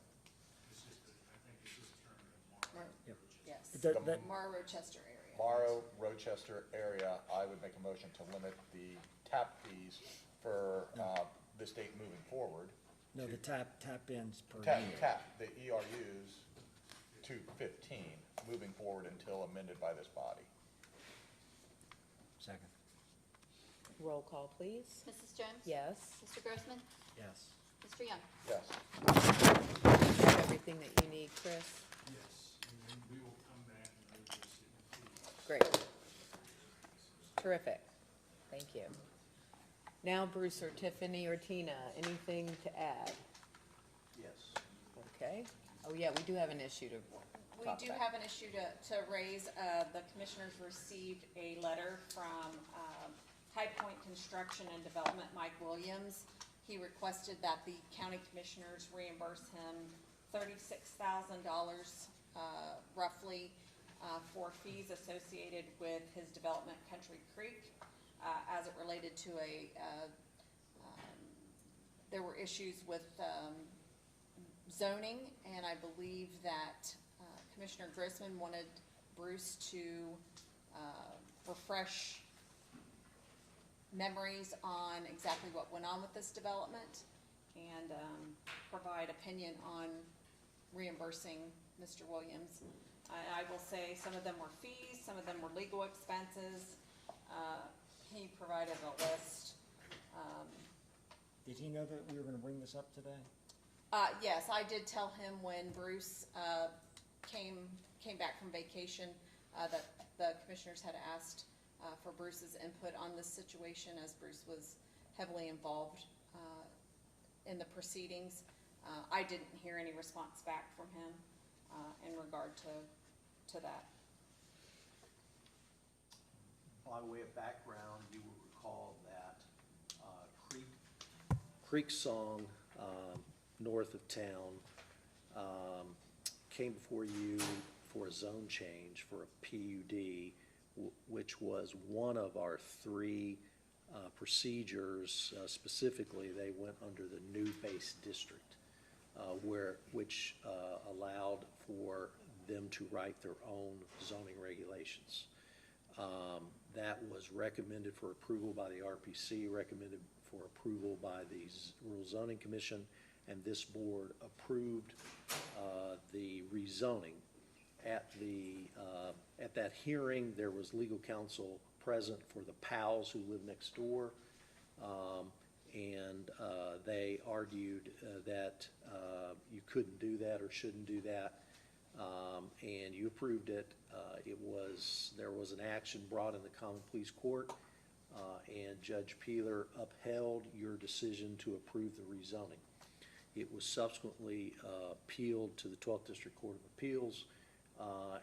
B: It's just, I think it's just termed Morrow.
C: Yep.
K: Yes.
C: that-
K: Morrow Rochester area.
D: Morrow, Rochester area, I would make a motion to limit the tap fees for this date moving forward.
C: No, the tap-ins per
D: Tap,
C: year.
D: the ERUs to 15, moving forward until amended by this body.
C: Second.
A: Roll call, please.
K: Mrs. Jones?
A: Yes.
K: Mr. Grossman?
C: Yes.
K: Mr. Young?
D: Yes.
A: Have everything that you need, Chris?
B: Yes, and then we will come back and revisit it.
A: Great. Terrific. Thank you. Now, Bruce or Tiffany or Tina, anything to add?
F: Yes.
A: Okay. Oh, yeah, we do have an issue to
L: We
A: talk
L: do
A: about.
L: have an issue to raise. The commissioners received a letter from High Point Construction and Development, Mike Williams. He requested that the county commissioners reimburse him $36,000 roughly for fees associated with his development Country Creek as it related to there were issues with zoning, and I believe that Commissioner Grossman wanted Bruce to refresh memories on exactly what went on with this development and provide opinion on reimbursing Mr. Williams. I will say some of them were fees, some of them were legal expenses. He provided a list.
C: Did he know that we were gonna bring this up today?
L: Yes, I did tell him when Bruce, came back from vacation, that the commissioners had asked, for Bruce's input on this situation, as Bruce was heavily involved, in the proceedings. I didn't hear any response back from him, in regard to that.
F: By way of background, you will recall that Creek Song, north of town, came before you for a zone change for a PUD, which was one of our three procedures. Specifically, they went under the new base district, which allowed for them to write their own zoning regulations. That was recommended for approval by the RPC, recommended for approval by the Rural Zoning Commission, and this board approved the rezoning. At that hearing, there was legal counsel present for the Powells who live next door, and they argued that you couldn't do that or shouldn't do that, and you approved it. There was an action brought in the Common Pleas Court, and Judge Peeler upheld your decision to approve the rezoning. It was subsequently appealed to the 12th District Court of Appeals,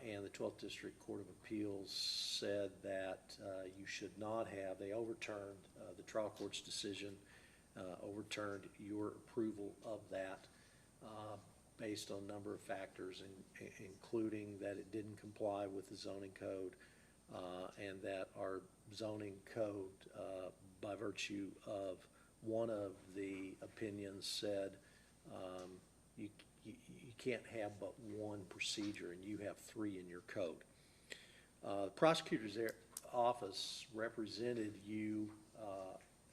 F: and the 12th District Court of Appeals said that you should not have, they overturned the trial court's decision, overturned your approval of that based on a number of factors, including that it didn't comply with the zoning code, and that our zoning code, by virtue of one of the opinions, said you can't have but one procedure, and you have three in your code. The prosecutor's office represented you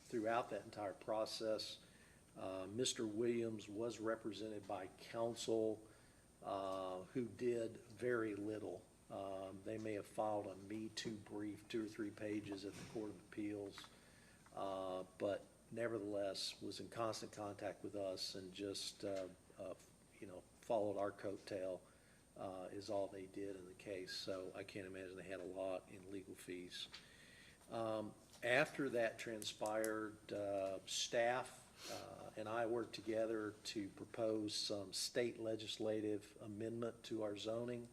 F: throughout that entire process. Mr. Williams was represented by counsel who did very little. They may have filed a Me Too brief, 2 or 3 pages at the Court of Appeals, but nevertheless was in constant contact with us and just followed our coattail is all they did in the case. So I can't imagine they had a lot in legal fees. After that transpired, staff and I worked together to propose some state legislative amendment to our zoning.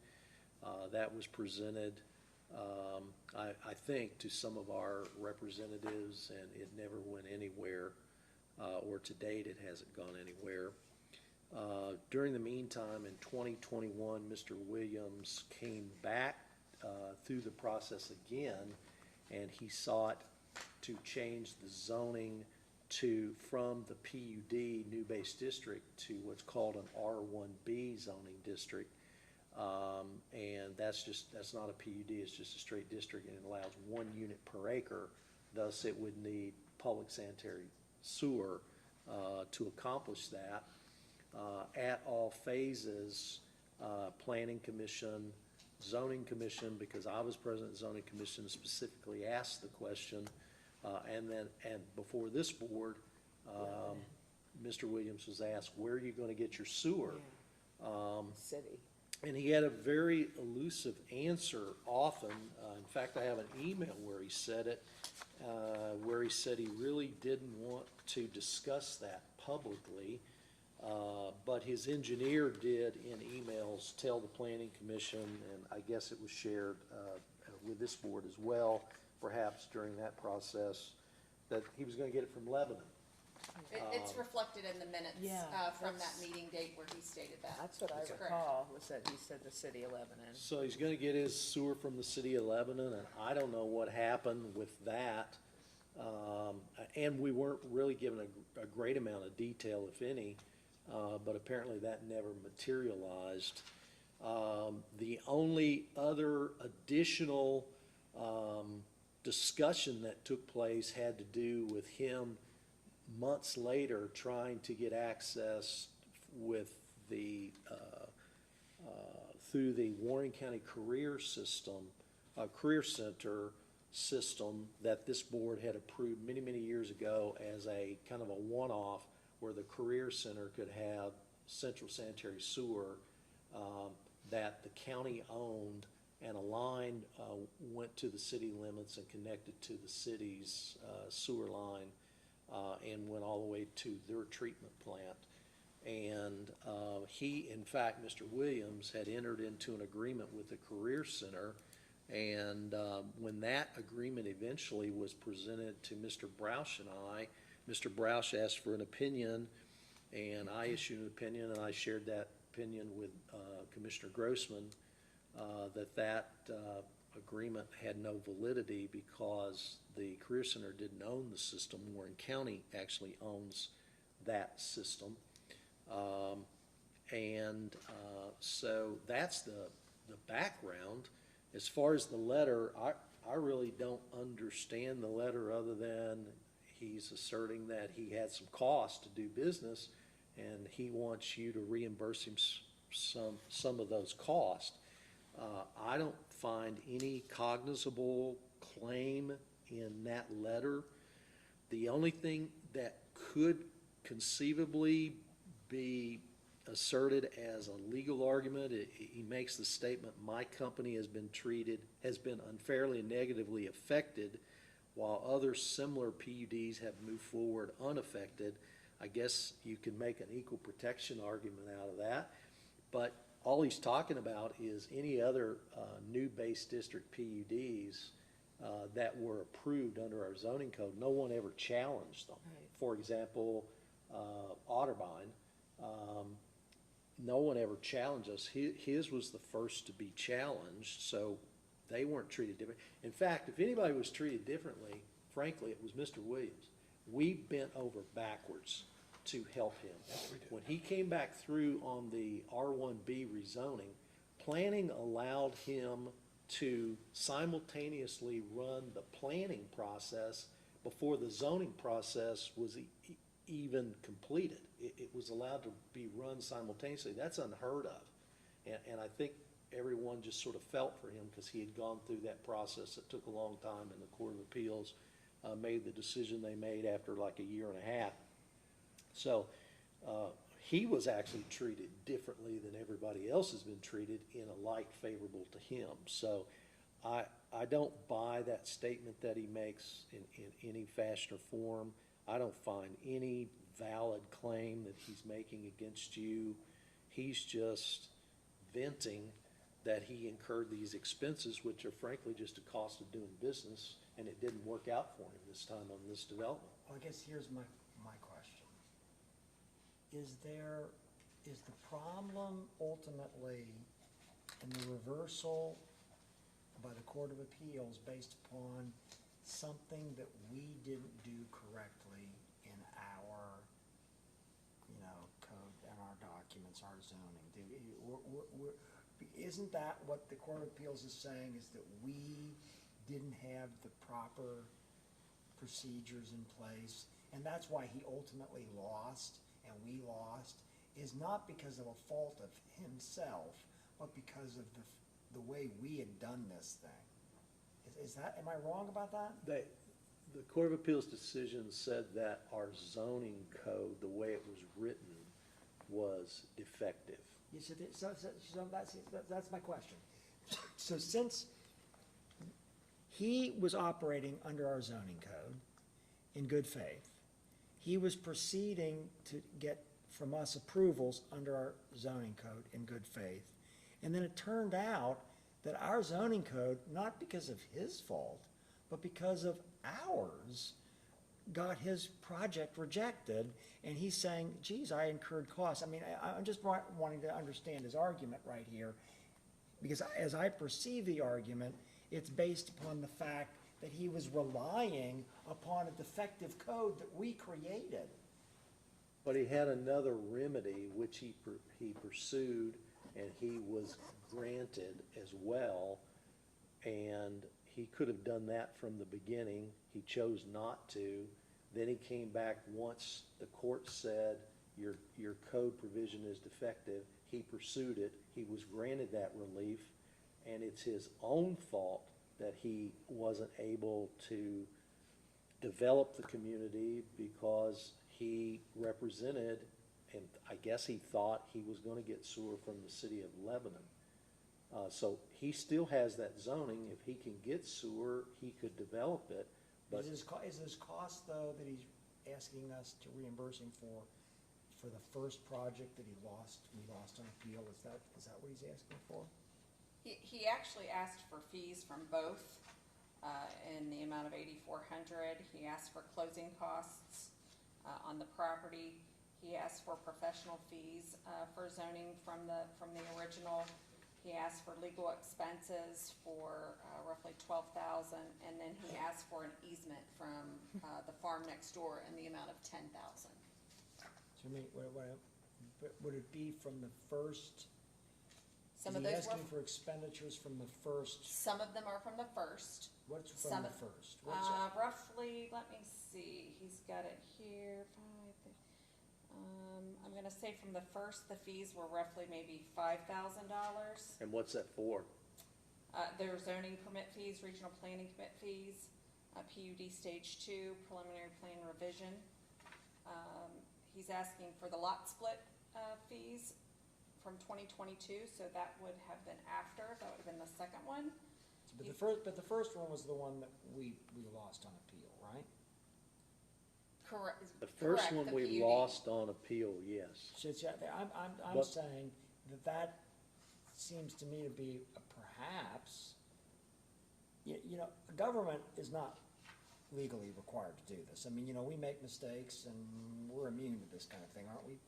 F: That was presented, I think, to some of our representatives, and it never went anywhere, or to date it hasn't gone anywhere. During the meantime, in 2021, Mr. Williams came back through the process again, and he sought to change the zoning from the PUD new base district to what's called an R1B zoning district. And that's not a PUD, it's just a straight district, and it allows 1 unit per acre. Thus, it would need public sanitary sewer to accomplish that. At all phases, Planning Commission, Zoning Commission, because I was president of the Zoning Commission, specifically asked the question, and before this board, Mr. Williams was asked, where are you going to get your sewer?
A: City.
C: And he had a very elusive answer often. In fact, I have an email where he said it, where he said he really didn't want to discuss that publicly, but his engineer did in emails tell the Planning Commission, and I guess it was shared with this board as well, perhaps during that process, that he was going to get it from Lebanon.
L: It's reflected in the minutes,
A: Yeah,
L: from that
A: that's-
L: meeting date where he stated that.
A: That's what I
L: That's correct.
A: recall, was that he said the city of Lebanon.
C: So he's going to get his sewer from the city of Lebanon, and I don't know what happened with that. And we weren't really given a great amount of detail, if any, but apparently that never materialized. The only other additional discussion that took place had to do with him months later trying to get access with the
F: through the Warren County Career Career Center system that this board had approved many, many years ago as a kind of a one-off where the Career Center could have central sanitary sewer that the county owned, and a line went to the city limits and connected to the city's sewer line and went all the way to their treatment plant. And he, in fact, Mr. Williams, had entered into an agreement with the Career Center. And when that agreement eventually was presented to Mr. Broush and I, Mr. Broush asked for an opinion, and I issued an opinion, and I shared that opinion with Commissioner Grossman, that agreement had no validity because the Career Center didn't own the system. Warren County actually owns that system. So that's the background. As far as the letter, I really don't understand the letter other than he's asserting that he had some cost to do business and he wants you to reimburse him some of those costs. I don't find any cognizable claim in that letter. The only thing that could conceivably be asserted as a legal argument, he makes the statement, my company has been unfairly and negatively affected while other similar PUDs have moved forward unaffected. I guess you can make an equal protection argument out of that, but all he's talking about is any other new base district PUDs that were approved under our zoning code. No one ever challenged them.
A: Right.
F: For example, Otterbein, no one ever challenged us. His was the first to be challenged, so they weren't treated different. In fact, if anybody was treated differently, frankly, it was Mr. Williams. We bent over backwards to help him. When he came back through on the R1B rezoning, planning allowed him to simultaneously run the planning process before the zoning process was even completed. It was allowed to be run simultaneously. That's unheard of. And I think everyone just sort of felt for him because he had gone through that process. It took a long time, and the Court of Appeals made the decision they made after like a year and a half. So he was actually treated differently than everybody else has been treated in a light favorable to him. So I don't buy that statement that he makes in any fashion or form. I don't find any valid claim that he's making against you. He's just venting that he incurred these expenses, which are frankly just a cost of doing business, and it didn't work out for him this time on this development.
C: Well, I guess here's my question. Is the problem ultimately in the reversal by the Court of Appeals based upon something that we didn't do correctly in our, code and our documents, our zoning? Isn't that what the Court of Appeals is saying, is that we didn't have the proper procedures in place? And that's why he ultimately lost and we lost, is not because of a fault of himself, but because of the way we had done this thing. Is that, am I wrong about that?
F: The Court of Appeals decision said that our zoning code, the way it was written, was defective.
C: Yes, so that's my question. So since he was operating under our zoning code in good faith, he was proceeding to get from us approvals under our zoning code in good faith, and then it turned out that our zoning code, not because of his fault, but because of ours, got his project rejected, and he's saying, geez, I incurred costs. I mean, I'm just wanting to understand his argument right here, because as I perceive the argument, it's based upon the fact that he was relying upon a defective code that we created.
F: But he had another remedy which he pursued, and he was granted as well, and he could have done that from the beginning. He chose not to. Then he came back once the court said your code provision is defective. he pursued it, he was granted that relief, and it's his own fault that he wasn't able to develop the community because he represented, and I guess he thought he was gonna get sewer from the city of Lebanon. So he still has that zoning. If he can get sewer, he could develop it, but
C: Is his cost, though, that he's asking us to reimburse him for the first project that we lost on appeal, is that what he's asking for?
L: He actually asked for fees from both, in the amount of $8,400. He asked for closing costs, on the property. He asked for professional fees, for zoning from the original. He asked for legal expenses for, roughly $12,000, and then he asked for an easement from, the farm next door in the amount of $10,000.
C: So I mean, would it be from the first?
L: Some
C: Is
L: of
C: he
L: those were,
C: asking for expenditures from the first?
L: some of them are from the first.
C: What's
L: Some
C: from the
L: of-
C: first? What's that?
L: Roughly, let me see, he's got it here, I'm gonna say from the first, the fees were roughly maybe $5,000.
F: and what's that for?
L: There are zoning permit fees, regional planning permit fees, PUD stage 2, preliminary plan revision. He's asking for the lot split, fees from 2022, so that would have been after, that would have been the second one.
C: But the first one was the one that we lost on appeal, right?
L: Correct.
F: The first
L: correct,
F: one
L: the
F: we
L: PUD.
F: lost on appeal, yes.
C: So it's, I'm
F: But-
C: saying that seems to me to be a perhaps, you know, government is not legally required to do this. I mean, you know, we make mistakes and we're immune to this kind of thing, aren't we,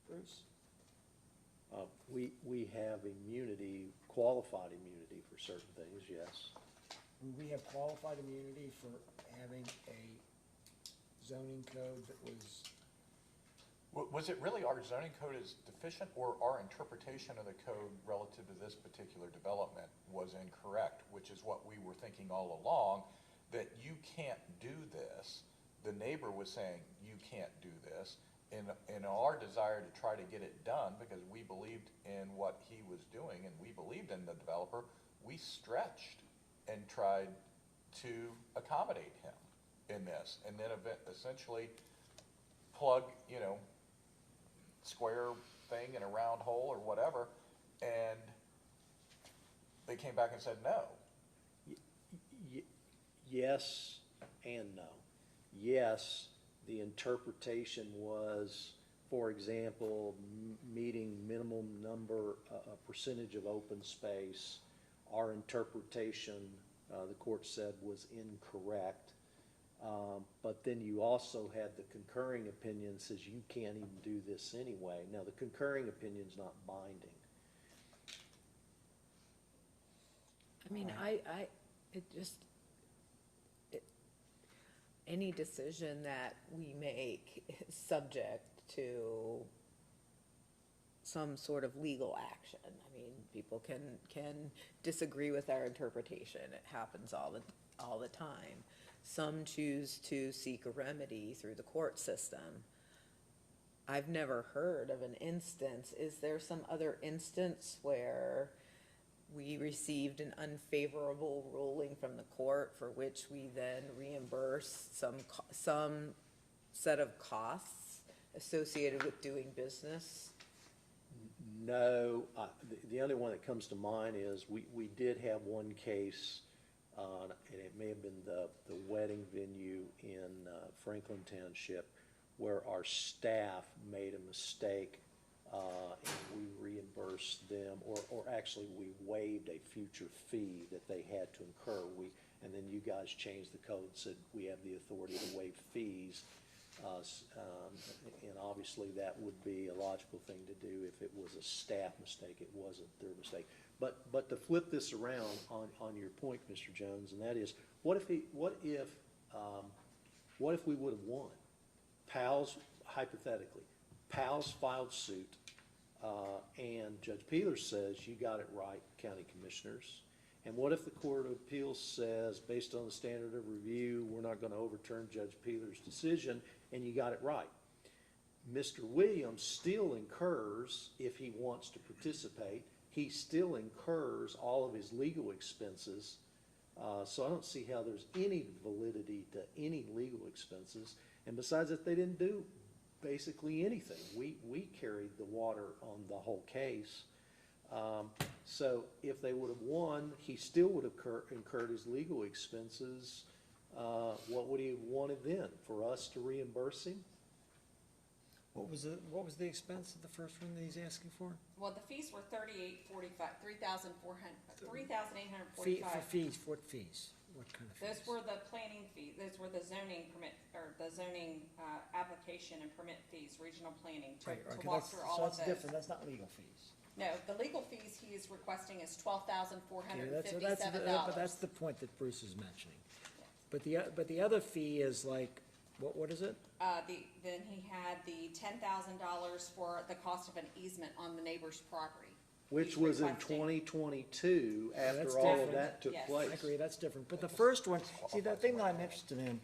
C: Bruce?
F: We have immunity, qualified immunity for certain things, yes.
C: We have qualified immunity for having a zoning code that was,
D: Was it really our zoning code is deficient, or our interpretation of the code relative to this particular development was incorrect, which is what we were thinking all along, that you can't do this. The neighbor was saying, you can't do this. In our desire to try to get it done, because we believed in what he was doing and we believed in the developer, we stretched and tried to accommodate him in this, and then essentially plug, you know, square thing in a round hole or whatever, and they came back and said no.
F: Yes and no. Yes, the interpretation was, for example, meeting minimum number, a percentage of open space. Our interpretation, the court said, was incorrect. But then you also had the concurring opinion says you can't even do this anyway. Now, the concurring opinion's not binding.
A: I mean, any decision that we make is subject to some sort of legal action. I mean, people can disagree with our interpretation. It happens all the time. Some choose to seek a remedy through the court system. I've never heard of an instance. Is there some other instance where we received an unfavorable ruling from the court for which we then reimbursed some set of costs associated with doing business?
F: No, the only one that comes to mind is we did have one case, and it may have been the wedding venue in Franklin Township, where our staff made a mistake, and we reimbursed them, or actually we waived a future fee that they had to incur. And then you guys changed the code, said we have the authority to waive fees. And obviously that would be a logical thing to do if it was a staff mistake, it wasn't their mistake. But to flip this around on your point, Mr. Jones, and that is, what if we would have won? PALS, hypothetically, PALS filed suit, and Judge Peeler says you got it right, county commissioners. And what if the Court of Appeals says, based on the standard of review, we're not going to overturn Judge Peeler's decision, and you got it right? Mr. Williams still incurs, if he wants to participate, he still incurs all of his legal expenses. So I don't see how there's any validity to any legal expenses. And besides that, they didn't do basically anything. We carried the water on the whole case. So if they would have won, he still would have incurred his legal expenses. What would he have wanted then? For us to reimburse him?
C: What was the expense of the first one that he's asking for?
L: Well, the fees were $3,845.
C: What fees? What kind of fees?
L: Those were the planning fees, those were the zoning permit, or the zoning, application and permit fees, regional planning, to
C: Right, okay,
L: walk
C: that's,
L: through
C: so
L: all of
C: that's
L: those.
C: different, that's not legal fees.
L: No, the legal fees he is requesting is $12,457.
C: But that's the point that Bruce is mentioning. But the other fee is like, what is it?
L: Then he had the $10,000 for the cost of an easement on the neighbor's property.
F: Which
L: He's
F: was in
L: requesting.
F: 2022,
C: that's
F: after all of
C: different.
F: that took
L: Yes.
F: place.
C: I agree, that's different. But the first one, see, the thing that I'm interested in,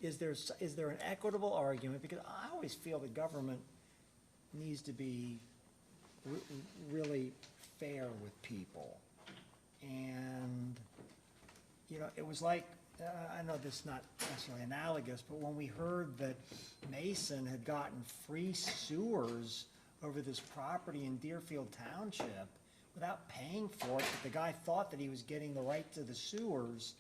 C: is there an equitable argument? Because I always feel the government needs to be really fair with people. And, you know, it was like, I know this is not necessarily analogous, but when we heard that Mason had gotten free sewers over this property in Deerfield Township without paying for it, but the guy thought that he was getting the right to the sewers.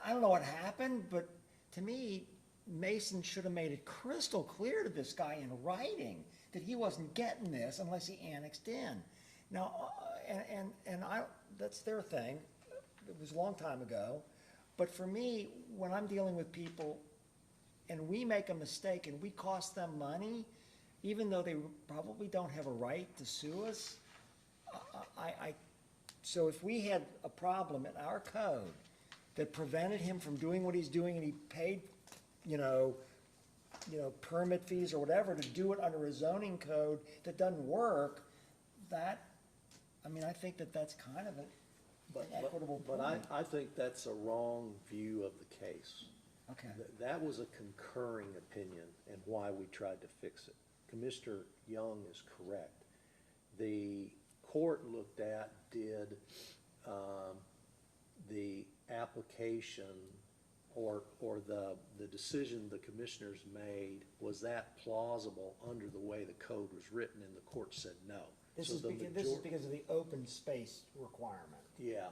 C: I don't know what happened, but to me, Mason should have made it crystal clear to this guy in writing that he wasn't getting this unless he annexed in. Now, that's their thing. It was a long time ago. But for me, when I'm dealing with people and we make a mistake and we cost them money, even though they probably don't have a right to sue us, so if we had a problem in our code that prevented him from doing what he's doing and he paid, permit fees or whatever to do it under a zoning code that doesn't work, I think that's kind of an equitable point.
F: But I think that's a wrong view of the case.
C: Okay.
F: That was a concurring opinion and why we tried to fix it. Commissioner Young is correct. The court looked at, did the application or the decision the commissioners made, was that plausible under the way the code was written, and the court said no.
C: This
F: So
C: is
F: the
C: because of the open space requirement.
F: Yeah,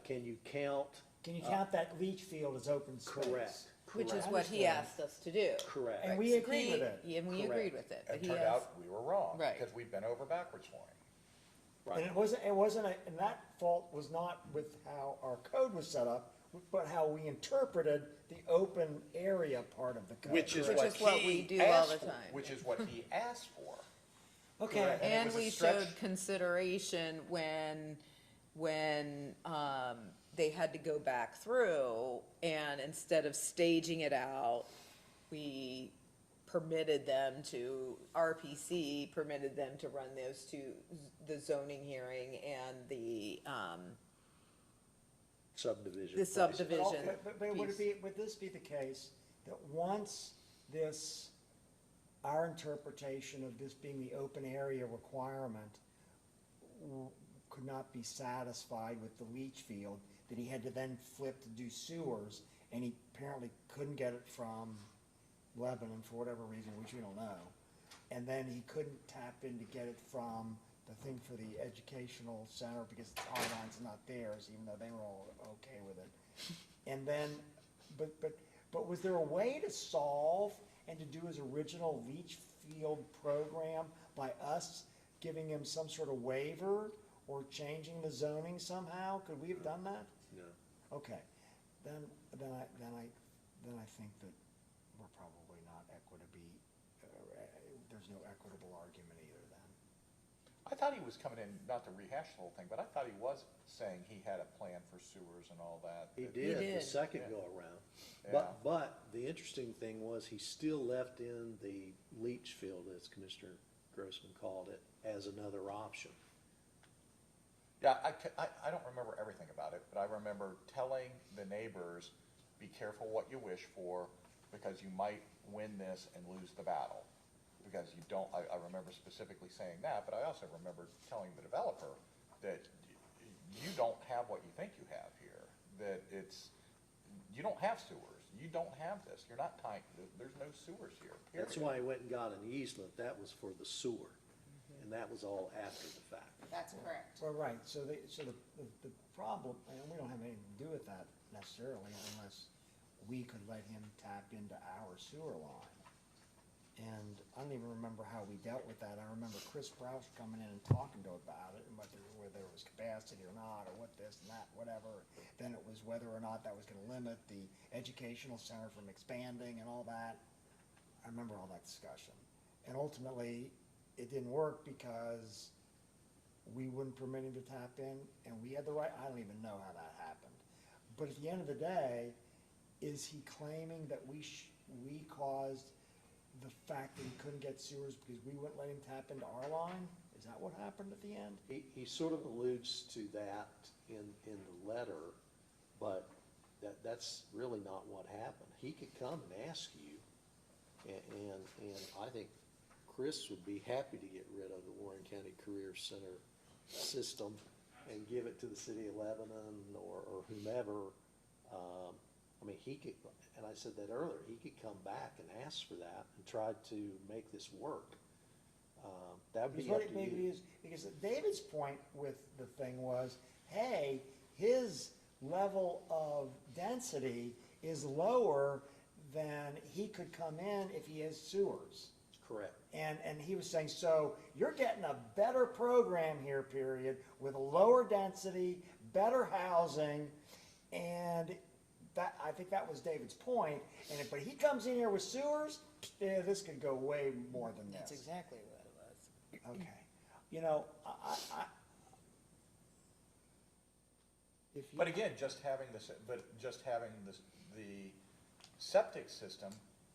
F: can you count?
C: Can you count that leach field as open space?
F: Correct.
A: Which is
C: I
A: what he
C: understand.
A: asked us to do.
F: Correct.
C: And we agreed with it.
A: And we agreed with it, but
D: And
A: he
D: turned
A: has,
D: out we were wrong.
A: Right.
D: Because we bent over backwards for him.
C: And and that fault was not with how our code was set up, but how we interpreted the open area part of the code.
D: Which is
A: Which
D: what
A: is what we
D: he
A: do all
D: asked
A: the
D: for.
A: time,
D: Which
A: yeah.
D: is what he asked for.
C: Okay,
D: Correct. And it
A: and
D: was a
A: we
D: stretch.
A: showed consideration when they had to go back through, and instead of staging it out, we permitted them to, RPC permitted them to run those two, the zoning hearing and the
F: Subdivision.
A: the subdivision.
C: But would this be the case that once our interpretation of this being the open area requirement could not be satisfied with the leach field, that he had to then flip to do sewers, and he apparently couldn't get it from Lebanon for whatever reason, which we don't know. And then he couldn't tap in to get it from the thing for the educational center because our line's not theirs, even though they were all okay with it. And then, but was there a way to solve and to do his original leach field program by us giving him some sort of waiver or changing the zoning somehow? Could we have done that?
F: No.
C: Okay, then I think that we're probably not there's no equitable argument either then.
D: I thought he was coming in, not to rehash the whole thing, but I thought he was saying he had a plan for sewers and all that.
F: He
D: that-
F: did,
A: did.
F: the second
D: Yeah.
F: go around.
D: Yeah.
F: But the interesting thing was he still left in the leach field, as Commissioner Grossman called it, as another option.
D: Yeah, I don't remember everything about it, but I remember telling the neighbors, be careful what you wish for, because you might win this and lose the battle. Because you don't, I remember specifically saying that, but I also remember telling the developer that you don't have what you think you have here. That you don't have sewers, you don't have this, you're not tying, there's no sewers here, period.
F: That's why he went and got an easement, that was for the sewer, and that was all after the fact.
L: That's correct.
C: Well, right, so the problem, and we don't have anything to do with that necessarily unless we could let him tap into our sewer line. And I don't even remember how we dealt with that. I remember Chris Broush coming in and talking to him about it, and whether there was capacity or not, or what this and that, whatever. Then it was whether or not that was gonna limit the educational center from expanding and all that. I remember all that discussion. And ultimately, it didn't work because we wouldn't permit him to tap in, and we had the right, I don't even know how that happened. But at the end of the day, is he claiming that we caused the fact that he couldn't get sewers because we wouldn't let him tap into our line? Is that what happened at the end?
F: He sort of alludes to that in the letter, but that's really not what happened. He could come and ask you, and I think Chris would be happy to get rid of the Warren County Career Center system and give it to the city of Lebanon or whomever. I mean, he could, and I said that earlier, he could come back and ask for that and try to make this work. That would be up to you.
C: Because David's point with the thing was, hey, his level of density is lower than he could come in if he has sewers.
F: Correct.
C: And he was saying, so you're getting a better program here, period, with a lower density, better housing, and that, I think that was David's point. But he comes in here with sewers, yeah, this could go way more than this.
A: That's exactly what it was.
C: Okay. You know,
D: But again, just having the septic system,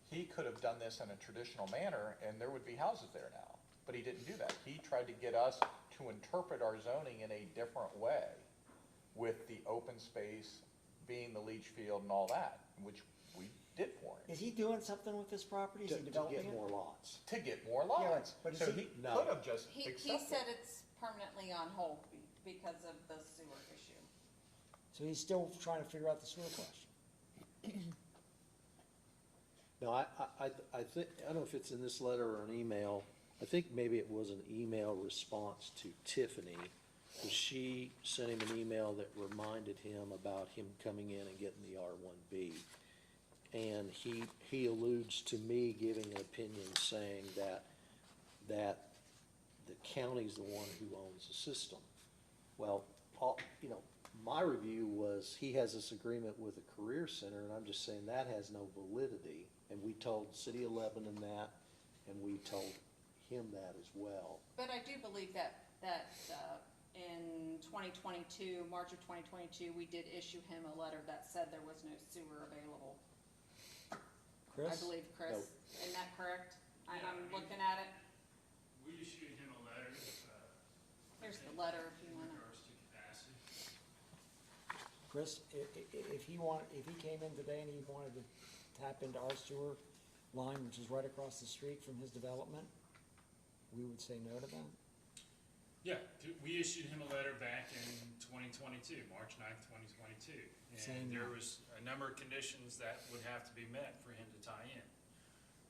D: he could have done this in a traditional manner and there would be houses there now. But he didn't do that. He tried to get us to interpret our zoning in a different way with the open space being the leach field and all that, which we did for him.
C: Is he doing something with this property? Is he
F: To
C: developing
F: get
C: it?
F: more lots.
D: To get more lots.
C: but is
D: So
C: he-
D: he
F: No.
D: could have just
L: He
D: accepted.
L: said it's permanently on hold because of the sewer issue.
C: So he's still trying to figure out the sewer question.
F: No, I think, I don't know if it's in this letter or an email. I think maybe it was an email response to Tiffany. 'Cause she sent him an email that reminded him about him coming in and getting the R1B. And he alludes to me giving an opinion saying that the county's the one who owns the system. Well, my review was he has this agreement with the Career Center, and I'm just saying that has no validity. And we told City of Lebanon that, and we told him that as well.
L: But I do believe that in 2022, March of 2022, we did issue him a letter that said there was no sewer available.
C: Chris?
L: I believe, Chris, isn't that correct? I'm looking at it.
B: We issued him a letter,
L: Here's the letter if you
B: in
L: wanna.
B: regards to capacity.
C: Chris, if he came in today and he wanted to tap into our sewer line, which is right across the street from his development, we would say no to that?
B: Yeah, we issued him a letter back in 2022, March 9th, 2022.
C: Saying
B: And there
C: what?
B: was a number of conditions that would have to be met for him to tie in.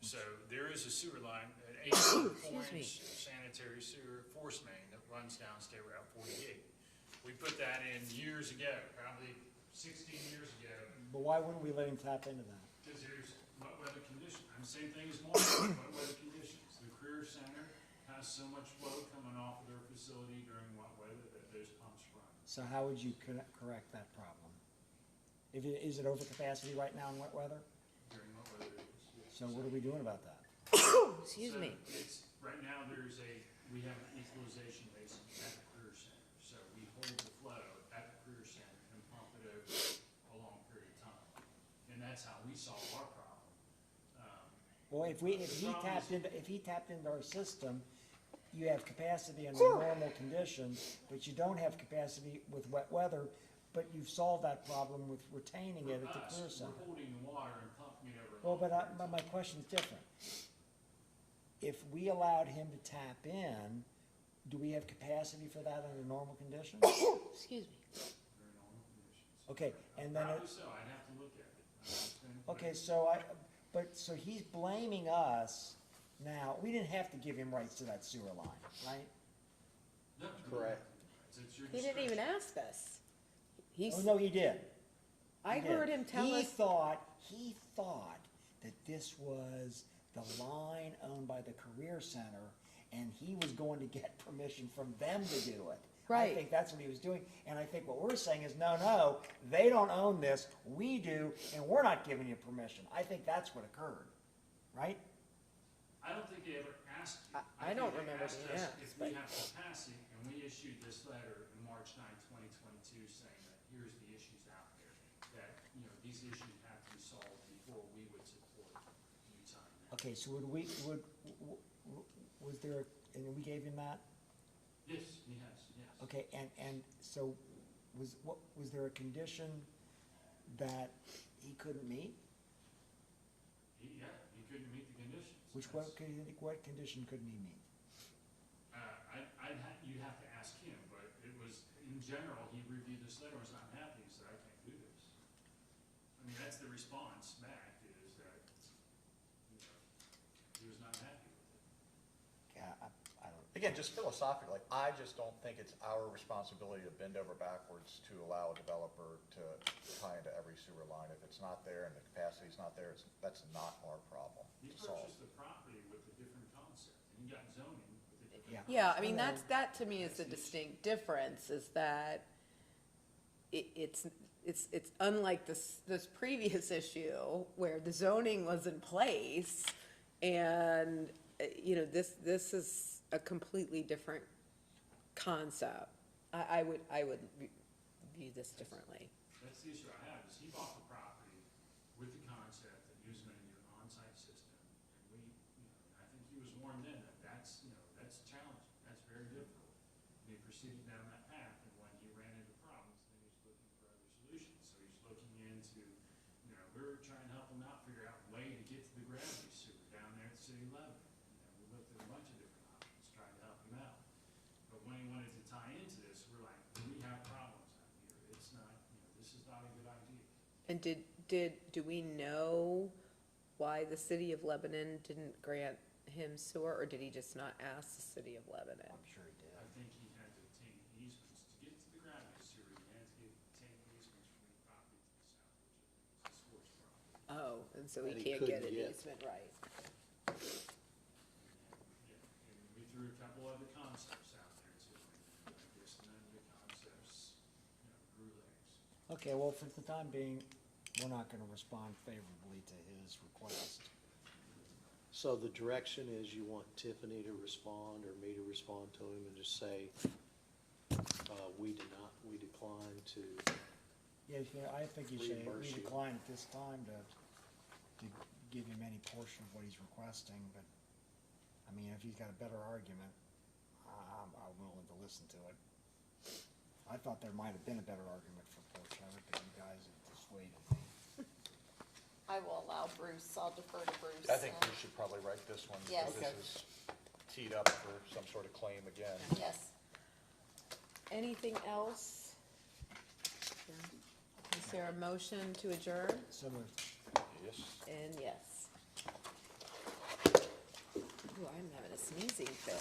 B: So there is a sewer line, an 8-4-inch sanitary sewer force main that runs down State Route 48. We put that in years ago, probably 16 years ago,
C: But why wouldn't we let him tap into that?
B: because there's wet weather conditions. I'm same thing as Mark, wet weather conditions. The Career Center has so much flow coming off of their facility during wet weather that those pumps run.
C: So how would you correct that problem? Is it overcapacity right now in wet weather?
B: During wet weather, it is, yes.
C: So what are we doing about that?
A: Excuse
B: So
A: me.
B: right now, we have an equalization basin at the Career Center. So we hold the flow at the Career Center and pump it over a long period of time. And that's how we solve our problem.
C: Well, if he tapped into our system, you have capacity under normal conditions, but you don't have capacity with wet weather but you've solved that problem with retaining it at the
B: us,
C: career center.
B: we're holding the water and pumping it over.
C: Well, but my question's different. If we allowed him to tap in, do we have capacity for that under normal conditions?
K: Excuse me.
B: Very normal conditions.
C: Okay, and then,
B: Probably so, I'd have to look at it.
C: okay, so he's blaming us now. We didn't have to give him rights to that sewer line, right?
B: No,
F: Correct.
B: It's your
A: He didn't even
B: discretion.
A: ask us. He's,
C: Oh, no, he did.
A: I
C: He did.
A: heard him tell us.
C: He thought that this was the line owned by the career center, and he was going to get permission from them to do it. I
A: Right.
C: think that's what he was doing, and I think what we're saying is, no, they don't own this, we do, and we're not giving you permission. I think that's what occurred, right?
B: I don't think they ever asked you.
A: I don't
B: think they
A: remember
B: asked
A: being
B: us
A: asked,
B: if we
A: but-
B: have capacity, and we issued this letter in March 9, 2022, saying that here's the issues out there, that, these issues have to be solved before we would support Utah. in that.
C: Okay, so was there, and we gave him that?
B: Yes, yes.
C: Okay, and so, was there a condition that he couldn't meet?
B: Yeah, he couldn't meet the conditions.
C: What condition couldn't he meet?
B: You'd have to ask him, but it was, in general, he reviewed this letter, was not happy, he said, I can't do this. I mean, that's the response back, is that, he was not happy with it.
C: Yeah, I don't.
D: Again, just philosophically, I just don't think it's our responsibility to bend over backwards to allow a developer to tie into every sewer line. If it's not there and the capacity's not there, that's not our problem
B: He
D: to solve.
B: purchased the property with a different concept, and he got zoning with a different.
C: Yeah.
A: Yeah, I mean, that to me is the distinct difference, is that it's unlike this previous issue where the zoning was in place, and, this is a completely different concept. I would view this differently.
B: That's the issue I have, is he bought the property with the concept that he was gonna do an on-site system, and I think he was warned then that that's challenging, that's very difficult. And he proceeded down that path, and when he ran into problems, then he was looking for other solutions, so he's looking into, we're trying to help him out, figure out a way to get to the gravity sewer down there at City 11. We looked at a bunch of different options, trying to help him out. But when he wanted to tie into this, we're like, we have problems out here, it's not, this is not a good idea.
A: And do we know why the city of Lebanon didn't grant him sewer, or did he just not ask the city of Lebanon?
C: I'm sure he did.
B: I think he had to obtain easements to get to the gravity sewer, he had to obtain easements from the property to the south, which is the source property.
A: Oh, and so he
F: And he
A: can't get
F: couldn't
A: an
F: get.
A: easement, right?
B: Yeah, and we threw a couple other concepts out there too, and I guess none of the concepts, grew legs.
C: Okay, well, for the time being, we're not gonna respond favorably to his request.
F: So the direction is you want Tiffany to respond or me to respond to him and just say, we decline to,
C: Yeah, I think you should,
F: Reimburse
C: we
F: you.
C: decline at this time to give him any portion of what he's requesting, but, I mean, if he's got a better argument, I'm willing to listen to it. I thought there might have been a better argument for portion of it, but you guys have dissuaded me.
L: I will allow Bruce, I'll defer to Bruce.
D: I think we should probably write this one.
L: Yes.
D: This is teed up for some sort of claim again.
L: Yes.
A: Anything else? Is there a motion to adjourn?
C: So moved.
D: Yes.
A: And yes. Ooh, I'm having a sneezing fit.